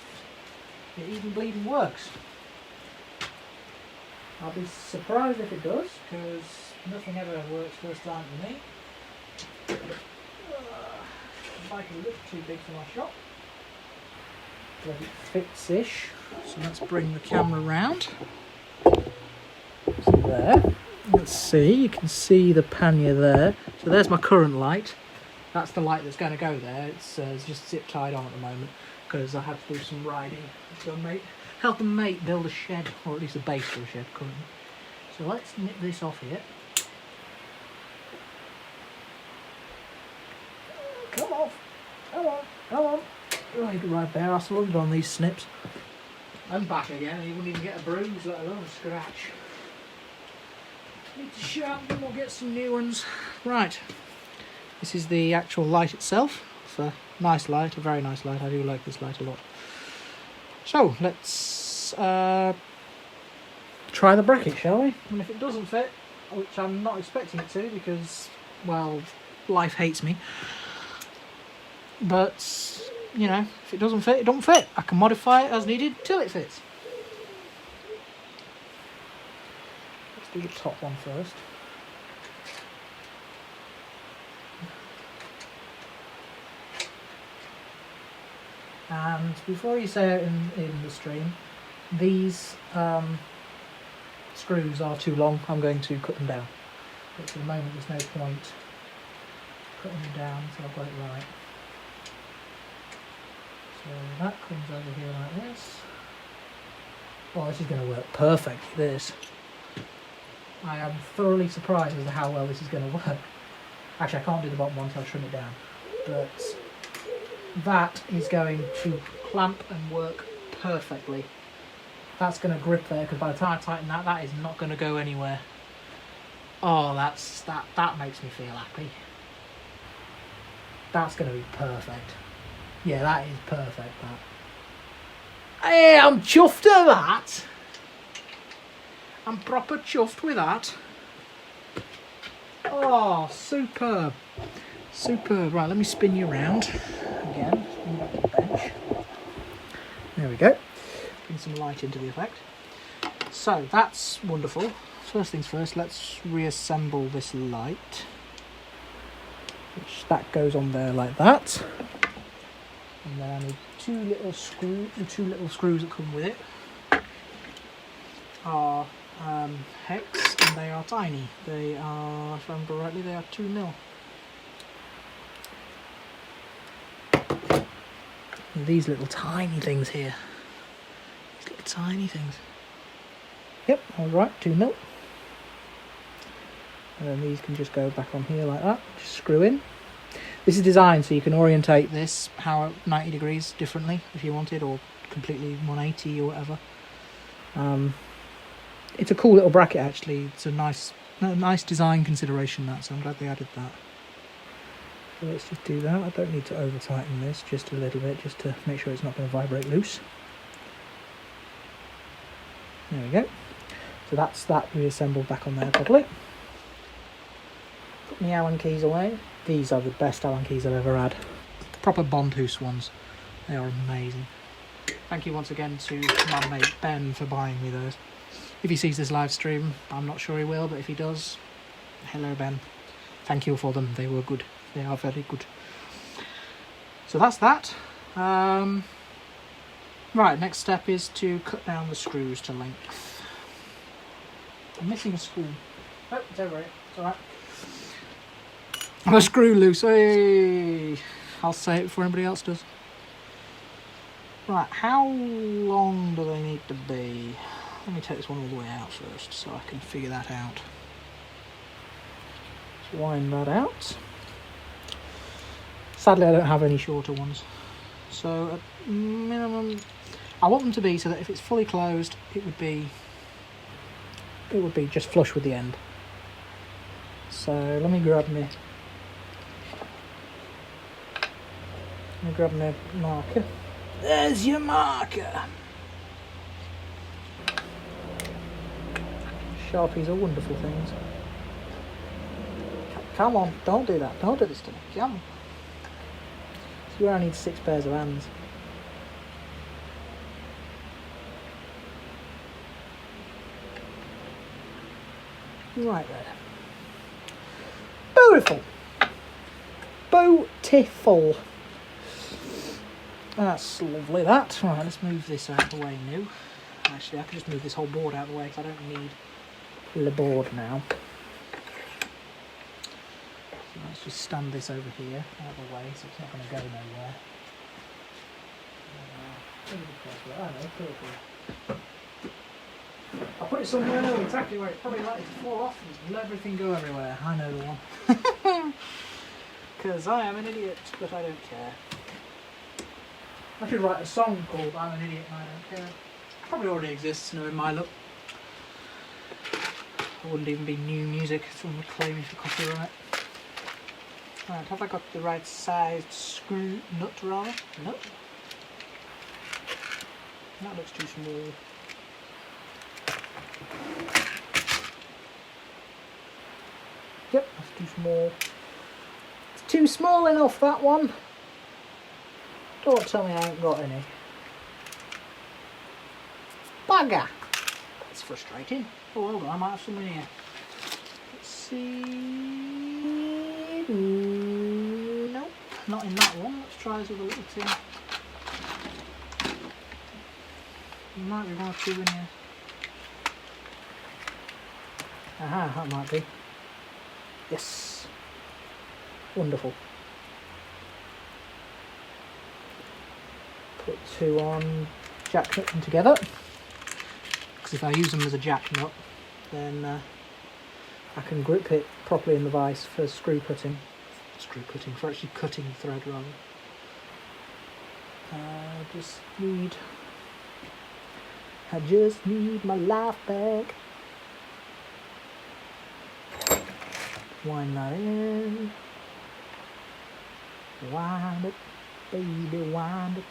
it even bleeding works. I'll be surprised if it does, because nothing ever works first time for me. The bike is a little too big for my shop. But it fits-ish. So let's bring the camera round. So there. Let's see, you can see the pannier there. So there's my current light. That's the light that's going to go there. It's just zip tied on at the moment because I had to do some riding to help a mate build a shed, or at least a base for a shed currently. So let's nip this off here. Come on, come on, come on. Right, right there, I slung on these snips. I'm back again, you wouldn't even get a bruise, let alone a scratch. Need to sharpen them or get some new ones. Right, this is the actual light itself. It's a nice light, a very nice light. I do like this light a lot. So let's try the bracket, shall we? And if it doesn't fit, which I'm not expecting it to because, well, life hates me. But, you know, if it doesn't fit, it don't fit. I can modify it as needed till it fits. Let's do the top one first. And before you say it in the stream, these screws are too long. I'm going to cut them down. But for the moment there's no point cutting them down until I've got it right. So that comes over here like this. Oh, this is going to work perfectly, this. I am thoroughly surprised as to how well this is going to work. Actually, I can't do the bottom one until I trim it down. But that is going to clamp and work perfectly. That's going to grip there, because by the time I tighten that, that is not going to go anywhere. Oh, that makes me feel happy. That's going to be perfect. Yeah, that is perfect, that. Hey, I'm chuffed at that. I'm proper chuffed with that. Oh, superb. Superb. Right, let me spin you around again. Spin back to the bench. There we go. Bring some light into the effect. So, that's wonderful. First things first, let's reassemble this light. Which that goes on there like that. And then I need the two little screws that come with it are hex, and they are tiny. They are, if I remember rightly, they are 2mm. And these little tiny things here. These little tiny things. Yep, alright, 2mm. And then these can just go back on here like that, just screw in. This is designed so you can orientate this 90 degrees differently if you wanted, or completely 180 or whatever. It's a cool little bracket actually. It's a nice design consideration, that, so I'm glad they added that. So let's just do that. I don't need to over tighten this, just a little bit, just to make sure it's not going to vibrate loose. There we go. So that's that reassembled back on there properly. Put my Allen keys away. These are the best Allen keys I've ever had. Proper Bondhouse ones. They are amazing. Thank you once again to my mate Ben for buying me those. If he sees this live stream, I'm not sure he will, but if he does, hello Ben. Thank you for them. They were good. They are very good. So that's that. Right, next step is to cut down the screws to length. I'm missing a screw. Oh, it's over here. It's alright. I'm a screw loose. Hey! I'll say it before anybody else does. Right, how long do they need to be? Let me take this one all the way out first so I can figure that out. Let's wind that out. Sadly, I don't have any shorter ones. So, at minimum, I want them to be so that if it's fully closed, it would be just flush with the end. So, let me grab my marker. There's your marker. Sharpies are wonderful things. Come on, don't do that. Don't do this to me. Come on. See where I need 6 pairs of hands. Right there. Beautiful. Beautiful. That's lovely, that. Right, let's move this out of the way now. Actually, I can just move this whole board out of the way because I don't need the board now. So let's just stand this over here out of the way so it's not going to go nowhere. I'll put it somewhere exactly where it's probably likely to fall off and let everything go everywhere. I know the one. Because I am an idiot, but I don't care. I should write a song called I'm an Idiot and I Don't Care. Probably already exists knowing my look. It wouldn't even be new music, someone would claim me for copyright. Right, have I got the right sized screw nut rather? Nut? That looks too small. Yep, that's too small. It's too small enough, that one. Don't tell me I ain't got any. Bugger! That's frustrating. Oh, hold on, I might have some in here. Let's see. Nope, not in that one. Let's try this other little tin. There might be one or two in here. Aha, that might be. Yes. Wonderful. Put two on, jack nut them together. Because if I use them as a jack nut, then I can grip it properly in the vise for screw cutting. For actually cutting the thread rather. I just need my life back. Wind that in. Wind it, baby, wind it.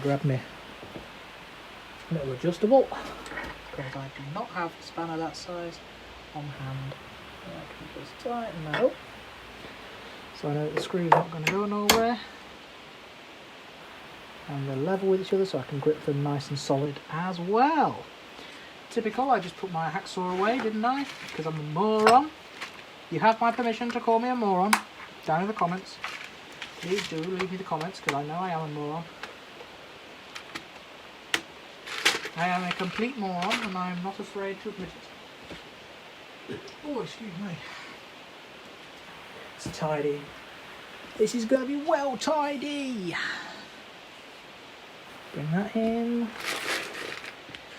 Grab me little adjustable, because I do not have a spanner that size on hand. I can just tighten that up, so I know that the screw's not going to go nowhere. And they're level with each other, so I can grip them nice and solid as well. Typical, I just put my hacksaw away, didn't I? Because I'm a moron. You have my permission to call me a moron. Down in the comments. Please do leave me the comments, because I know I am a moron. I am a complete moron, and I am not afraid to admit it. Oh, excuse me. It's tidy. This is going to be well tidy. Bring that in.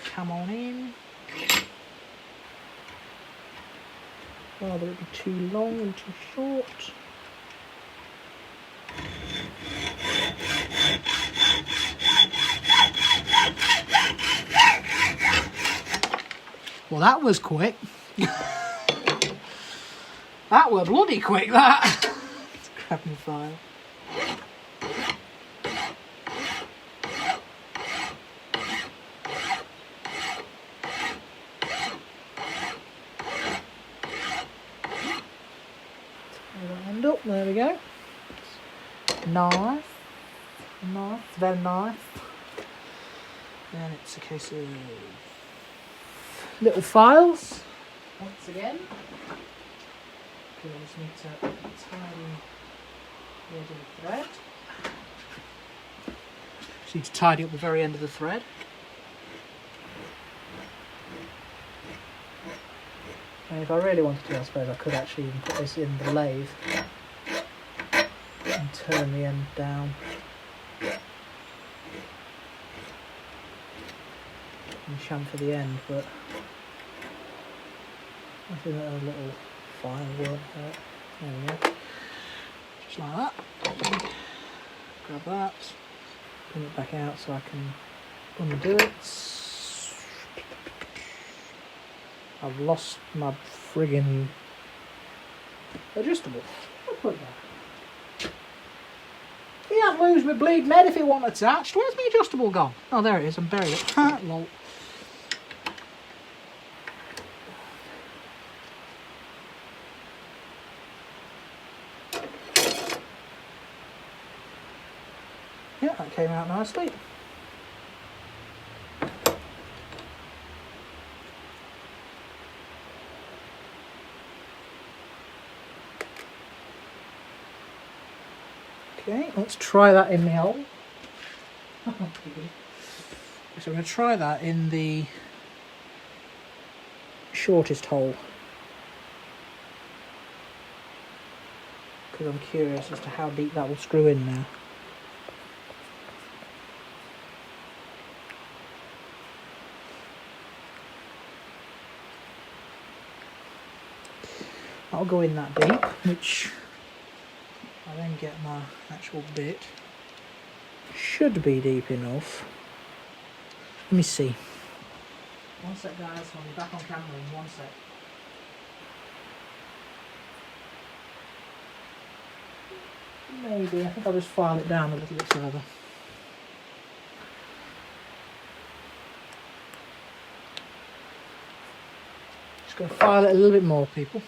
Come on in. Rather it be too long and too short. Well, that was quick. That were bloody quick, that. Let's grab my file. End up, there we go. Nice. Very nice. Then it's a case of little files once again. Okay, I just need to tidy the end of the thread. Just need to tidy up the very end of the thread. And if I really wanted to, I suppose I could actually even put this in the lathe and turn the end down. And chamfer the end, but I think that a little file won't hurt. There we go. Just like that. Grab that. Bring it back out so I can undo it. I've lost my friggin' adjustable. I'll put that. He can't lose my bleed med if it wasn't attached. Where's my adjustable gone? Oh, there it is. I'm buried it. Lol. Yeah, that came out nicely. Okay, let's try that in the hole. So we're going to try that in the shortest hole, because I'm curious as to how deep that will screw in now. I'll go in that deep, which I then get my actual bit. Should be deep enough. Let me see. One sec, guys, I'll be back on camera in 1 sec. Maybe, I think I'll just file it down a little bit further. Just going to file it a little bit more, people.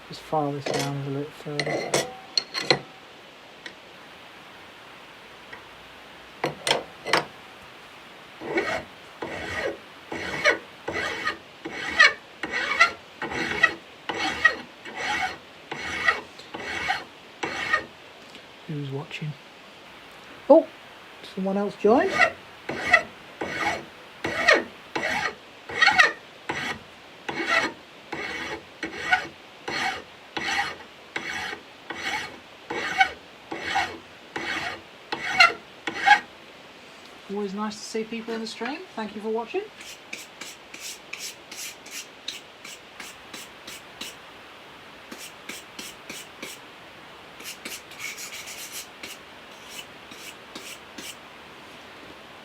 Just file this down a little bit further. Who's watching? Oh, someone else joined. Always nice to see people in the stream. Thank you for watching.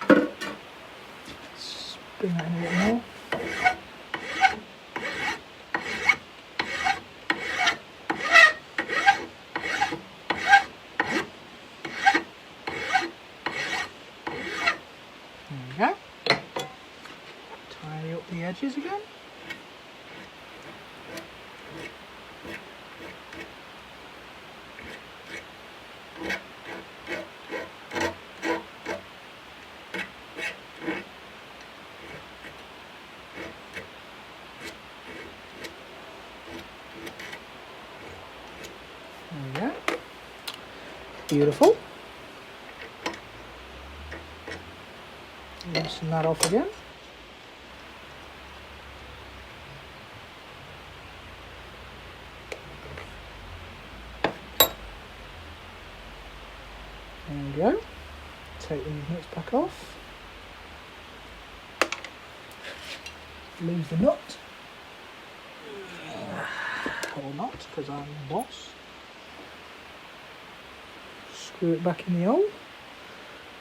Let's bring that in a bit more. There we go. Tidy up the edges again. There we go. Beautiful. Loosen that off again. There we go. Take the nuts back off. Lose the nut. Or not, because I'm the boss. Screw it back in the hole.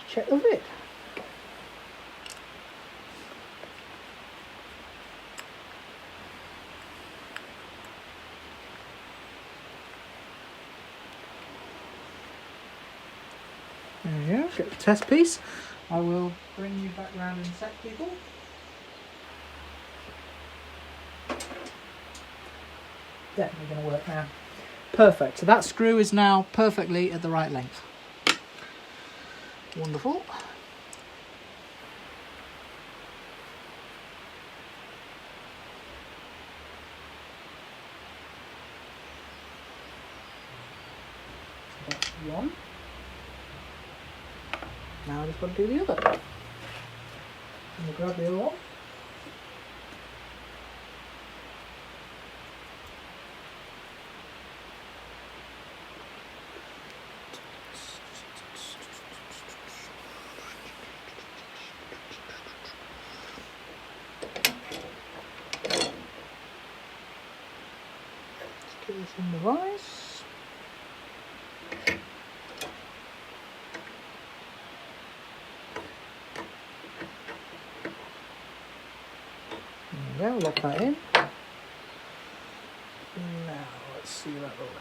Check the lid. There we go, get the test piece. I will bring you back round in a sec, people. Definitely going to work now. Perfect, so that screw is now perfectly at the right length. Wonderful. So that's one. Now I just got to do the other. I'm going to grab the other one. Let's get this in the vise. There we go, lock that in. Now let's see that length.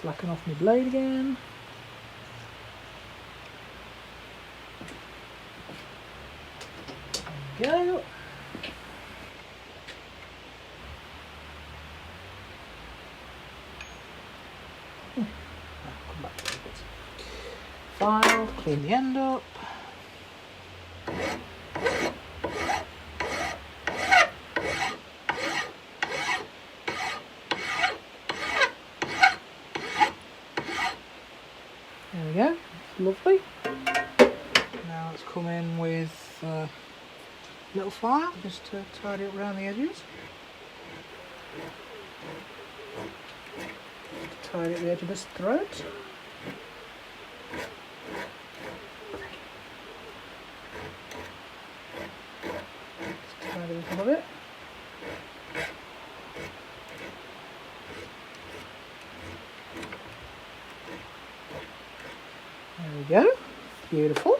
Slacken off my blade again. There we go. Come back to it. File, clean the end up. There we go, lovely. Now let's come in with a little file just to tidy up around the edges. Tidy up the edge of this thread. Just tidy this up a bit. There we go. Beautiful.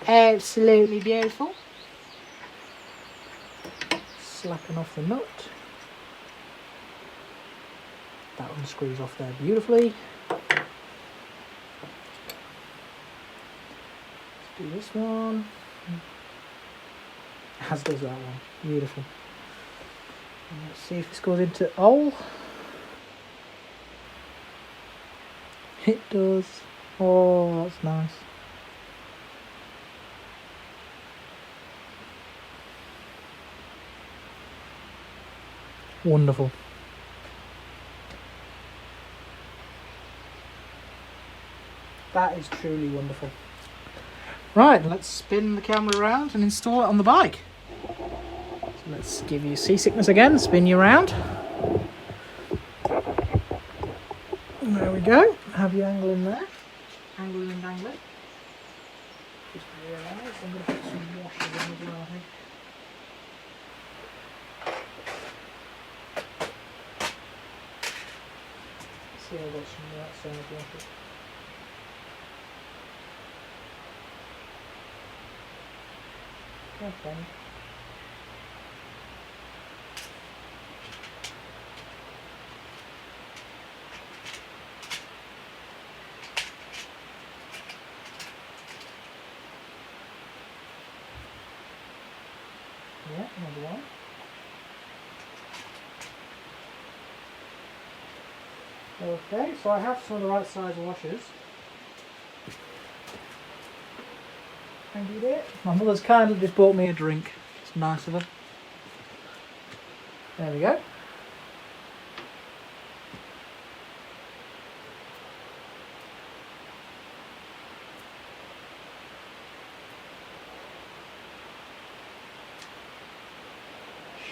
Absolutely beautiful. Slacken off the nut. That unscrews off there beautifully. Let's do this one. As does that one. Beautiful. And let's see if this goes into all. It does. Oh, that's nice. Wonderful. That is truly wonderful. Right, let's spin the camera around and install it on the bike. So let's give you seasickness again, spin you around. There we go. Have you angling there. Angling and dangling. Just realise I'm going to put some washers in as well, I think. See, I've got some right side washers. Okay. Yeah, another one. Okay, so I have some of the right size washers. Thank you, dear. My mother's kindly just bought me a drink. It's nice of her. There we go.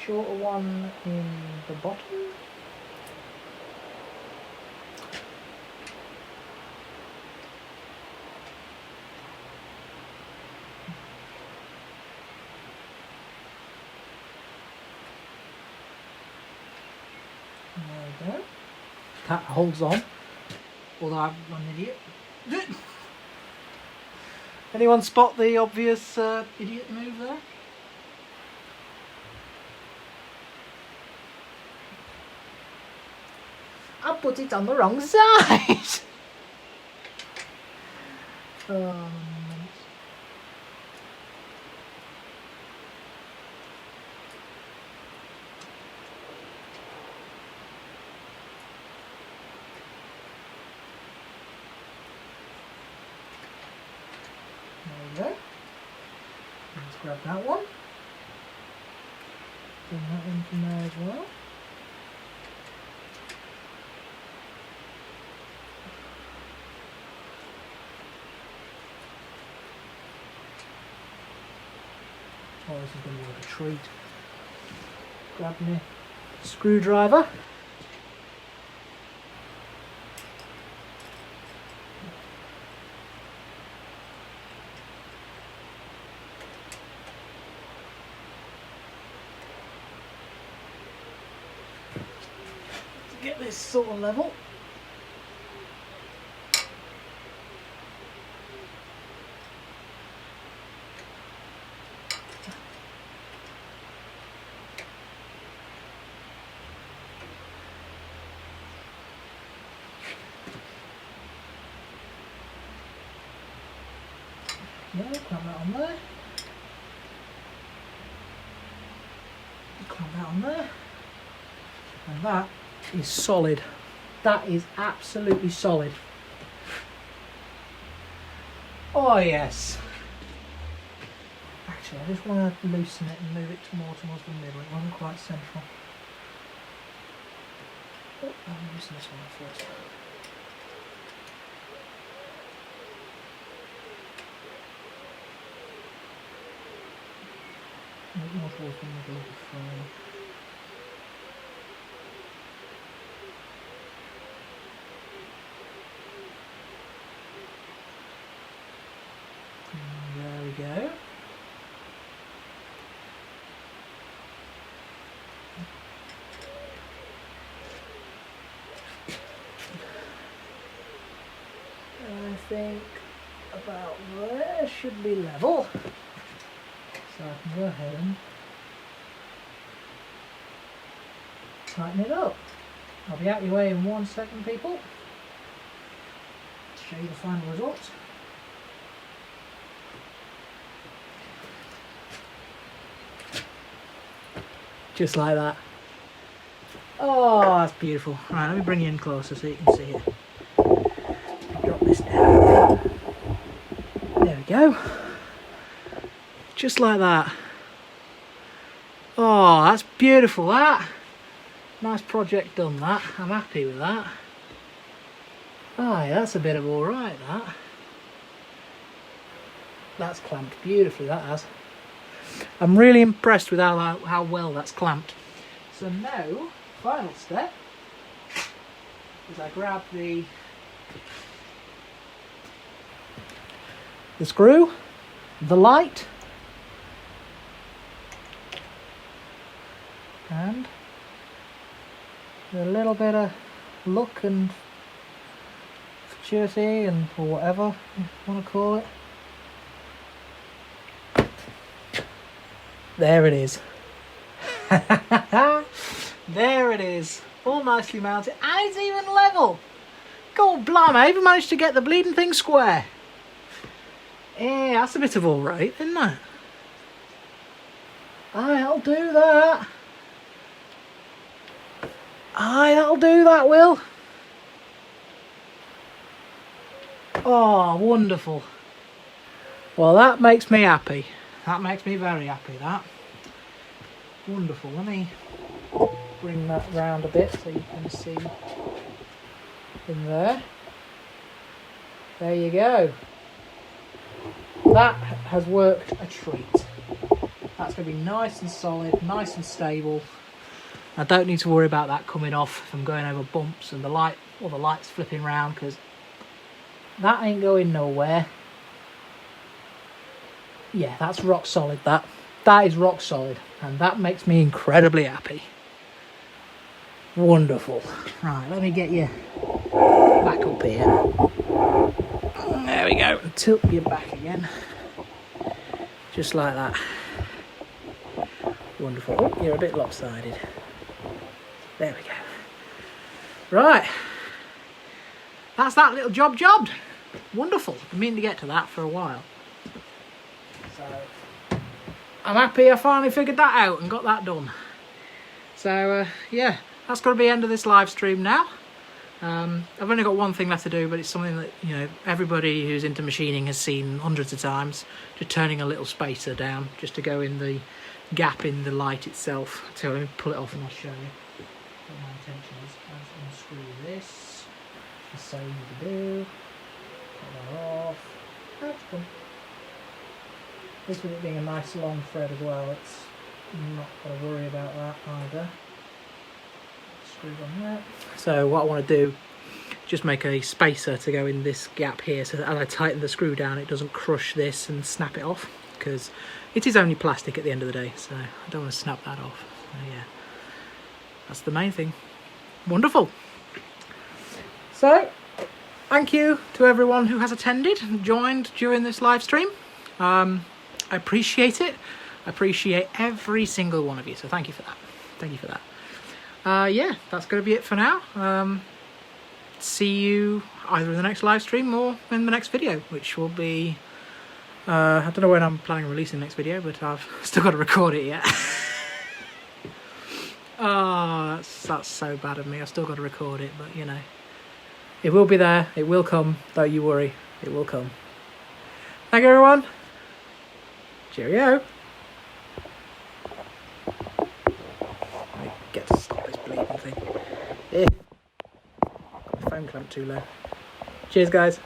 Shorter one in the bottom. There we go. That holds on. Although I'm an idiot. Anyone spot the obvious idiot move there? I put it on the wrong side. There we go. Let's grab that one. Bring that in from there as well. Oh, this is going to be like a treat. Grab me screwdriver. To get this sort of level. Yeah, clamp that on there. Clamp that on there. And that is solid. That is absolutely solid. Oh yes. Actually, I just want to loosen it and move it more towards the middle. It wasn't quite central. Oh, I'll loosen this one first. Move more towards the middle of the frame. There we go. I think about there should be level. So I can go ahead and tighten it up. I'll be out your way in 1 second, people. Show you the final result. Just like that. Oh, that's beautiful. Right, let me bring you in closer so you can see it. Drop this down. There we go. Just like that. Oh, that's beautiful, that. Nice project done, that. I'm happy with that. Aye, that's a bit of alright, that. That's clamped beautifully, that has. I'm really impressed with how well that's clamped. So now, final step is I grab the screw, the light, and a little bit of look and futurity and or whatever you want to call it. There it is. There it is. All nicely mounted. And it's even level. God blimey, I even managed to get the bleeding thing square. Yeah, that's a bit of alright, isn't it? Aye, I'll do that. Aye, that'll do that, Will. Oh, wonderful. Well, that makes me happy. That makes me very happy, that. Wonderful. Let me bring that round a bit so you can see in there. There you go. That has worked a treat. That's going to be nice and solid, nice and stable. I don't need to worry about that coming off if I'm going over bumps and the light's flipping round, because that ain't going nowhere. Yeah, that's rock solid, that. That is rock solid, and that makes me incredibly happy. Wonderful. Right, let me get you back up here. There we go. Tilt you back again. Just like that. Wonderful. Oh, you're a bit lopsided. There we go. Right. That's that little job jobbed. Wonderful. I've been meaning to get to that for a while. So, I'm happy I finally figured that out and got that done. So, yeah, that's got to be the end of this live stream now. I've only got one thing left to do, but it's something that, you know, everybody who's into machining has seen hundreds of times. Just turning a little spacer down just to go in the gap in the light itself. So let me pull it off and I'll show you what my intention is. I'll unscrew this, the same as we do. Pull that off. That's good. This with it being a nice long thread as well, it's not got to worry about that either. Screw on there. So what I want to do, just make a spacer to go in this gap here, so that as I tighten the screw down it doesn't crush this and snap it off, because it is only plastic at the end of the day, so I don't want to snap that off. So yeah, that's the main thing. Wonderful. So thank you to everyone who has attended and joined during this live stream. I appreciate it. I appreciate every single one of you, so thank you for that. Thank you for that. Yeah, that's going to be it for now. See you either in the next live stream or in the next video, which will be I don't know when I'm planning on releasing the next video, but I've still got to record it yet. Oh, that's so bad of me. I've still got to record it, but you know, it will be there. It will come. Don't you worry. It will come. Thank you, everyone. Cheerio. I get to stop this bleeding thing. Got my phone clamped too low. Cheers, guys.